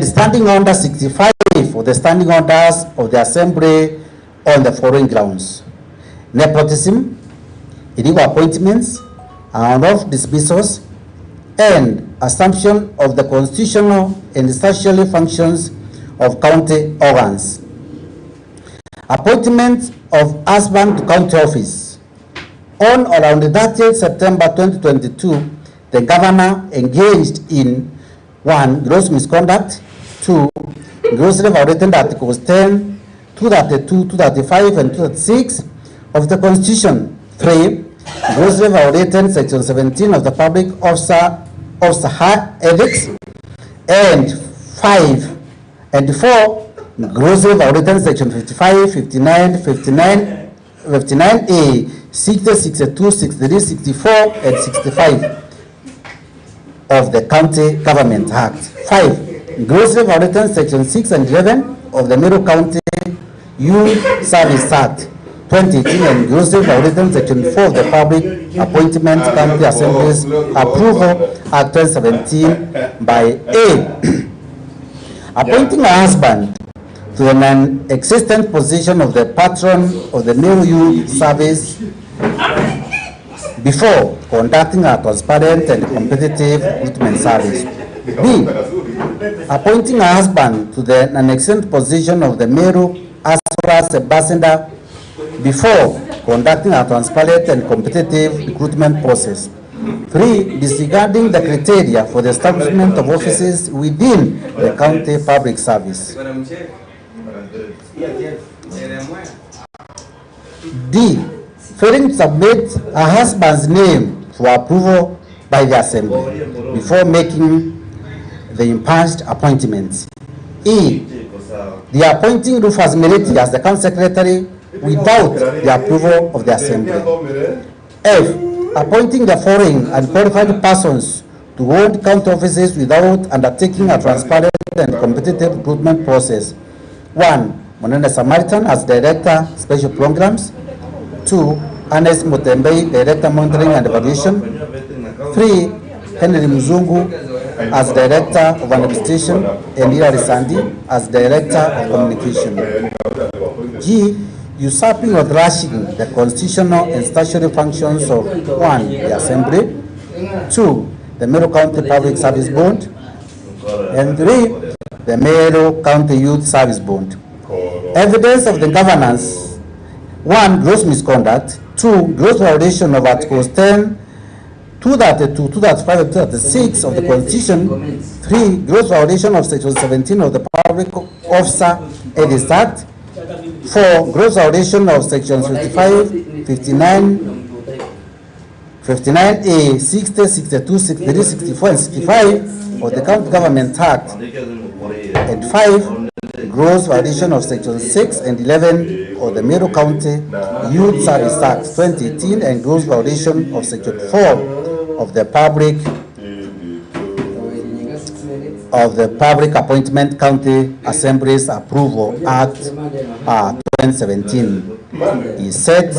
I: Standing Order 65 of the Standing Orders of the Assembly on the following grounds: nepotism, illegal appointments, unlawful dismissals, and assumption of the constitutional and statutory functions of county organs. Appointment of husband to county office. On or around the 30th September 2022, the governor engaged in 1. Gross misconduct, 2. Grossly violating Articles 10, 232, 235, and 236 of the Constitution, 3. Grossly violating Section 17 of the Public Officer Ethics, and 5 and 4. Grossly violating Section 55, 59, 59A, 60, 62, 63, 64, and 65 of the County Government Act. 5. Grossly violating Section 6 and 11 of the Meru County Youth Service Act 2018 and grossly violating Section 4 of the Public Appointment County Assemblies Approval Act 2017 by A. Appointing a husband to a non-existent position of the patron of the Meru Youth Service before conducting a transparent and competitive recruitment service. B. Appointing a husband to the non-existent position of the Meru Asura's ambassador before conducting a transparent and competitive recruitment process. 3. Disregarding the criteria for the establishment of offices within the county public service. D. Failing to submit a husband's name for approval by the Assembly before making the impugned appointments. E. The appointing Rufus Meliti as the County Secretary without the approval of the Assembly. F. Appointing the foreign and qualified persons to hold county offices without undertaking a transparent and competitive recruitment process. 1. Monene Samaritan as Director, Special Programs. 2. Ernest Mutembei, Director, Monitoring and Evaluation. 3. Henry Mzungu as Director of Administration, and Hilary Sandi as Director of Communication. G. Usurping or thrashing the constitutional and statutory functions of 1. The Assembly. 2. The Meru County Public Service Board. And 3. The Meru County Youth Service Board. Evidence of the governance: 1. Gross misconduct. 2. Gross violation of Articles 10, 232, 235, and 236 of the Constitution. 3. Gross violation of Section 17 of the Public Officer Ethics Act. 4. Gross violation of Sections 55, 59, 59A, 60, 62, 63, 64, and 65 of the County Government Act. And 5. Gross violation of Section 6 and 11 of the Meru County Youth Service Act 2018 and gross violation of Section 4 of the Public Appointment County Assemblies Approval Act 2017 is set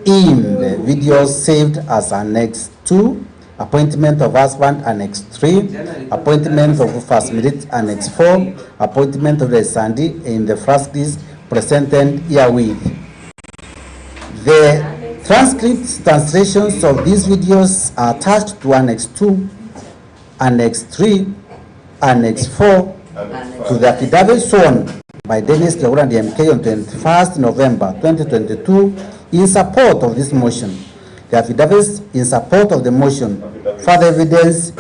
I: in the videos saved as Annex 2, appointment of husband Annex 3, appointment of first merit Annex 4, appointment of the Sandi in the first list presented herewith. The transcripts, translations of these videos are attached to Annex 2, Annex 3, Annex 4 to the affidavit sworn by Dennis Kiaura and the MK on 21st November 2022 in support of this motion. The affidavits in support of the motion, further evidence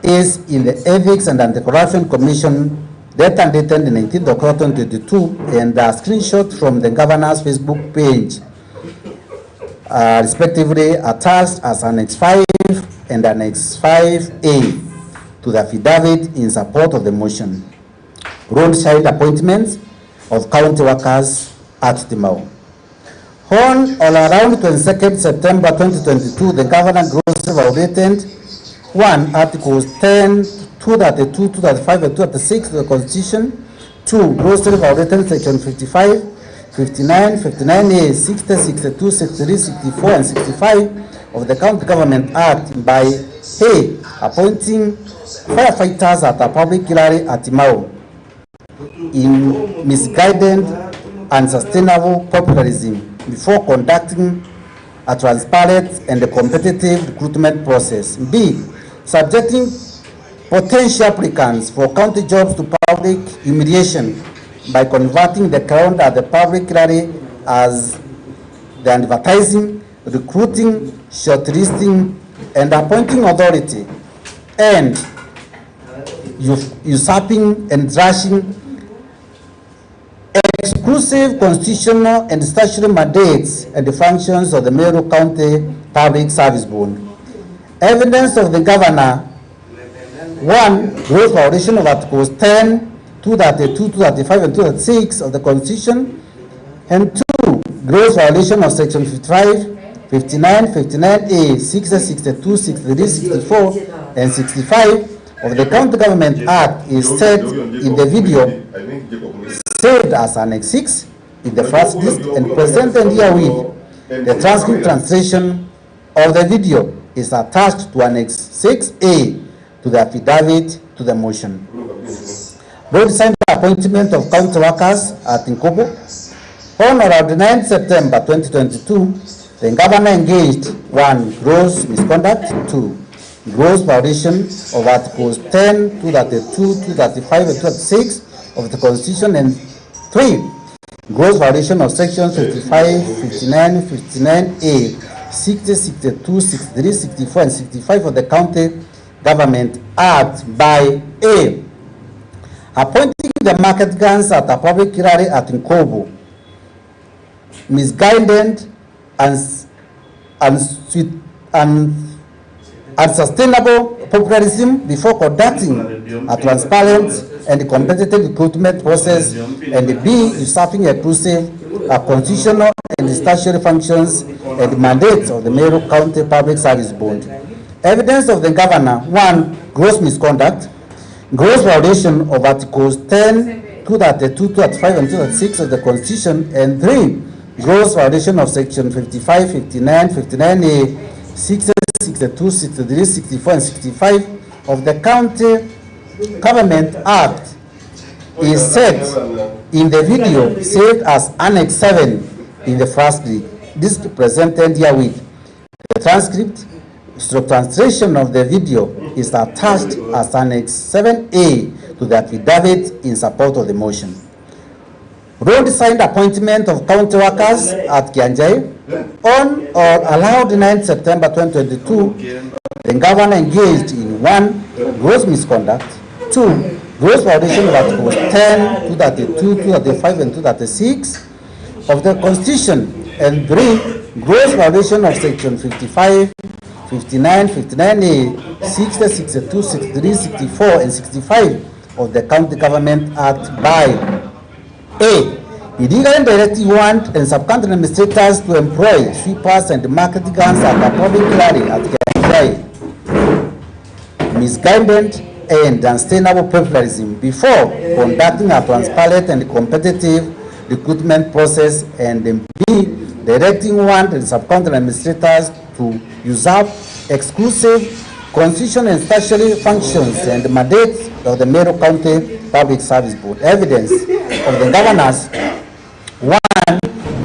I: is in the Ethics and Anti-Corruption Commission date and dated 19th October 2022 and a screenshot from the governor's Facebook page, respectively attached as Annex 5 and Annex 5A to the affidavit in support of the motion. Roadside appointments of county workers at Timau. On or around 22nd September 2022, the governor grossly violated 1. Articles 10, 232, 235, and 236 of the Constitution. 2. Grossly violated Section 55, 59, 59A, 60, 62, 63, 64, and 65 of the County Government Act by A. Appointing firefighters at a public gallery at Timau in misguided and sustainable populism before conducting a transparent and competitive recruitment process. B. Subjecting potential applicants for county jobs to public humiliation by converting the crowd at the public gallery as the advertising, recruiting, shortlisting, and appointing authority, and usurping and thrashing exclusive constitutional and statutory mandates and the functions of the Meru County Public Service Board. Evidence of the governor: 1. Gross violation of Articles 10, 232, 235, and 236 of the Constitution, and 2. Gross violation of Section 55, 59, 59A, 60, 62, 63, 64, and 65 of the County Government Act is said in the video, saved as Annex 6 in the first list and presented herewith. The transcript translation of the video is attached to Annex 6A to the affidavit to the motion. Board signed the appointment of county workers at Nkobo. On around 9 September 2022, the governor engaged: 1. Gross misconduct; 2. Gross violation of Articles 10, 232, 235, and 236 of the Constitution, and 3. Gross violation of Sections 55, 59, 59A, 60, 62, 63, 64, and 65 of the County Government Act by A. Appointing the market guns at a public gallery at Nkobo, misguided and unsustainable populism before conducting a transparent and competitive recruitment process, and B. Usurping exclusive constitutional and statutory functions and mandates of the Meru County Public Service Board. Evidence of the governor: 1. Gross misconduct, gross violation of Articles 10, 232, 235, and 236 of the Constitution, and 3. Gross violation of Section 55, 59, 59A, 60, 62, 63, 64, and 65 of the County Government Act is set in the video saved as Annex 7 in the first read. This presented herewith. The transcript translation of the video is attached as Annex 7A to the affidavit in support of the motion. Road signed appointment of county workers at Kianjai. On or allowed 9 September 2022, the governor engaged in 1. Gross misconduct; 2. Gross violation of Articles 10, 232, 235, and 236 of the Constitution, and 3. Gross violation of Section 55, 59, 59A, 60, 62, 63, 64, and 65 of the County Government Act by A. Illegally directing warrant and sub-county administrators to employ sweepers and market guns at a public gallery at Kianjai. Misguided and unsustainable populism before conducting a transparent and competitive recruitment process, and B. Directing warrant and sub-county administrators to usurp exclusive constitutional and statutory functions and mandates of the Meru County Public Service Board. Evidence of the governor's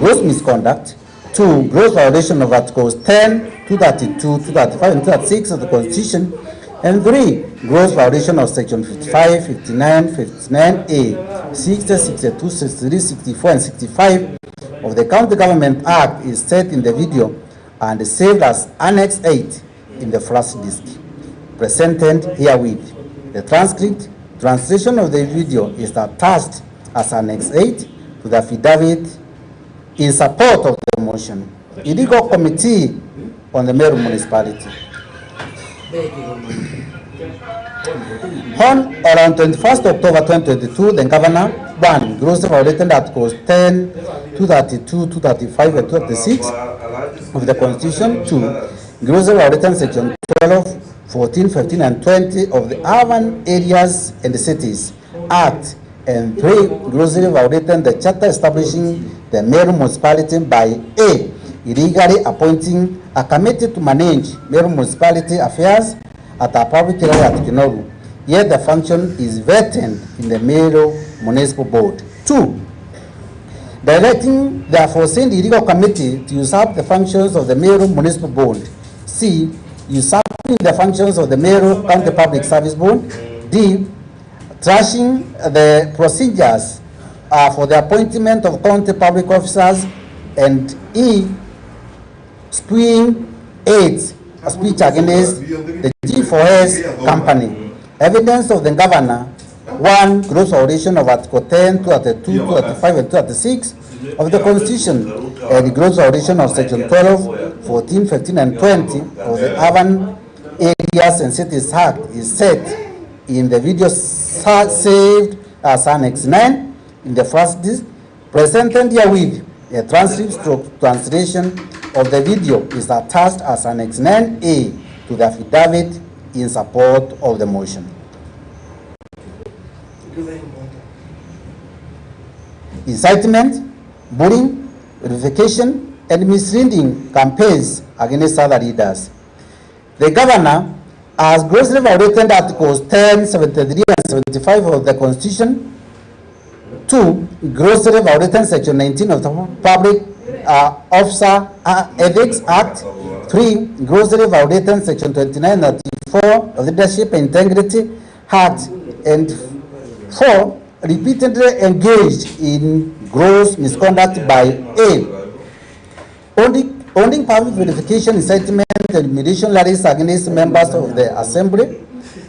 I: gross misconduct. 2, gross violation of Articles 10, 232, 235, and 236 of the Constitution. And 3, gross violation of Section 55, 59, 59A, 60, 62, 63, 64, and 65 of the County Government Act is set in the video and saved as Annex 8 in the flash disk. Presented herewith. The translation of the video is attached as Annex 8 to the affidavit in support of the motion. Illegal Committee on the Meru Municipality. On or on 21st October 2022, the Governor 1. Grossly violated Articles 10, 232, 235, and 236 of the Constitution. 2. Grossly violated Section 12, 14, 15, and 20 of the Urban Areas and Cities Act. And 3. Grossly violated the Charter establishing the Meru Municipality by A. Illegally appointing a committee to manage Meru Municipality affairs at a public area at Kinoru. Yet the function is vetted in the Meru Municipal Board. 2. Directing the aforesaid illegal committee to usurp the functions of the Meru Municipal Board. C. Usurping the functions of the Meru County Public Service Board. D. Trashing the procedures for the appointment of county public officers. And E. Spewing aids speech against the G4S company. Evidence of the Governor. 1. Gross violation of Article 10, 232, 235, and 236 of the Constitution, and gross violation of Section 12, 14, 15, and 20 of the Urban Areas and Cities Act is set in the video saved as Annex 9 in the first disc. Presented herewith. A transcript translation of the video is attached as Annex 9A to the affidavit in support of the motion. Incitement, bullying, verification, and misleading campaigns against other leaders. The Governor has grossly violated Articles 10, 73, and 75 of the Constitution. 2. Grossly violated Section 19 of the Public Officer Ethics Act. 3. Grossly violated Section 29 and 34 of the Leadership and Integrity Act. And 4. Repeatedly engaged in gross misconduct by A. Owning public verification, incitement, and intimidation letters against members of the Assembly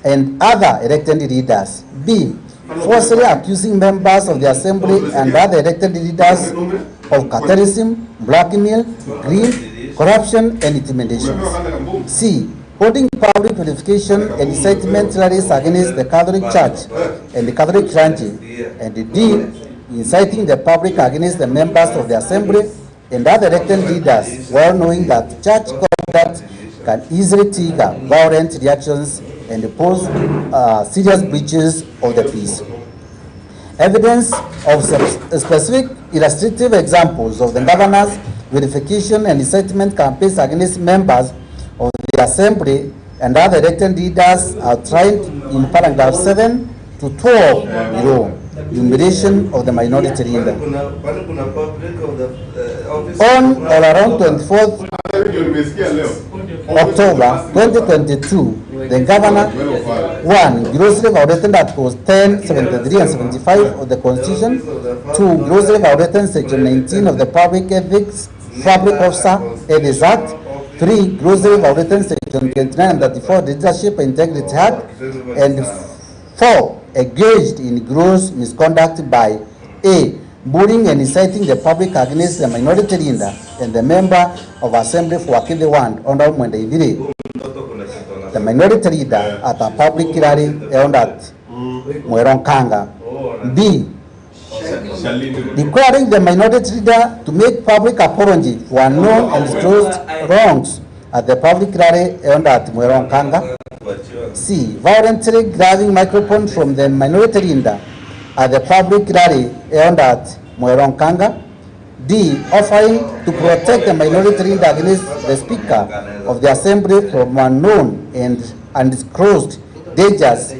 I: and other elected leaders. B. Falsely accusing members of the Assembly and other elected leaders of cartelism, blackmail, greed, corruption, and intimidation. C. Holding public verification and incitement letters against the Catholic Church and the Catholic clergy. And D. Inciting the public against the members of the Assembly and other elected leaders, well knowing that church conduct can easily trigger violent reactions and pose serious breaches of the peace. Evidence of specific illustrative examples of the Governor's verification and incitement campaigns against members of the Assembly and other elected leaders are tried in paragraph 7 to 12 below. Humiliation of the minority leader. On or around 24th October 2022, the Governor 1. Grossly violated Articles 10, 73, and 75 of the Constitution. 2. Grossly violated Section 19 of the Public Ethics Public Officer Ethics Act. 3. Grossly violated Section 29 and 34 of the Leadership and Integrity Act. And 4. Engaged in gross misconduct by A. Bullying and inciting the public against the minority leader and the member of Assembly for Akili 1 under Mwende. The minority leader at a public rally held at Mweronkanga. B. Declaring the minority leader to make public apology for unknown and disclosed wrongs at the public rally held at Mweronkanga. C. Violently grabbing microphone from the minority leader at the public rally held at Mweronkanga. D. Offering to protect the minority leader against the Speaker of the Assembly from unknown and undisclosed dangers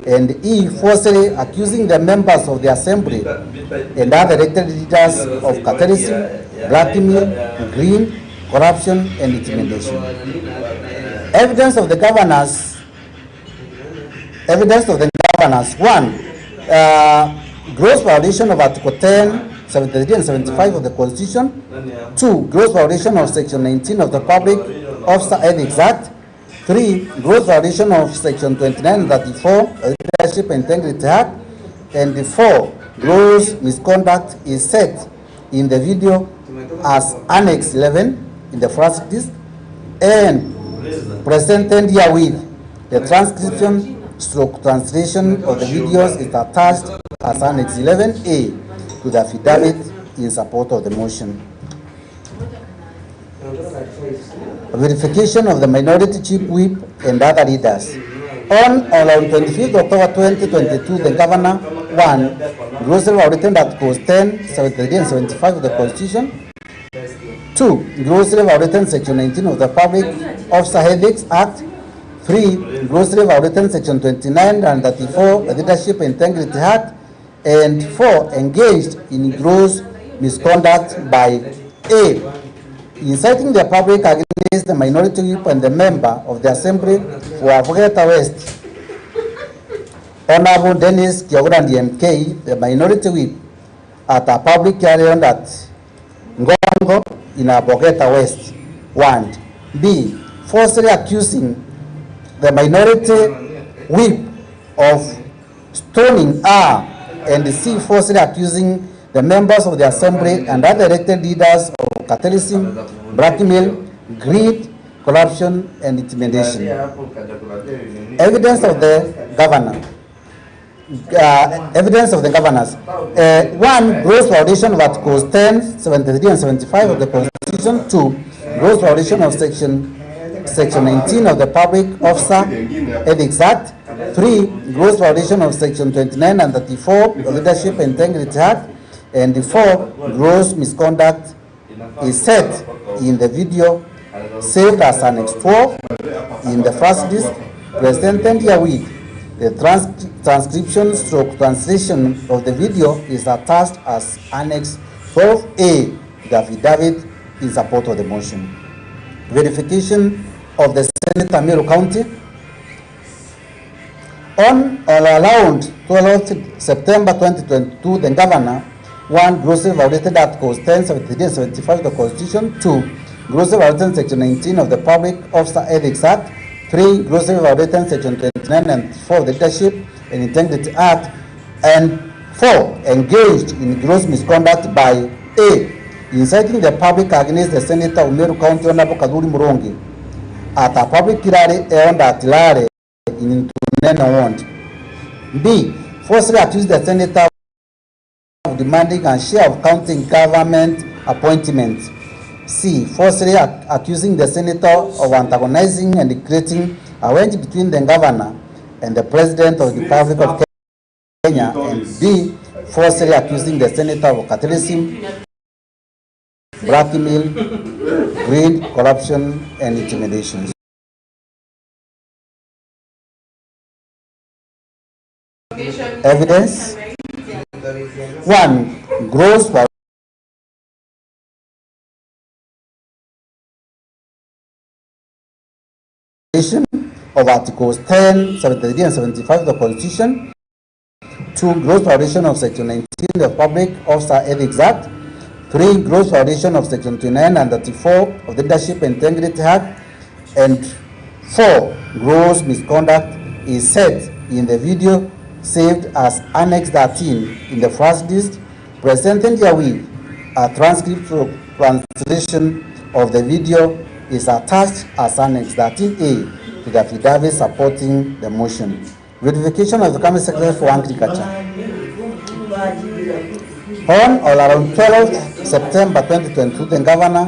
I: and E, falsely accusing the members of the assembly and other elected leaders of cartelism, blackmail, greed, corruption, and intimidation. Evidence of the governors. One, gross violation of Article 10, 73 and 75 of the Constitution. 2, gross violation of Section 19 of the Public Officer Ethics Act. 3, gross violation of Section 29 and 34 of the Leadership and Integrity Act. And 4, gross misconduct is set in the video as Annex 11 in the first list and presented herewith. The transcription stroke translation of the videos is attached as Annex 11A to the affidavit in support of the motion. Verification of the minority chief whip and other leaders. On or around 25th October 2022, the governor, 1, grossly violated Articles 10, 73 and 75 of the Constitution. 2, grossly violated Section 19 of the Public Officer Ethics Act. 3, grossly violated Section 29 and 34 of the Leadership and Integrity Act. And 4, engaged in gross misconduct by A, inciting the public against the minority group and the member of the Assembly for Avogeta West, Honorable Dennis Kiogurandi MK, the minority whip, at a public hearing at Ngongo in Avogeta West. 1. B, falsely accusing the minority whip of stoning R, and C, falsely accusing the members of the Assembly and other elected leaders of cartelism, blackmail, greed, corruption, and intimidation. Evidence of the governor. Evidence of the governors. 1, gross violation of Articles 10, 73 and 75 of the Constitution. 2, gross violation of Section 19 of the Public Officer Ethics Act. 3, gross violation of Section 29 and 34 of the Leadership and Integrity Act. And 4, gross misconduct is set in the video saved as Annex 12 in the first list, presented herewith. The transcription stroke translation of the video is attached as Annex 12A, the affidavit in support of the motion. Verification of the Senator Meru County. On or around 12 September 2022, the governor, 1, grossly violated Articles 10, 73 and 75 of the Constitution. 2, grossly violated Section 19 of the Public Officer Ethics Act. 3, grossly violated Section 29 and 4 of the Leadership and Integrity Act. And 4, engaged in gross misconduct by A, inciting the public against the Senator of Meru County, Honorable Kaduri Murongi, at a public rally held at Lare in Tunene Ward. B, falsely accused the Senator of demanding a share of county government appointments. C, falsely accusing the Senator of antagonizing and creating a wedge between the governor and the President of the Republic of Kenya. And D, falsely accusing the Senator of cartelism, blackmail, greed, corruption, and intimidation. Evidence. 1, gross violation of Articles 10, 73 and 75 of the Constitution. 2, gross violation of Section 19 of the Public Officer Ethics Act. 3, gross violation of Section 29 and 34 of the Leadership and Integrity Act. And 4, gross misconduct is set in the video saved as Annex 13 in the first list, presented herewith. A transcript of translation of the video is attached as Annex 13A to the affidavit supporting the motion. Verification of the Cabinet Secretary for Agriculture. On or around 12 September 2022, the Governor,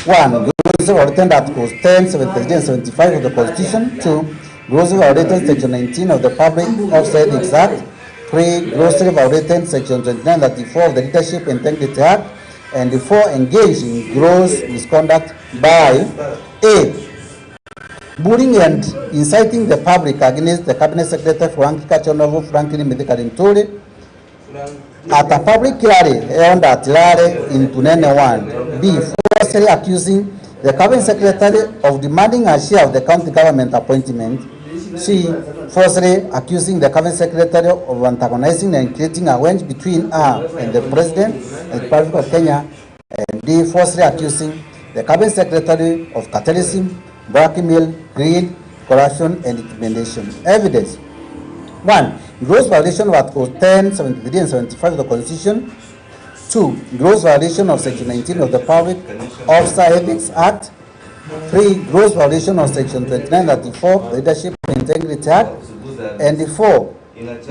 I: 1, grossly violated Articles 10, 73 and 75 of the Constitution. 2, grossly violated Section 19 of the Public Officer Ethics Act. 3, grossly violated Section 29 and 34 of the Leadership and Integrity Act. And 4, engaged in gross misconduct by A, bullying and inciting the public against the Cabinet Secretary for Agriculture, Honorable Franklin Mithika at a public rally held at Lare in Tunene 1. B. Falsely accusing the Cabinet Secretary of demanding a share of the county government appointment. C. Falsely accusing the Cabinet Secretary of antagonizing and creating a wedge between her and the President and the Republic of Kenya. And D. Falsely accusing the Cabinet Secretary of cartelism, blackmail, greed, corruption, and intimidation. Evidence. 1. Gross violation of Articles 10, 73, and 75 of the Constitution. 2. Gross violation of Section 19 of the Public Officer Ethics Act. 3. Gross violation of Section 2934 of the Leadership and Integrity Act. And 4.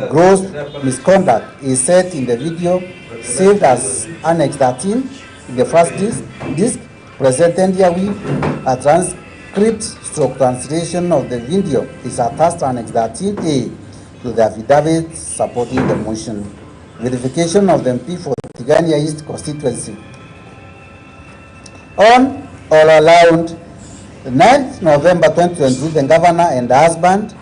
I: Gross misconduct is set in the video saved as Annex 13 in the first disc presented here with a transcript stroke translation of the video is attached to Annex 13A to the affidavit supporting the motion. Verification of the MP for Tigania East constituency. On or around 9th November 2022, the governor and the husband,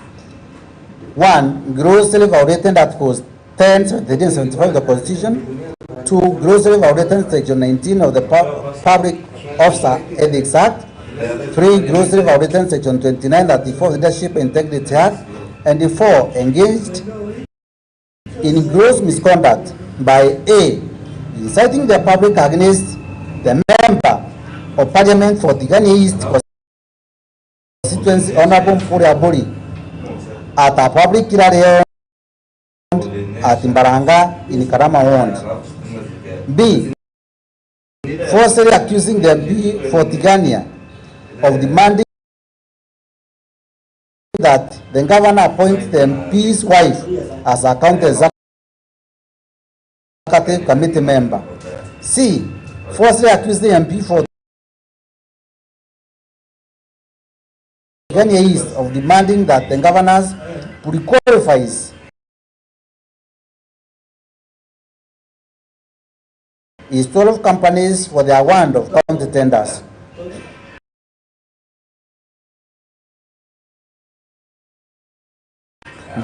I: 1. Grossly violated Articles 10, 73, and 75 of the Constitution. 2. Grossly violated Section 19 of the Public Officer Ethics Act. 3. Grossly violated Section 2934 of the Leadership and Integrity Act. And 4. Engaged in gross misconduct by A. Inciting the public against the member of Parliament for Tigania East constituency, Honorable Mpuria Bori, at a public rally at Imbaranga in Karama Ward. B. Falsely accusing the MP for Tigania of demanding that the governor appoint the MP's wife as a county executive committee member. C. Falsely accused the MP for Tigania East of demanding that the governors pre-qualifies his 12 companies for the award of county tenders.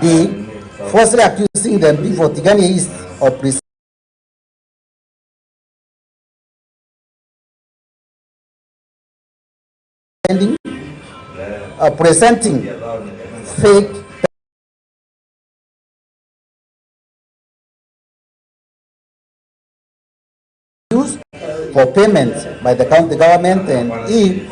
I: D. Falsely accusing the MP for Tigania East of presenting fake use for payment by the county government. And E.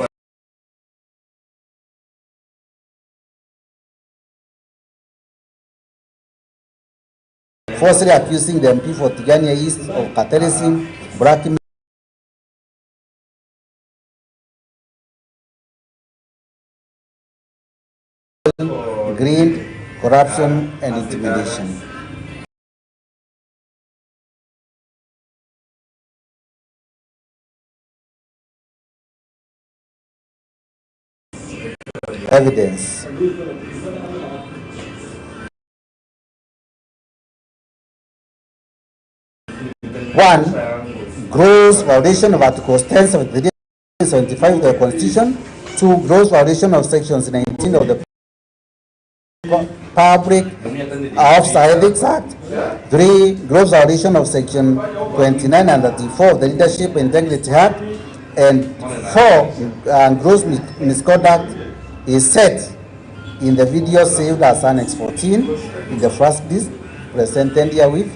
I: Falsely accusing the MP for Tigania East of cartelism, blackmail, greed, corruption, and intimidation. Evidence. One, gross violation of Articles 10, 73, 75 of the Constitution. 2, gross violation of Sections 19 of the Public Officer Ethics Act. 3, gross violation of Section 29 and 34 of the Leadership and Integrity Act. And 4, gross misconduct is set in the video saved as Annex 14 in the first disc presented here with.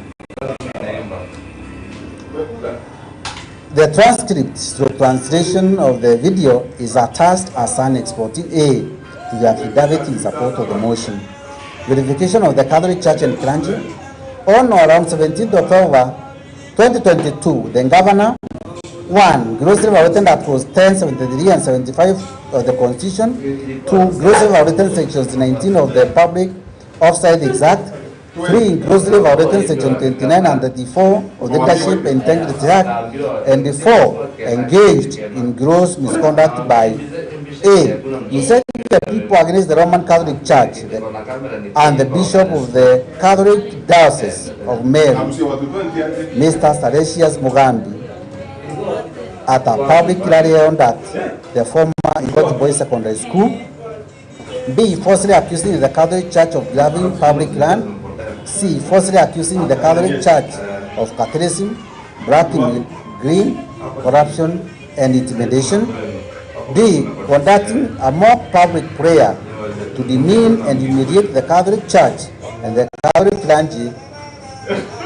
I: The transcript or translation of the video is attached as Annex 14A to the affidavit in support of the motion. Verification of the Catholic Church and Clergy. On or around 17th October 2022, the governor, 1, grossly violated Articles 10, 73, and 75 of the Constitution. 2, grossly violated Sections 19 of the Public Officer Ethics Act. 3, grossly violated Section 29 and 34 of the Leadership and Integrity Act. And 4, engaged in gross misconduct by A, inciting the people against the Roman Catholic Church and the Bishop of the Catholic Diocese of Meru, Mr. Salesius Mugambi, at a public rally held at the former Ikoti Boys Secondary School B. Falsely accusing the Catholic Church of grabbing public land. C. Falsely accusing the Catholic Church of Catholicism, blackmail, greed, corruption, and intimidation. D. Conducting a mock public prayer to demean and humiliate the Catholic Church and the Catholic clergy.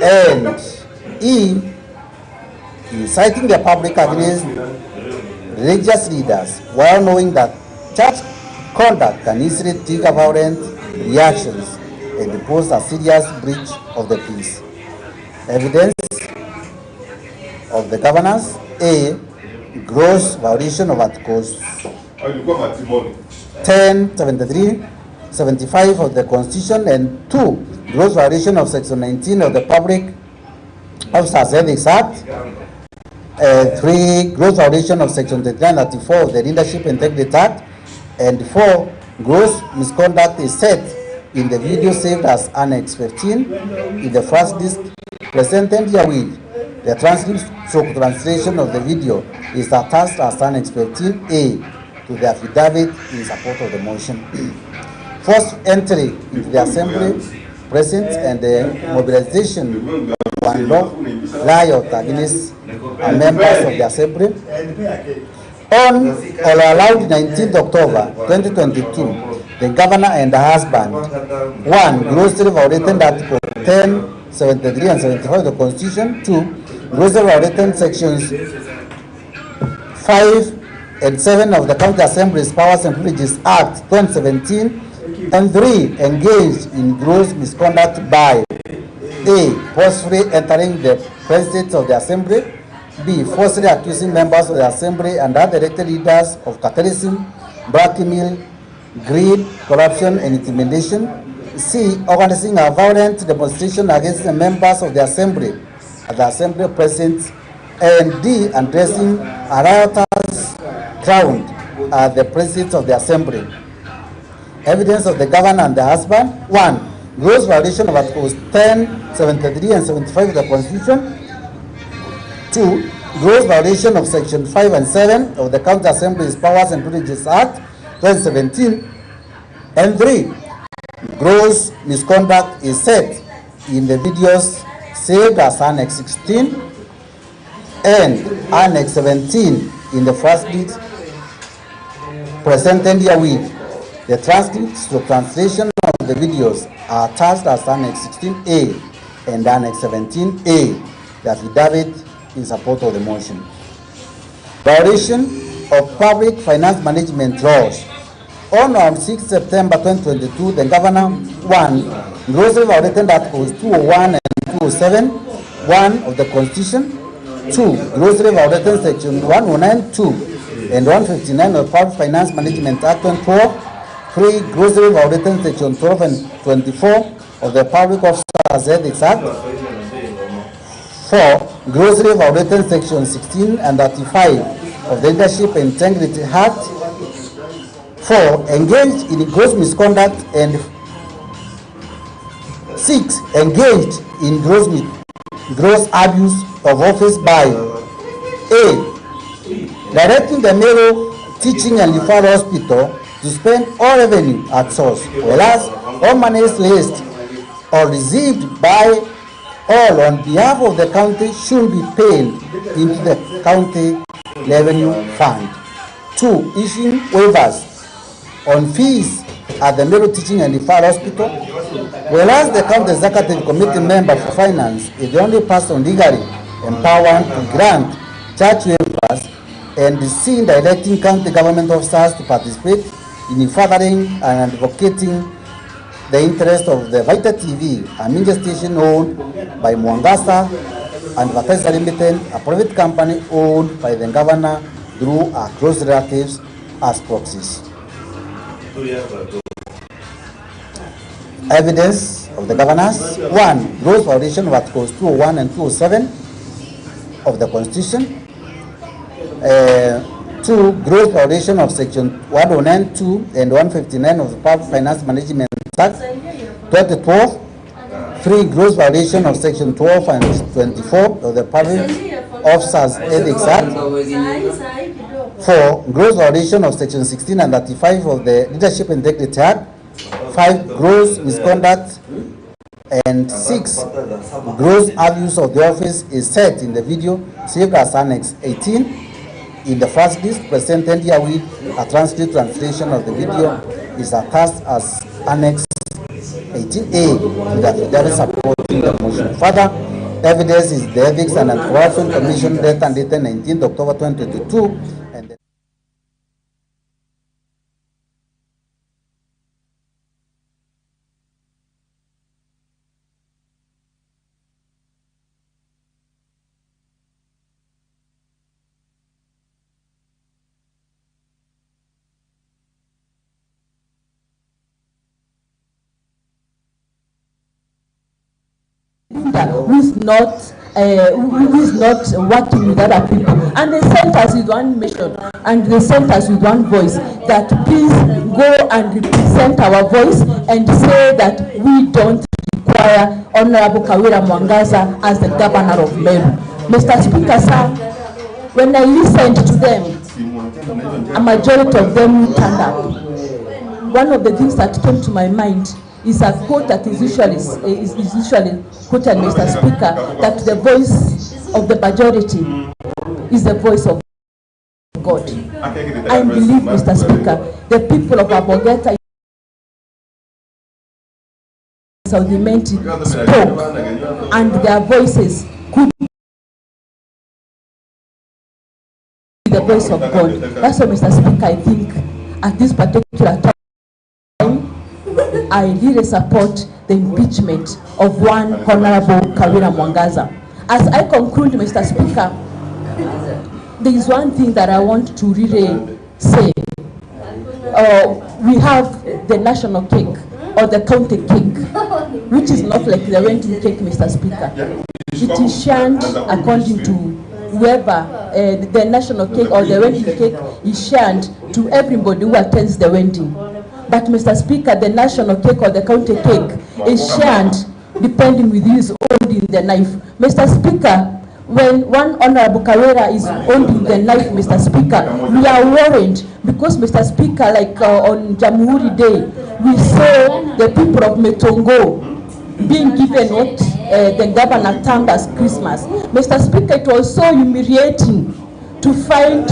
I: And E. Inciting the public against religious leaders while knowing that church conduct can easily trigger violent reactions and pose a serious breach of the peace. Evidence of the governance: A. Gross violation of Articles 10, 73, 75 of the Constitution, and 2. Gross violation of Section 19 of the Public Officers Ethics Act. 3. Gross violation of Section 39 and 34 of the Leadership Integrity Act. And 4. Gross misconduct is set in the video saved as Annex 15 in the first disc presented herewith. The transcript stroke translation of the video is attached as Annex 15A to the affidavit in support of the motion. First entry into the Assembly, presence, and the mobilization of unlawful riot against members of the Assembly. On or around 19th October 2022, the governor and the husband, 1. Grossly violated Article 10, 73 and 75 of the Constitution. 2. Grossly violated Sections 5 and 7 of the County Assembly's Powers and Privileges Act 2017. And 3. Engaged in gross misconduct by A. Forcefully entering the premises of the Assembly. B. Falsely accusing members of the Assembly and other elected leaders of Catholicism, blackmail, greed, corruption, and intimidation. C. Organizing a violent demonstration against the members of the Assembly at the Assembly presence. And D. Addressing a riotous crowd at the presence of the Assembly. Evidence of the governor and the husband: 1. Gross violation of Articles 10, 73 and 75 of the Constitution. 2. Gross violation of Section 5 and 7 of the County Assembly's Powers and Privileges Act 2017. And 3. Gross misconduct is set in the videos saved as Annex 16 and Annex 17 in the first bit presented herewith. The transcripts to translation of the videos are attached as Annex 16A and Annex 17A, the affidavit in support of the motion. Violation of public finance management laws. On 6 September 2022, the governor: 1. Grossly violated Articles 201 and 207, 1 of the Constitution. 2. Grossly violated Section 109(2) and 159 of the Public Finance Management Act 2012. 3. Grossly violated Section 12 and 24 of the Public Officers Ethics Act. 4. Grossly violated Section 16 and 35 of the Leadership Integrity Act. 4. Engaged in gross misconduct. And 6. Engaged in gross abuse of office by A. Directing the Meru Teaching and Referral Hospital to spend all revenue at source, whereas all monies raised or received by all on behalf of the county should be paid into the county revenue fund. 2. Issuing waivers on fees at the Meru Teaching and Referral Hospital, whereas the county executive committee member for finance is the only person legally empowered to grant church waivers, and C. Directing county government officers to participate in furthering and advocating the interest of the Vita TV, a media station owned by Mwangasa Advertiser Limited, a private company owned by the governor through our close relatives as proxies. Evidence of the governors: 1. Gross violation of Articles 201 and 207 of the Constitution. 2. Gross violation of Section 109(2) and 159 of the Public Finance Management Act 2012. 3. Gross violation of Section 12 and 24 of the Public Officers Ethics Act. 4. Gross violation of Section 16 and 35 of the Leadership Integrity Act. 5. Gross misconduct. And 6. Gross abuse of the office is set in the video, saved as Annex 18 in the first list presented herewith. A transcript translation of the video is attached as Annex 18A to the affidavit supporting the motion. Further evidence is the Ethics and Anti-Corruption Commission data dated 19th October 2022.
F: Who is not working with other people, and they sent us with one mission, and they sent us with one voice, that please go and represent our voice and say that we don't require Honorable Kawira Mwangaza as the governor of Meru. Mr. Speaker, sir, when I listened to them, a majority of them turned up. One of the things that came to my mind is a quote that is usually quoted, Mr. Speaker, that the voice of the majority is the voice of God. I believe, Mr. Speaker, the people of Abogeta Southimenti spoke, and their voices could be the voice of God. That's why, Mr. Speaker, I think at this particular time, I really support the impeachment of one Honorable Kawira Mwangaza. As I conclude, Mr. Speaker, there is one thing that I want to really say. We have the national cake or the county cake, which is not like the wedding cake, Mr. Speaker. It is shared according to whoever the national cake or the wedding cake is shared to everybody who attends the wedding. But, Mr. Speaker, the national cake or the county cake is shared depending with who is holding the knife. Mr. Speaker, when one Honorable Kawira is holding the knife, Mr. Speaker, we are worried because, Mr. Speaker, like on Jamhuri Day, we saw the people of Metongo being given what the governor termed as Christmas. Mr. Speaker, it was so humiliating to find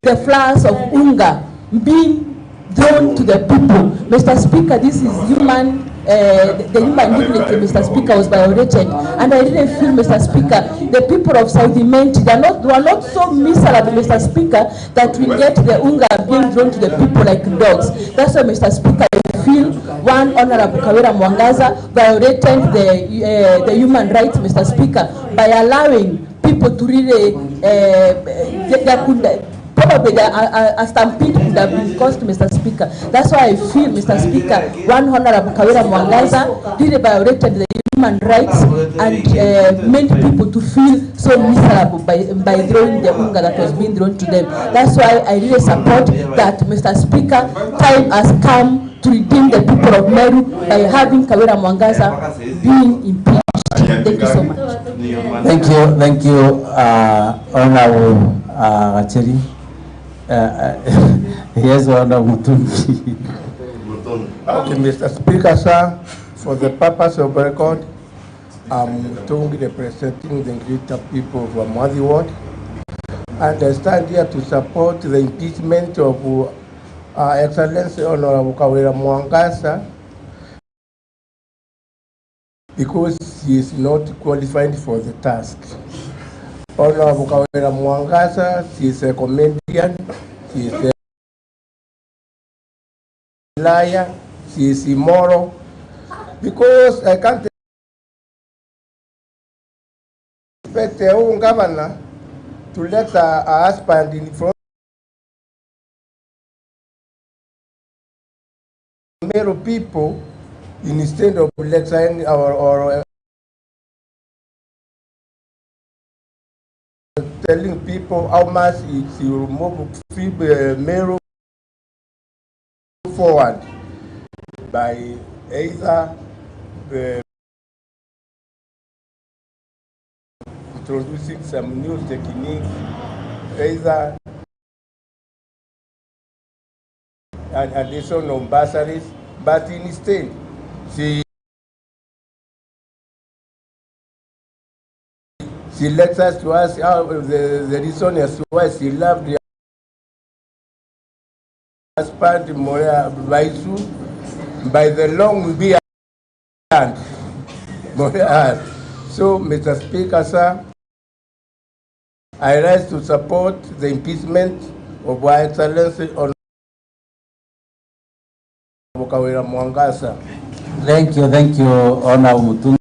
F: the flowers of Unga being thrown to the people. Mr. Speaker, this is human, the human dignity, Mr. Speaker, was violated. And I really feel, Mr. Speaker, the people of Southimenti, they are not so miserable, Mr. Speaker, that we get the Unga being thrown to the people like dogs. That's why, Mr. Speaker, I feel one Honorable Kawira Mwangaza violated the human rights, Mr. Speaker, by allowing people to really, probably a stampede could have been caused, Mr. Speaker. That's why I feel, Mr. Speaker, one Honorable Kawira Mwangaza really violated the human rights and made people to feel so miserable by throwing the unga that was being thrown to them. That's why I really support that, Mr. Speaker, time has come to redeem the people of Meru by having Kawira Mwangaza being impeached. Thank you so much.
I: Thank you, Honorable Acheri. Yes, Honorable Mutungi.
N: Okay, Mr. Speaker, sir, for the purpose of record, I'm Mutungi representing the greater people of Mwadhi Ward. And I stand here to support the impeachment of Excellency Honorable Kawira Mwangaza because he is not qualified for the task. Honorable Kawira Mwangaza, she is a comedian, she is a liar, she is immoral, because I can't expect a own governor to let her husband in front of Meru people instead of lecturing or telling people how much he will move Meru forward by either introducing some new techniques either additional bursaries, but instead, she lets us to ask how the reason as to why she loved the husband Moya Baisu by the long beard Moya has. So, Mr. Speaker, sir, I rise to support the impeachment of Her Excellency Honorable Kawira Mwangasa.
I: Thank you, Honorable Mutungi.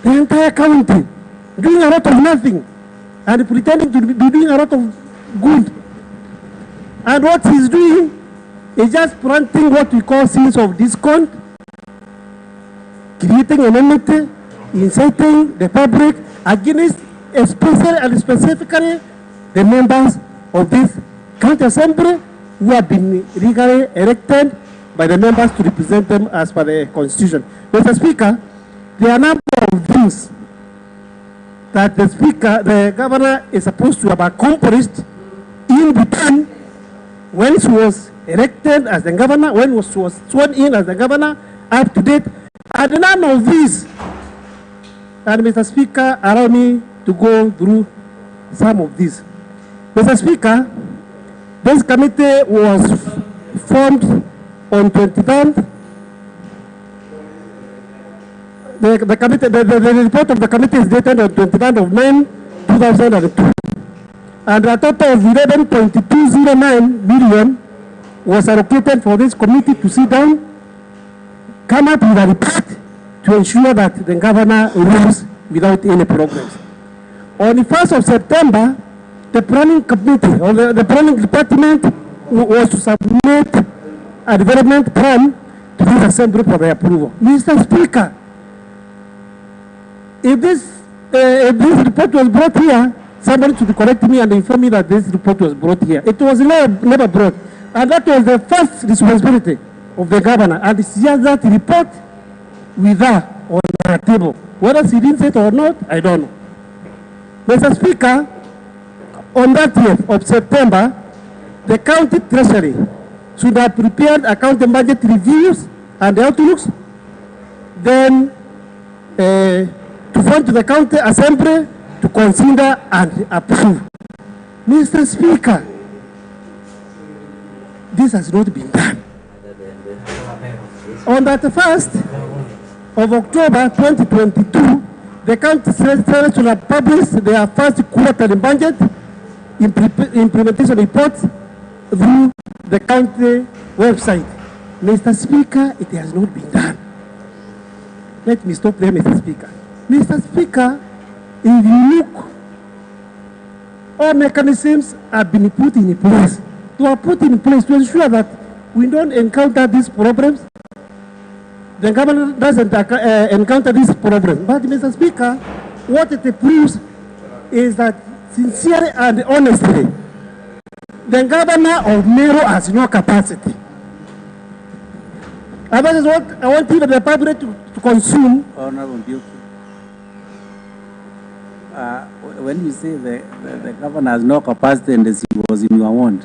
L: The entire county doing a lot of nothing and pretending to be doing a lot of good. And what he's doing is just planting what we call seeds of discord, creating enmity, inciting the public against especially and specifically the members of this county assembly who have been legally elected by the members to represent them as per the constitution. Mr. Speaker, there are a number of things that the governor is supposed to have accomplished in between when she was elected as the governor, when she was sworn in as the governor, up to date, and none of these. And Mr. Speaker, allow me to go through some of these. Mr. Speaker, this committee was formed on 23rd. The report of the committee is dated on 23rd of May 2002. And a total of 11.209 billion was allocated for this committee to sit down, come up with a report to ensure that the governor rules without any problems. On the 1st of September, the planning committee or the planning department was to submit a development plan to this assembly for the approval. Mr. Speaker, if this report was brought here, somebody should correct me and inform me that this report was brought here. It was never brought. And that was the first responsibility of the governor. And it's just that report with her on the table. Whether she didn't say it or not, I don't know. Mr. Speaker, on that 10th of September, the county treasury should have prepared account and budget reviews and outlooks, then to fund to the county assembly to consider and approve. Mr. Speaker, this has not been done. On the 1st of October 2022, the county treasurer shall publish their first quarterly budget implementation report through the county website. Mr. Speaker, it has not been done. Let me stop there, Mr. Speaker. Mr. Speaker, if you look, all mechanisms have been put in place. They are put in place to ensure that we don't encounter these problems. The government doesn't encounter these problems. But, Mr. Speaker, what it proves is that sincerely and honestly, the governor of Meru has no capacity. And that is what I want people, the public, to consume.
I: Honorable Duke, when you say the governor has no capacity and he was in your ward,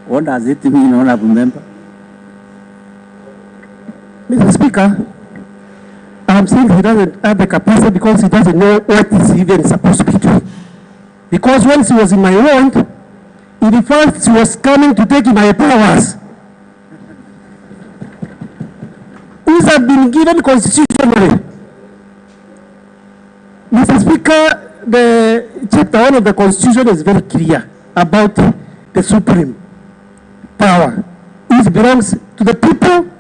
I: what does it mean, Honorable Member?
L: Mr. Speaker, I'm saying he doesn't have the capacity because he doesn't know what he's even supposed to be doing. Because once he was in my ward, in fact, he was coming to take my powers. These have been given constitutionally. Mr. Speaker, the chapter 1 of the Constitution is very clear about the supreme power. It belongs to the people,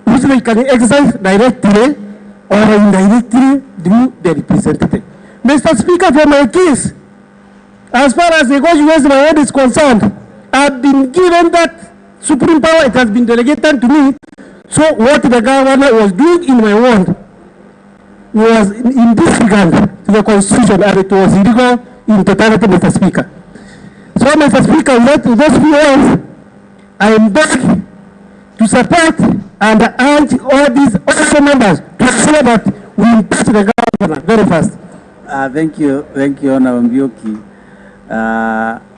L: which they can exercise directly or indirectly through the representative. Mr. Speaker, for my case, as far as the West my ward is concerned, I've been given that supreme power. It has been delegated to me. So what the governor was doing in my ward was in disregard to the Constitution, and it was illegal in totality, Mr. Speaker. So, Mr. Speaker, with those few words, I am back to support and urge all these other members to ensure that we impeach the governor very fast.
I: Thank you, Honorable Mbioki.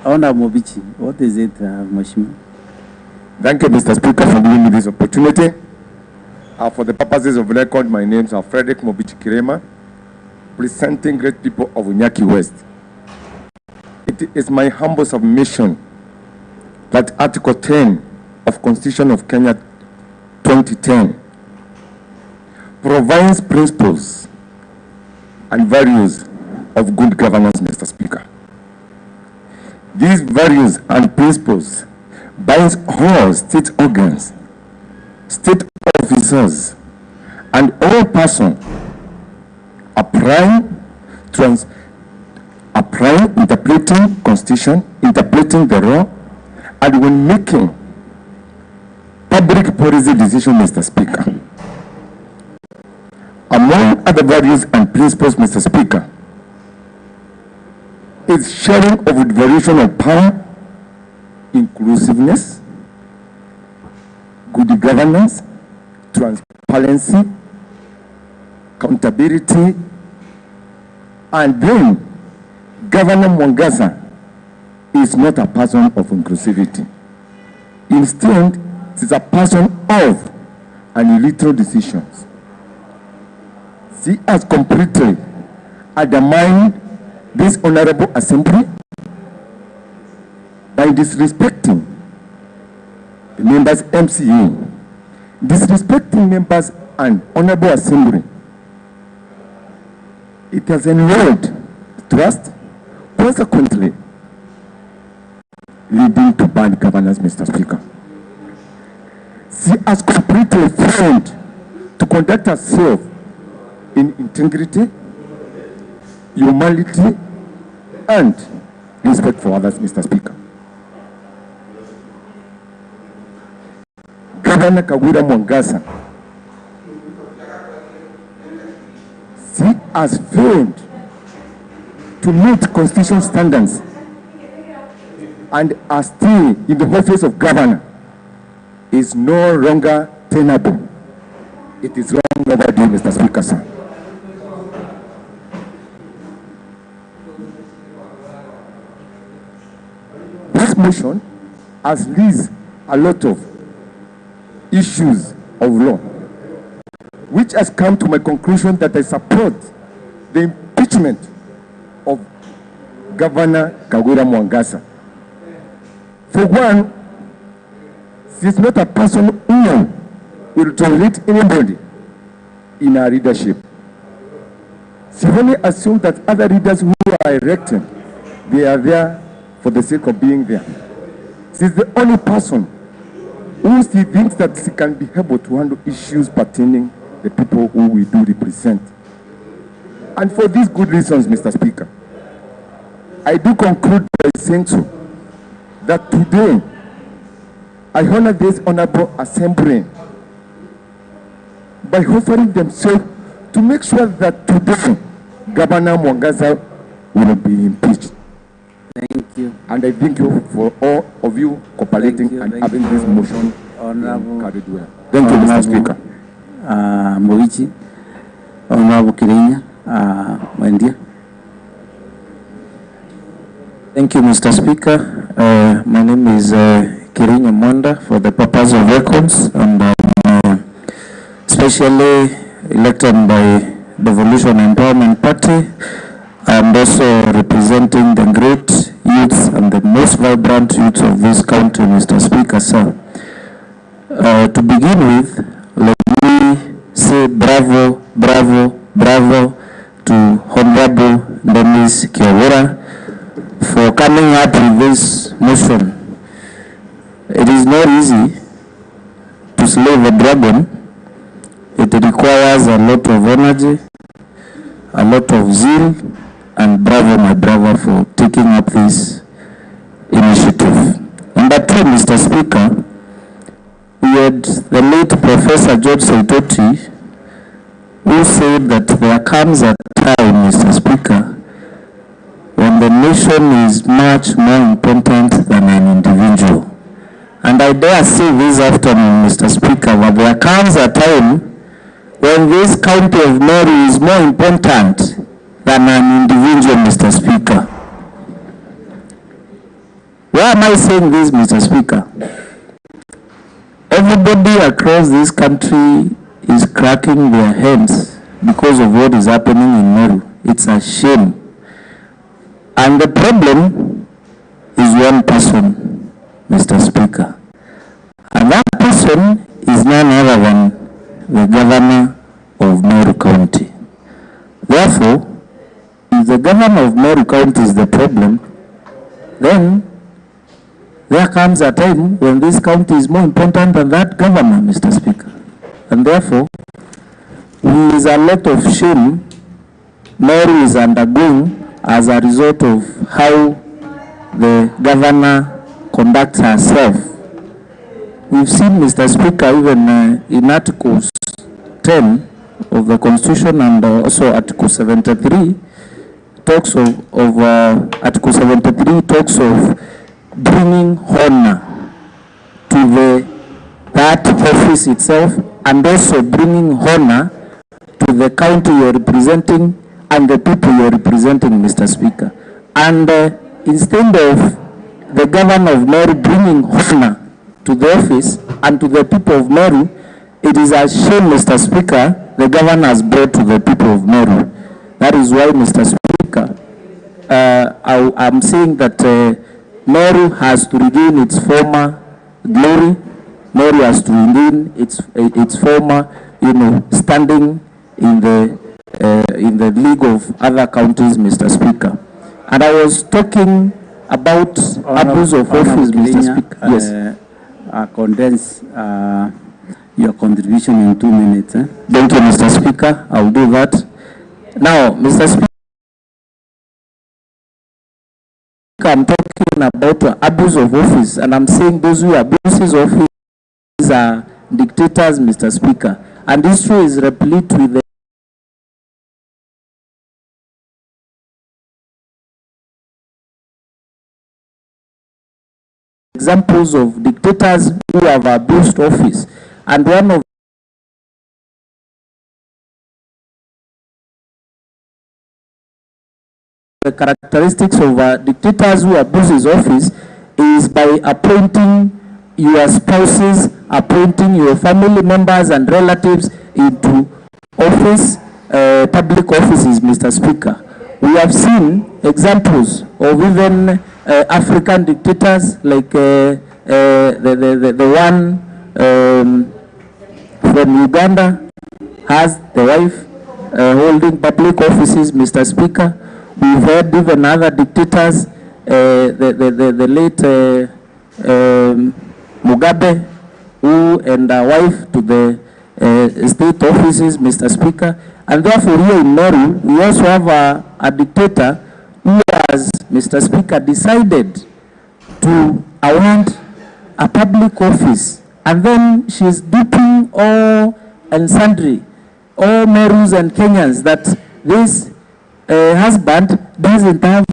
I: Honorable Mobichi, what is it, Mheshimiwa?
O: Thank you, Mr. Speaker, for giving me this opportunity. For the purposes of record, my names are Frederick Mobichi Kirema, presenting great people of Unyaki West. It is my humble submission that Article 10 of Constitution of Kenya 2010 provides principles and values of good governance, Mr. Speaker. These values and principles binds all state organs, state officers, and all persons applying, interpreting Constitution, interpreting the law, and when making public policy decisions, Mr. Speaker. Among other values and principles, Mr. Speaker, is sharing of devolution of power, inclusiveness, good governance, transparency, accountability, and then Governor Mwangaza is not a person of inclusivity. Instead, it is a person of unilateral decisions. She has completely undermined this honorable assembly by disrespecting the members' MCA, disrespecting members and honorable assembly. It has enrolled trust, consequently leading to bad governance, Mr. Speaker. She has completely failed to conduct herself in integrity, humanity, and respect for others, Mr. Speaker. Governor Kagwira Mwangaza, she has failed to meet constitutional standards and are still in the office of governor is no longer tenable. It is long overdue, Mr. Speaker, sir. This motion has raised a lot of issues of law, which has come to my conclusion that I support the impeachment of Governor Kagwira Mwangaza. For one, she is not a person who will tolerate anybody in our leadership. She only assumed that other leaders who are elected, they are there for the sake of being there. She's the only person who she thinks that she can be able to handle issues pertaining the people who we do represent. And for these good reasons, Mr. Speaker, I do conclude by saying so, that today, I honor this honorable assembly by offering themselves to make sure that today, Governor Mwangaza will be impeached.
P: Thank you.
O: And I thank you for all of you cooperating and having this motion carried well. Thank you, Mr. Speaker.
P: Moichi, Honorable Kirinya, Wendia. Thank you, Mr. Speaker. My name is Kirinya Mwanda for the purpose of records, and specially elected by Devolution Empowerment Party. I am also representing the great youths and the most vibrant youths of this country, Mr. Speaker, sir. To begin with, let me say bravo, bravo, bravo to Honorable Dennis Kiawera for coming up with this motion. It is not easy to slay the dragon. It requires a lot of energy, a lot of zeal, and bravo, my brother, for taking up this initiative. Number two, Mr. Speaker, we had the late Professor George Saitoti, who said that there comes a time, Mr. Speaker, when the nation is much more important than an individual. And I dare say this afternoon, Mr. Speaker, that there comes a time when this county of Meru is more important than an individual, Mr. Speaker. Why am I saying this, Mr. Speaker? Everybody across this country is cracking their hands because of what is happening in Meru. It's a shame. And the problem is one person, Mr. Speaker. And that person is none other than the governor of Meru County. Therefore, if the governor of Meru County is the problem, then there comes a time when this county is more important than that governor, Mr. Speaker. And therefore, there is a lot of shame Meru is undergoing as a result of how the governor conducts herself. We've seen, Mr. Speaker, even in Articles 10 of the Constitution and also Article 73 talks of Article 73 talks of bringing honor to that office itself, and also bringing honor to the county you're representing and the people you're representing, Mr. Speaker. And instead of the governor of Meru bringing honor to the office and to the people of Meru, it is a shame, Mr. Speaker, the governor has brought to the people of Meru. That is why, Mr. Speaker, I'm saying that Meru has to regain its former glory. Meru has to regain its former, standing in the league of other counties, Mr. Speaker. And I was talking about abuse of office, Mr. Speaker. Yes. Condense your contribution in 2 minutes. Thank you, Mr. Speaker. I'll do that. Now, Mr. Speaker, I'm talking about abuse of office, and I'm saying those who abuse office are dictators, Mr. Speaker. And history is replete with the examples of dictators who have abused office. And one of the characteristics of dictators who abuse his office is by appointing your spouses, appointing your family members and relatives into office, public offices, Mr. Speaker. We have seen examples of even African dictators like the one from Uganda has the wife holding public offices, Mr. Speaker. We've heard even other dictators, the late Mugabe, who and a wife to the state offices, Mr. Speaker. And therefore here in Meru, we also have a dictator who has, Mr. Speaker, decided to award a public office. And then she's duping all and sundry, all Merus and Kenyans, that this husband doesn't have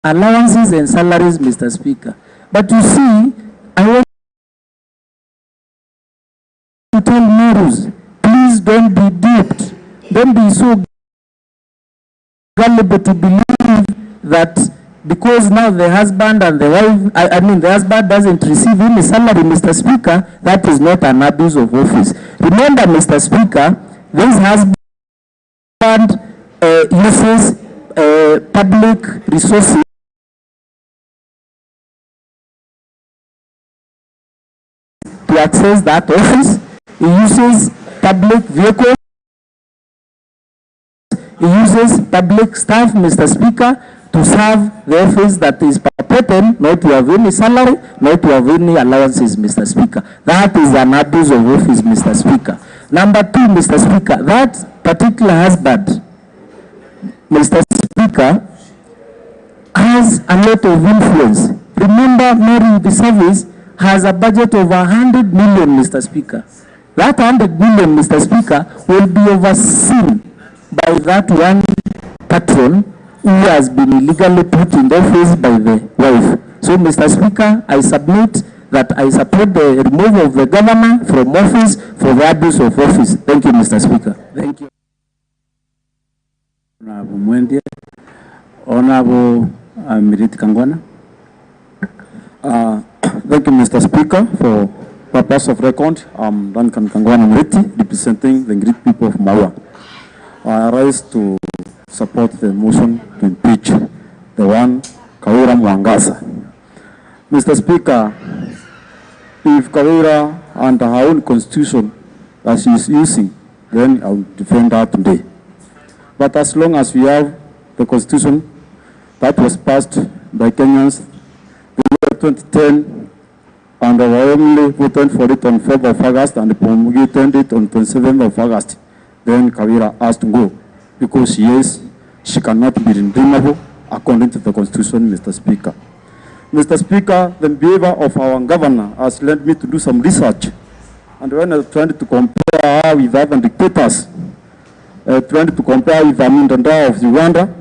P: allowances and salaries, Mr. Speaker. But you see, I want to tell Merus, please don't be duped. Don't be so gullible to believe that because now the husband and the wife, I mean the husband doesn't receive any salary, Mr. Speaker, that is not an abuse of office. Remember, Mr. Speaker, this husband uses public resources to access that office. He uses public vehicles. He uses public staff, Mr. Speaker, to serve the office that is purported not to have any salary, not to have any allowances, Mr. Speaker. That is an abuse of office, Mr. Speaker. Number two, Mr. Speaker, that particular husband, Mr. Speaker, has a lot of influence. Remember, Meru, the service has a budget of 100 million, Mr. Speaker. That 100 million, Mr. Speaker, will be overseen by that one patron who has been illegally put in office by the wife. So, Mr. Speaker, I submit that I support the removal of the governor from office for the abuse of office. Thank you, Mr. Speaker. Thank you.
Q: Honorable Mwendia, Honorable Miriti Kangwana.
B: Thank you, Mr. Speaker. For purpose of record, I'm Duncan Kangwana Miriti, representing the great people of Maua. I rise to support the motion to impeach the one Kawira Mwangasa. Mr. Speaker, if Kawira under her own constitution that she is using, then I will defend her today. But as long as we have the constitution that was passed by Kenyans the year 2010, and I only voted for it on 4th of August and promulgated it on 27th of August, then Kawira has to go because she cannot be redeemable according to the constitution, Mr. Speaker. Mr. Speaker, the behavior of our governor has led me to do some research. And when I was trying to compare her with other dictators, trying to compare with Amin Danda of Uganda,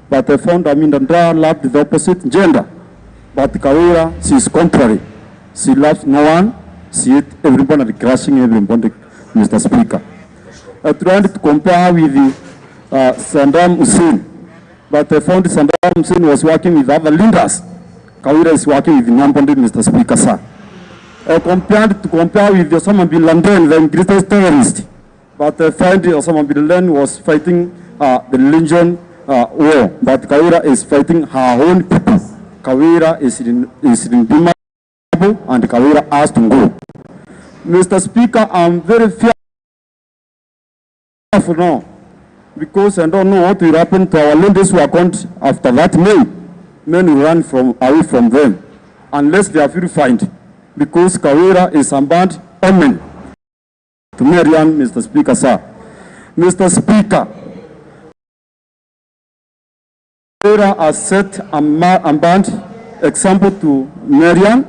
B: but I found Amin Danda loved the opposite gender. But Kawira, she is contrary. She loves no one, she hates everybody, crushing everybody, Mr. Speaker. I tried to compare her with Saddam Hussein, but I found Saddam Hussein was working with other leaders. Kawira is working with Nyambonde, Mr. Speaker, sir. I compared to compare with Osama bin Laden, the greatest terrorist, but I find Osama bin Laden was fighting the religion war, but Kawira is fighting her own people. Kawira is redeemable, and Kawira has to go. Mr. Speaker, I'm very fearful now, because I don't know what will happen to our ladies who are caught after that May. Men will run away from them unless they are purified, because Kawira is a bad omen to Marian, Mr. Speaker, sir. Mr. Speaker, Kawira has set a bad example to Marian,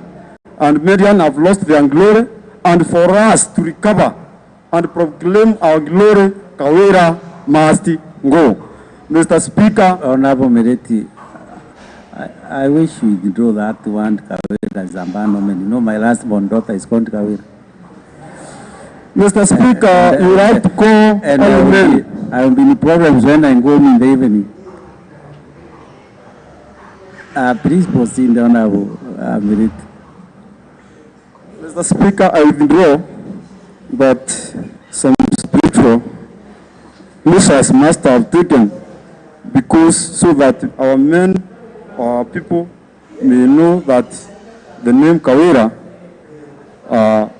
B: and Marian have lost their glory, and for us to recover and proclaim our glory, Kawira must go. Mr. Speaker,
Q: Honorable Miriti, I wish you withdraw that one Kawira Zambano. You know, my last born daughter is called Kawira.
B: Mr. Speaker, you have to call
Q: and I will be in problems when I go home in the evening. Please proceed, Honorable Miriti.
B: Mr. Speaker, I withdraw, but some spiritual measures must have taken, because so that our men, our people may know that the name Kawira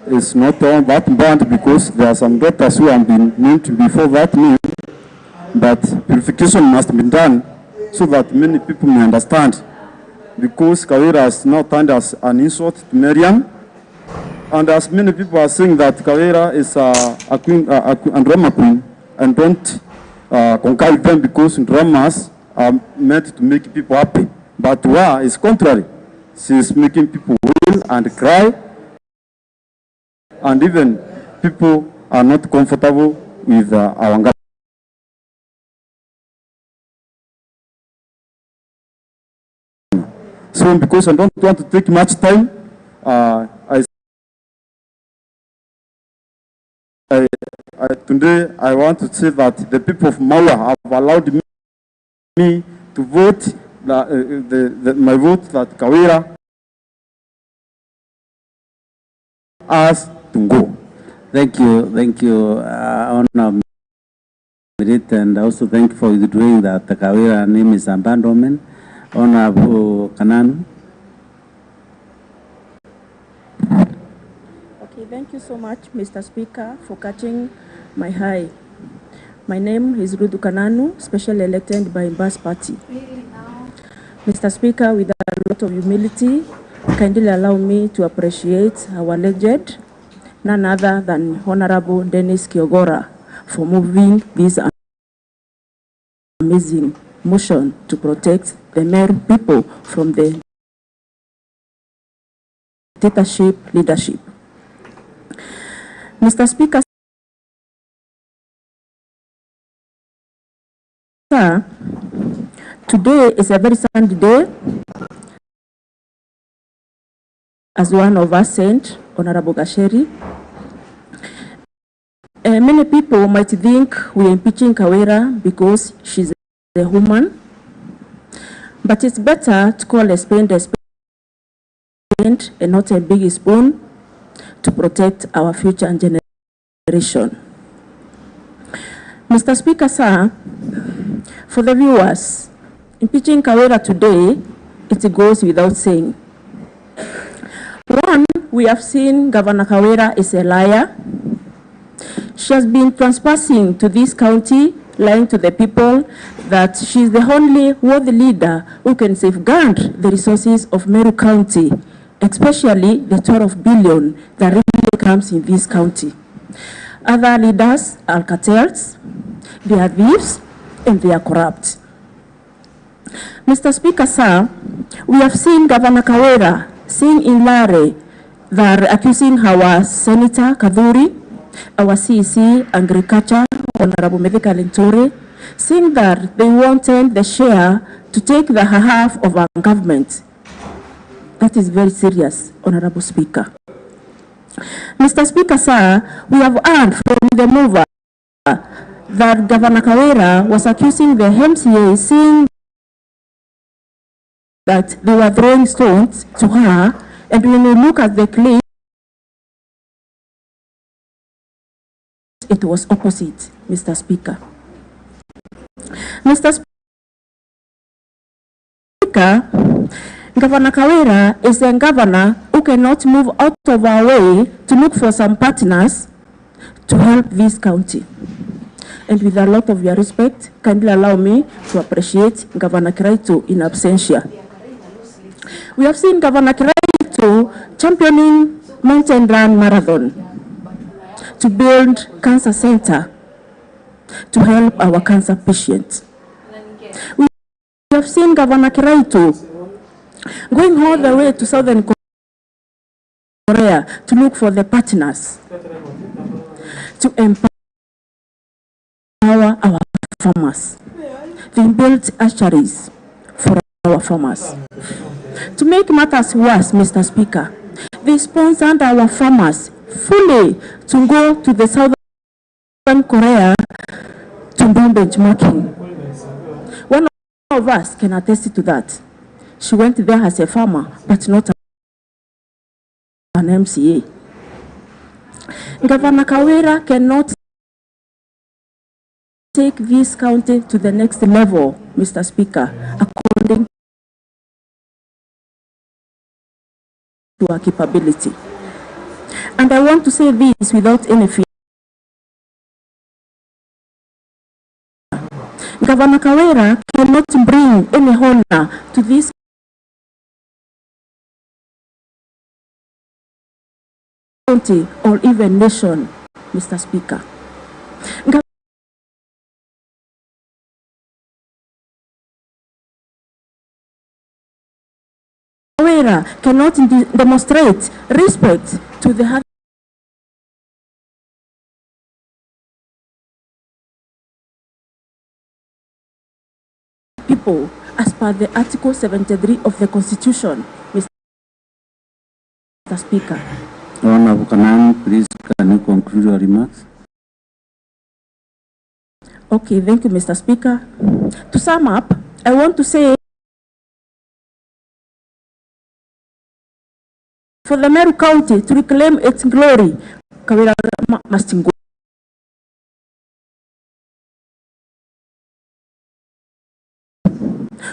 P: is not on that band because there are some daughters who have been named before that name, but purification must be done so that many people may understand, because Kawira is now turned as an insult to Miriam, and as many people are saying that Kawira is a queen, a drama queen, and don't concur with them because dramas are meant to make people happy, but Wa is contrary. She is making people wail and cry, and even people are not comfortable with our government. So because I don't want to take much time, today I want to say that the people of Maua have allowed me to vote my vote that Kawira has to go.
Q: Thank you, Honorable Merit, and also thank you for withdrawing that the Kawira name is abandonment. Honorable Kananu.
R: Okay, thank you so much, Mr. Speaker, for catching my eye. My name is Rudu Kananu, special elected by Mbas Party. Mr. Speaker, with a lot of humility, kindly allow me to appreciate our legend, none other than Honorable Dennis Kiogora, for moving this amazing motion to protect the Meru people from the dictatorship leadership. Mr. Speaker, sir, today is a very sunny day. As one of us said, Honorable Gasheri, many people might think we're impeaching Kawira because she's a woman, but it's better to call a spade and not a big spoon to protect our future generation. Mr. Speaker, sir, for the viewers, impeaching Kawira today, it goes without saying. One, we have seen Governor Kawira is a liar. She has been trespassing to this county, lying to the people that she is the only worthy leader who can safeguard the resources of Meru County, especially the 12 billion that really comes in this county. Other leaders are cartels, they are thieves, and they are corrupt. Mr. Speaker, sir, we have seen Governor Kawira saying in Lare that accusing our Senator Kaduri, our CEC Agriculture, Honorable Medical Lintore, saying that they wanted the share to take the half of our government. That is very serious, Honorable Speaker. Mr. Speaker, sir, we have heard from the mover that Governor Kawira was accusing the MCA, saying that they were throwing stones to her, and when you look at the clip, it was opposite, Mr. Speaker. Mr. Speaker, Governor Kawira is a governor who cannot move out of our way to look for some partners to help this county. And with a lot of your respect, kindly allow me to appreciate Governor Kiraitu in absentia. We have seen Governor Kiraitu championing Mountain Run Marathon, to build cancer center, to help our cancer patients. We have seen Governor Kiraitu going all the way to Southern Korea to look for the partners, to empower our farmers. They built hatcheries for our farmers. To make matters worse, Mr. Speaker, they sponsored our farmers fully to go to the Southern Korea to do benchmarking. One of us can attest to that. She went there as a farmer, but not an MCA. Governor Kawira cannot take this county to the next level, Mr. Speaker, according to our capability. And I want to say this without any fear. Governor Kawira cannot bring any honor to this county or even nation, Mr. Speaker. Kawira cannot demonstrate respect to the people as per the Article 73 of the Constitution, Mr. Speaker.
Q: Honorable Kanan, please can you conclude your remarks?
R: Okay, thank you, Mr. Speaker. To sum up, I want to say for the Meru County to reclaim its glory, Kawira must go.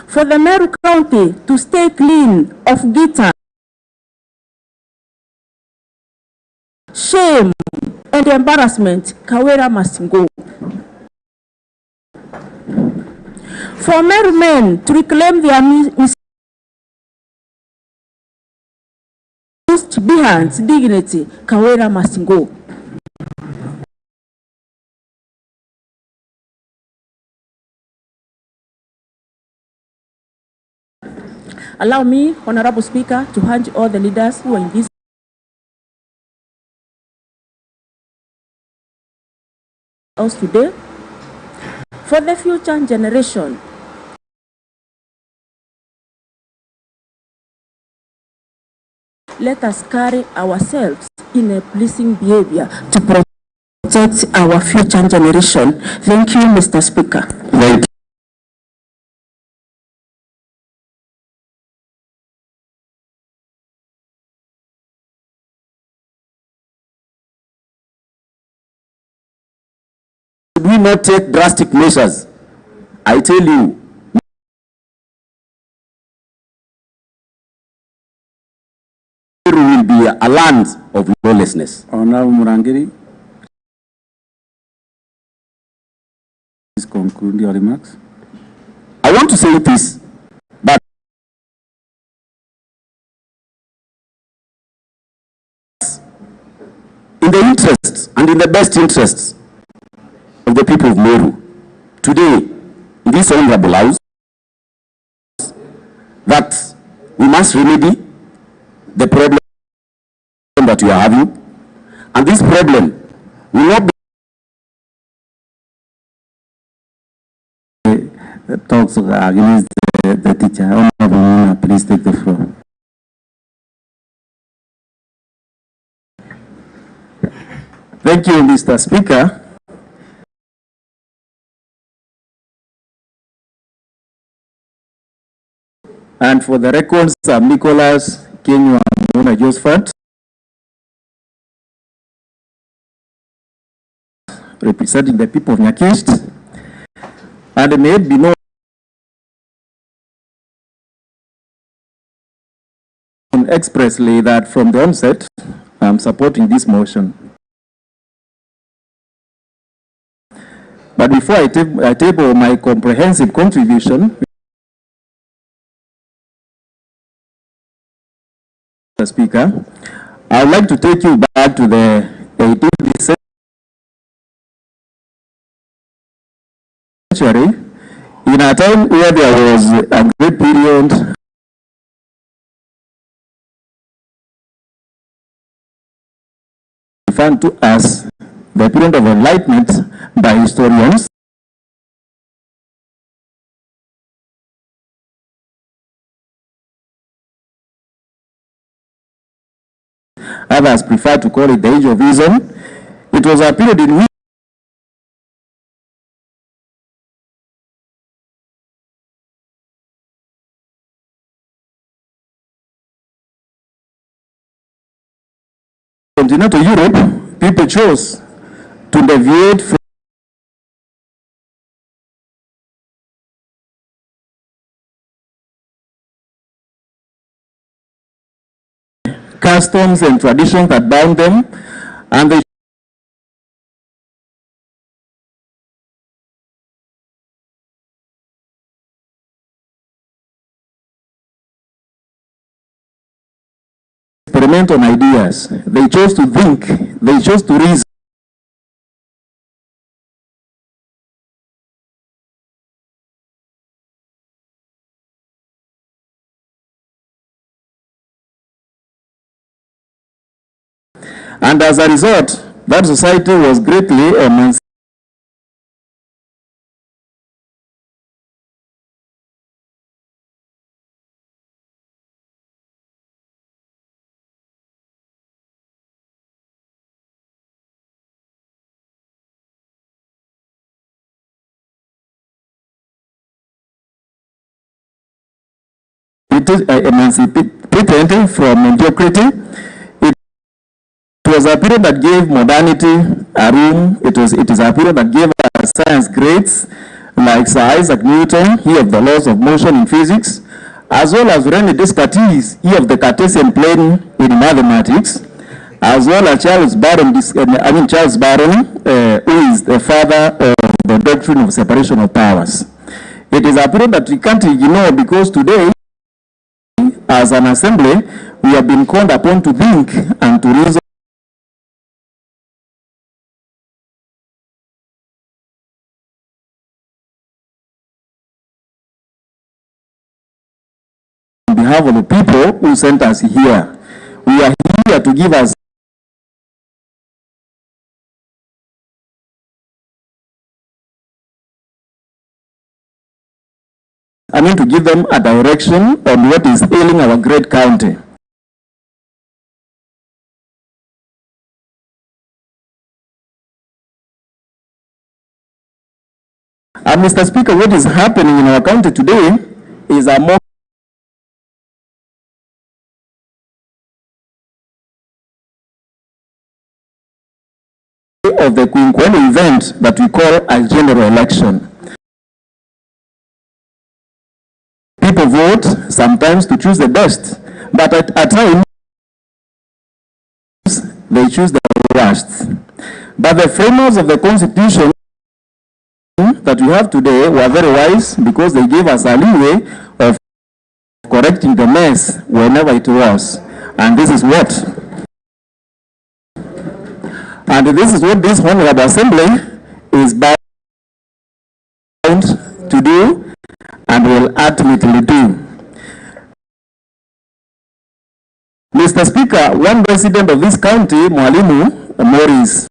R: For the Meru County to stay clean of gutter, shame and embarrassment, Kawira must go. For Meru men to reclaim their behind dignity, Kawira must go. Allow me, Honorable Speaker, to urge all the leaders who are in this house today, for the future generation, let us carry ourselves in a pleasing behavior to protect our future generation. Thank you, Mr. Speaker.
Q: Thank you.
P: We not take drastic measures. I tell you, Meru will be a land of lawlessness.
Q: Honorable Murangiri, please conclude your remarks.
P: I want to say this, but in the interests and in the best interests of the people of Meru, today, in this honorable house, that we must remedy the problem that we are having, and this problem will not
Q: be talks against the teacher. Honorable Muna, please take the floor.
P: Thank you, Mr. Speaker.
Q: And for the records, Nicholas Kenywa Muna Josephat, representing the people of Nyakist, and may it be known expressly that from the onset, I'm supporting this motion. But before I table my comprehensive contribution, Mr. Speaker, I would like to take you back to the 18th century, in a time where there was a great period referred to as the period of enlightenment by historians. Others prefer to call it the age of reason. It was a period in which continental Europe, people chose to deviate from
P: customs and traditions that bound them, and they experiment on ideas. They chose to think, they chose to reason. And as a result, that society was greatly emancipated. Emancipated from mediocrity. It was a period that gave modernity a room. It is a period that gave us science greats like Sir Isaac Newton, he of the laws of motion in physics, as well as René Descartes, he of the Cartesian plane in mathematics, as well as Charles Baron, who is the father of the doctrine of separation of powers. It is a period that we can't ignore because today, as an assembly, we have been called upon to think and to reason on behalf of the people who sent us here. We are here to give us to give them a direction on what is ailing our great county. And Mr. Speaker, what is happening in our county today is a more of the quinquennial event that we call a general election. People vote sometimes to choose the best, but at times they choose the worst. But the framers of the Constitution that we have today were very wise because they gave us a leeway of correcting the mess whenever it was. And this is what this Honorable Assembly is bound to do and will ultimately do. Mr. Speaker, one resident of this county, Mwalimu Morris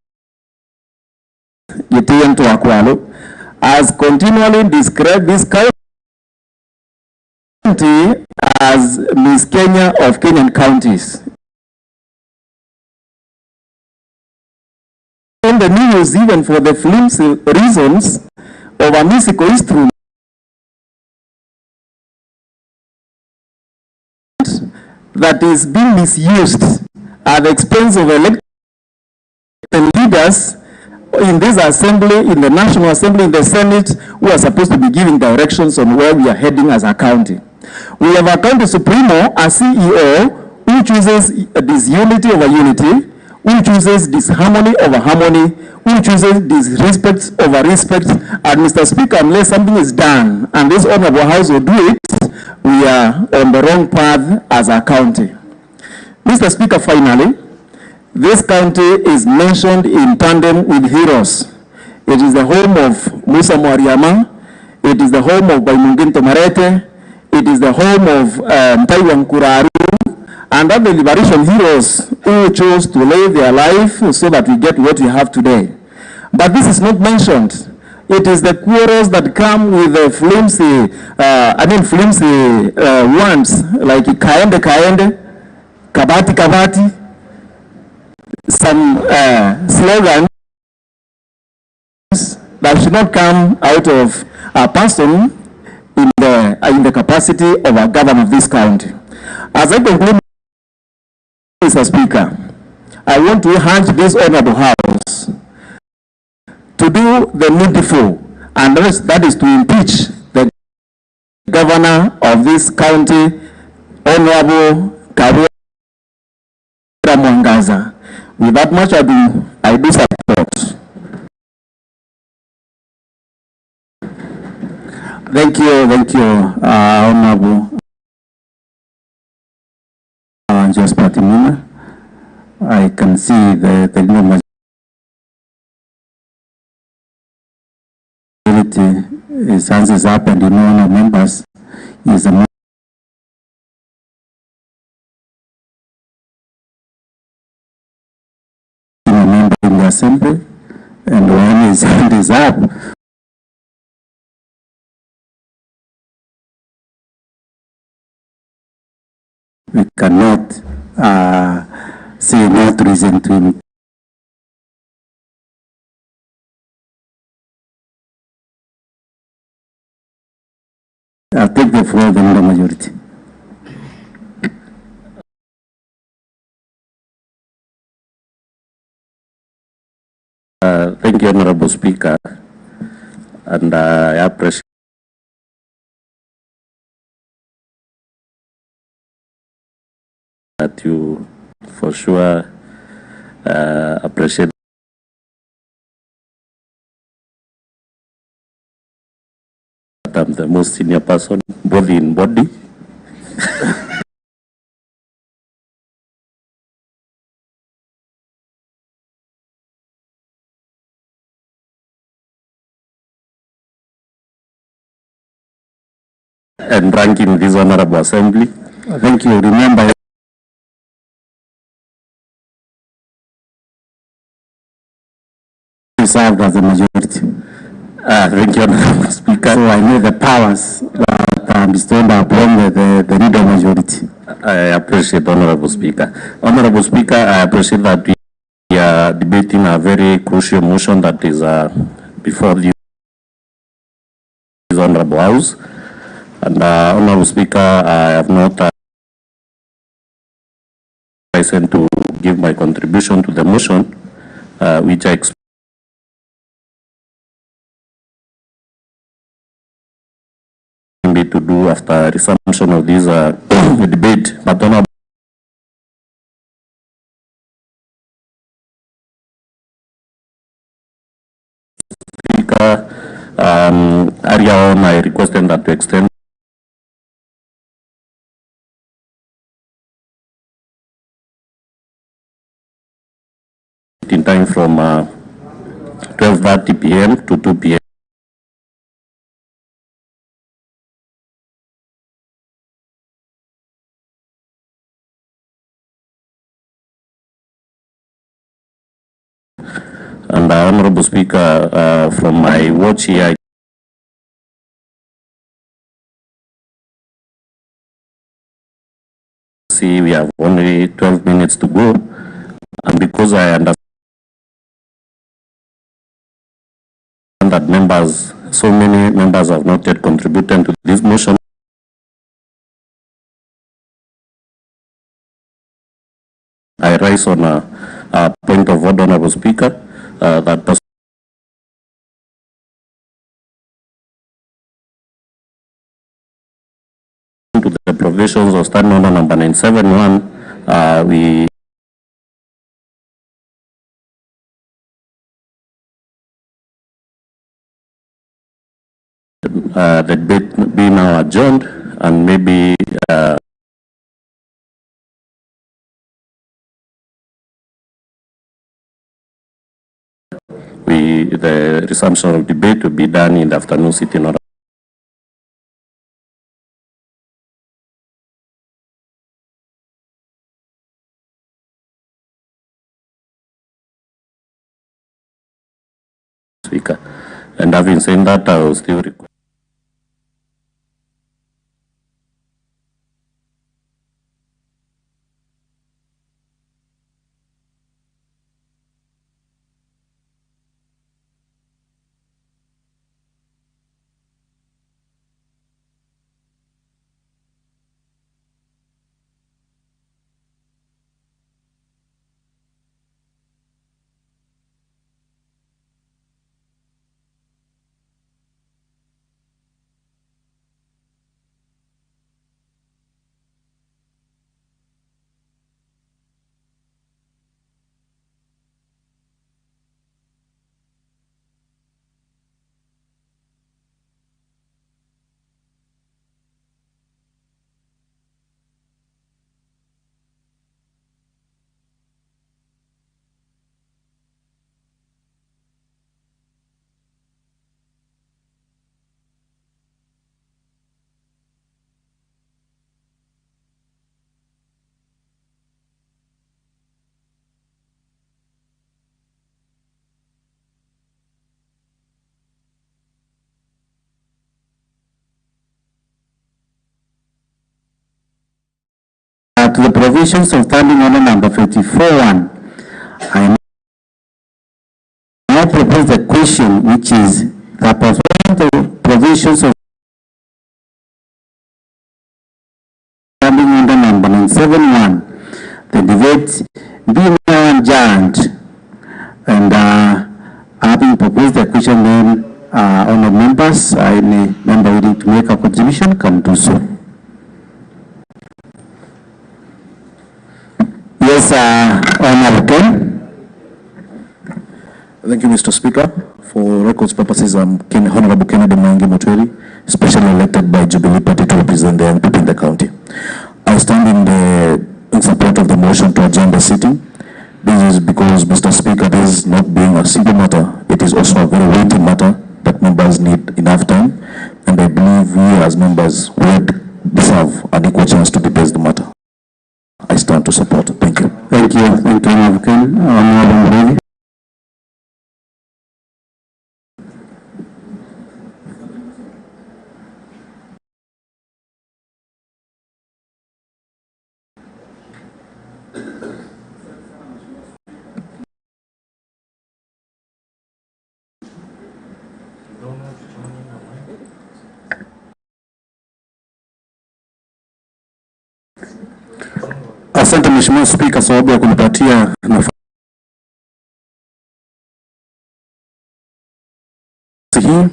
P: Gitien Tuakwalo, has continually described this county as Miss Kenya of Kenyan counties. In the news, even for the flimsy reasons of a musical instrument that is being misused at the expense of elected leaders in this assembly, in the National Assembly, in the Senate, who are supposed to be giving directions on where we are heading as a county. We have a county supremo, a CEO, who chooses disunity over unity, who chooses disharmony over harmony, who chooses disrespect over respect. And Mr. Speaker, unless something is done, and this Honorable House will do it, we are on the wrong path as a county. Mr. Speaker, finally, this county is mentioned in tandem with heroes. It is the home of Musa Mwariama. It is the home of Baimungin Tomarete. It is the home of Taiwan Kuraru and other liberation heroes who chose to lay their life so that we get what we have today. But this is not mentioned. It is the quarrels that come with the flimsy, ones like Kaende Kaende, Kabati Kabati, some slogans that should not come out of a person in the capacity of a governor of this county. As I conclude, Mr. Speaker, I want to urge this Honorable House to do the needful, and that is to impeach the governor of this county, Honorable Kawe. Gaza. With that much I do support. Thank you, Honorable Just Patimuna. I can see the majority his hands is up, and honorable members is a member in the assembly, and when his hand is up, we cannot say no to reason to him. I'll take the floor from the majority. Thank you, Honorable Speaker, and I appreciate that you for sure appreciate that I'm the most senior person, both in body and rank in this honorable assembly. Thank you. Remember, you served as a majority. Thank you, Honorable Speaker. So I know the powers that are bestowed upon the leader majority. I appreciate, Honorable Speaker. Honorable Speaker, I appreciate that we are debating a very crucial motion that is before the Honorable House. And Honorable Speaker, I have not license to give my contribution to the motion, which I expect me to do after resumption of this debate. But Honorable Speaker, earlier on I requested that to extend in time from 12:30 p.m. to 2 p.m. And Honorable Speaker, from my watch here, I see we have only 12 minutes to go, and because I understand that so many members have not yet contributed to this motion, I rise on a point of order, Honorable Speaker, that to the provisions of Standing Order number 971, we the debate be now adjourned, and maybe the resumption of debate will be done in the afternoon sitting order. Speaker, and having said that, I will still request.
Q: to the provisions of Standing Order number 54-1, I now propose the question, which is that pursuant to provisions of Standing Order number 971, the debate be now adjourned. And having proposed the question, then honored members, any member willing to make a contribution can do so. Yes, Honorable Ken.
S: Thank you, Mr. Speaker. For records purposes, I'm Honorable Kennedy Mwangi Mutweli, specially elected by Jubilee Party to represent the young people in the county. I stand in support of the motion to adjourn the sitting. This is because, Mr. Speaker, this is not being a simple matter. It is also a very weighty matter that members need enough time, and I believe we as members would deserve an equal chance to debate the matter. I stand to support. Thank you.
Q: Thank you. Thank you, Honorable Ken. Honorable Murray.
S: Asante Mheshimiwa Spika, sababu ya kunipatia nafasi hii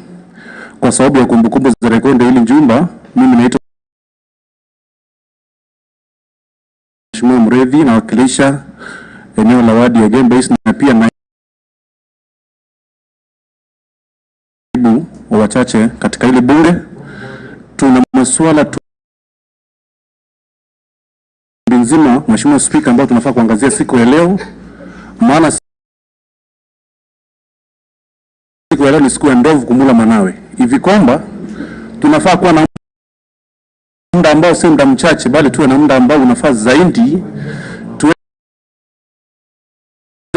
S: kwa sababu ya kumbukumbu za rekodi hili jumba. Mimi naitwa Mheshimiwa Mrevi, nawakilisha eneo la wadi ya Gembe East na pia naibu wa wachache katika ile bunge. Tuna masuala nzima, Mheshimiwa Spika, ambao tunafaa kuangazia siku ya leo, maana siku ya leo ni siku ya ndovu kumula manawe, hivi kwamba tunafaa kuwa na muda ambao si muda mchache, bali tuwe na muda ambao unafaa zaidi tuwe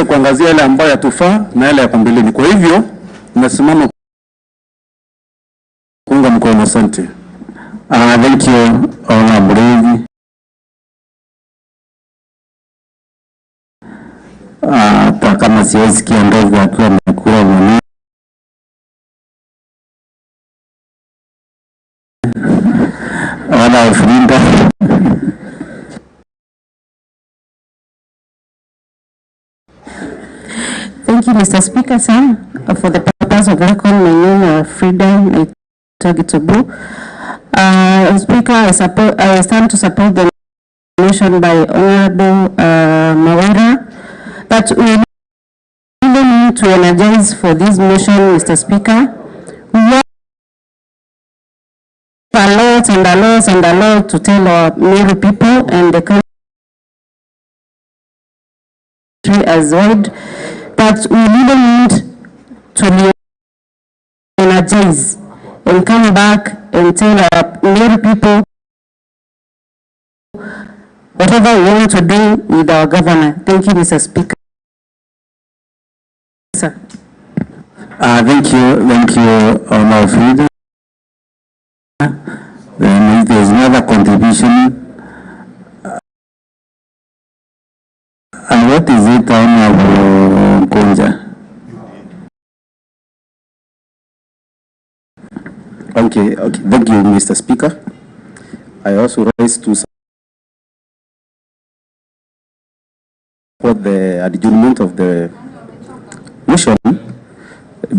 S: kuangazia yale ambayo yatufaa na yale ya mbeleni. Kwa hivyo nasimama kuunga mkono. Asante.
Q: Thank you, Honorable. Hata kama siwezi kia ndogo akiwa amekula mwenyewe. Wala ufulinda.
R: Thank you, Mr. Speaker, sir. For the purpose of record, my name is Freedom Tagitobu. Speaker, I stand to support the motion by Honorable Mawera that we really need to energize for this motion, Mr. Speaker. We have a lot and a lot and a lot to tell our Meru people and the country as well, that we really need to energize and come back and tell our Meru people whatever we want to do with our governor. Thank you, Mr. Speaker. Sir.
Q: Thank you, Honorable Frida. Then if there is another contribution, and what is it, Honorable Konja?
S: Okay. Thank you, Mr. Speaker. I also rise to support the adjournment of the motion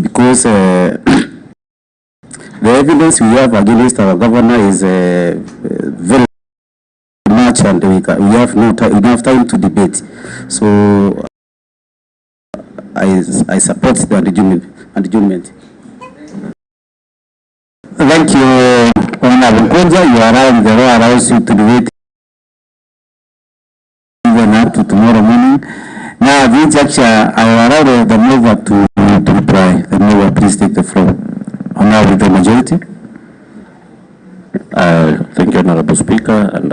S: because the evidence we have against our governor is very much, and we have enough time to debate. So I support the adjournment.
Q: Thank you, Honorable Konja. You are right. The law allows you to debate even up to tomorrow morning. Now, this actually, I will allow the mover to reply. The mover, please take the floor. Honorable with the majority.
T: Thank you, Honorable Speaker, and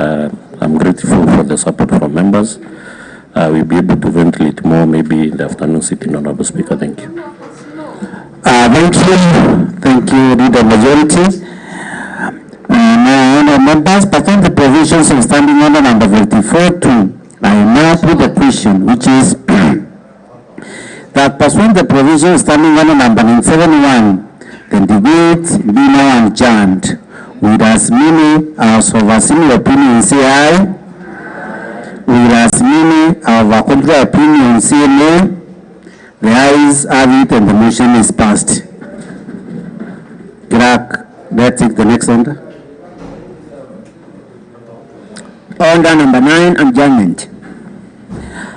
T: I'm grateful for the support from members. We'll be able to ventilate more maybe in the afternoon sitting, Honorable Speaker. Thank you.
Q: Thank you, Leader Majority. Now, members, pursuant the provisions of standing order number 54-2, I now put the question, which is that pursuant the provisions of standing order number 971, the debate be now adjourned. With as many as of a similar opinion say aye. With as many of a contrary opinion say no. The ayes have it and the motion is passed. Clerk, let's take the next order. Order number 9, adjournment.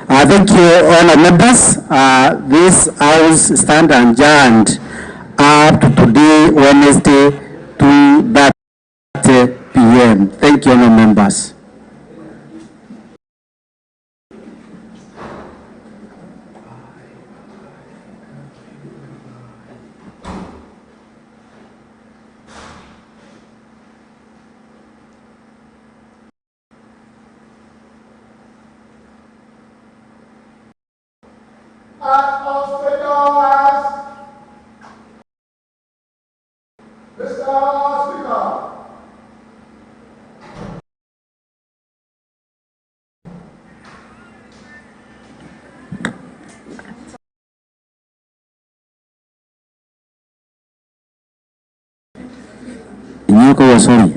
Q: Thank you, all members. This House stand adjourned up to today, Wednesday, to that p.m. Thank you, all members. Inyoko wasori.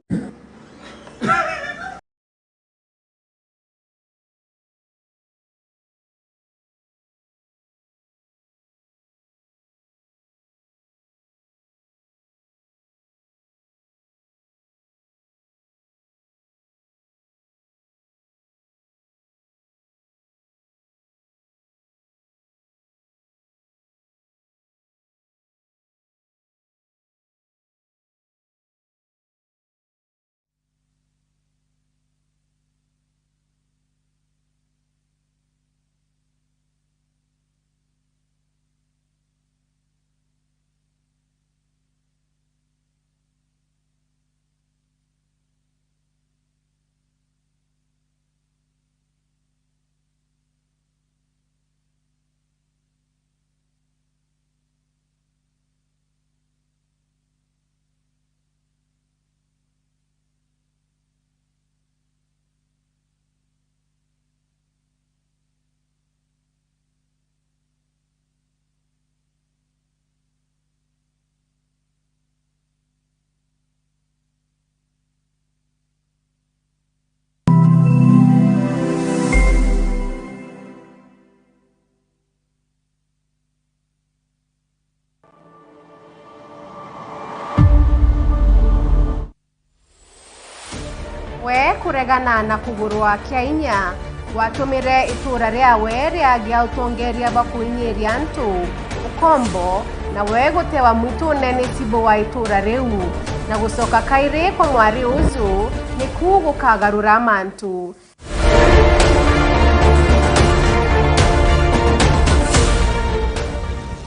C: We kuregana na kugurwa kia inya watumire itura riawe riagia utongeria bakuinyiria ntu ukombo na we gutewa mwitu nene tibo wa itura riu na gucoka kairi kwa mwari uzu ni gukagarura mantu.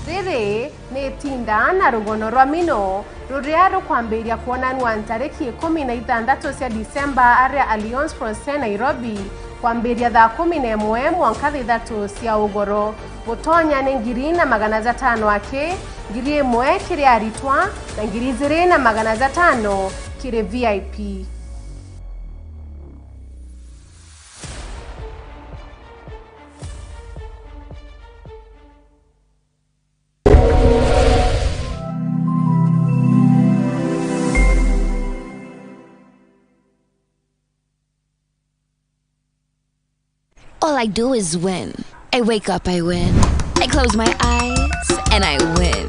C: Riri ni tinda na rugono rwa mino ruria rukwambiria kuonanwa tariki 16 cia Disemba aria Alliance Francaise Nairobi kwambiria thaa 11 mwanka 3 cia ugoro gutonya ni 2,500 ake 1,000 kiri aritwa na 2,500 kiri VIP.
U: All I do is win. I wake up, I win. I close my eyes, and I win.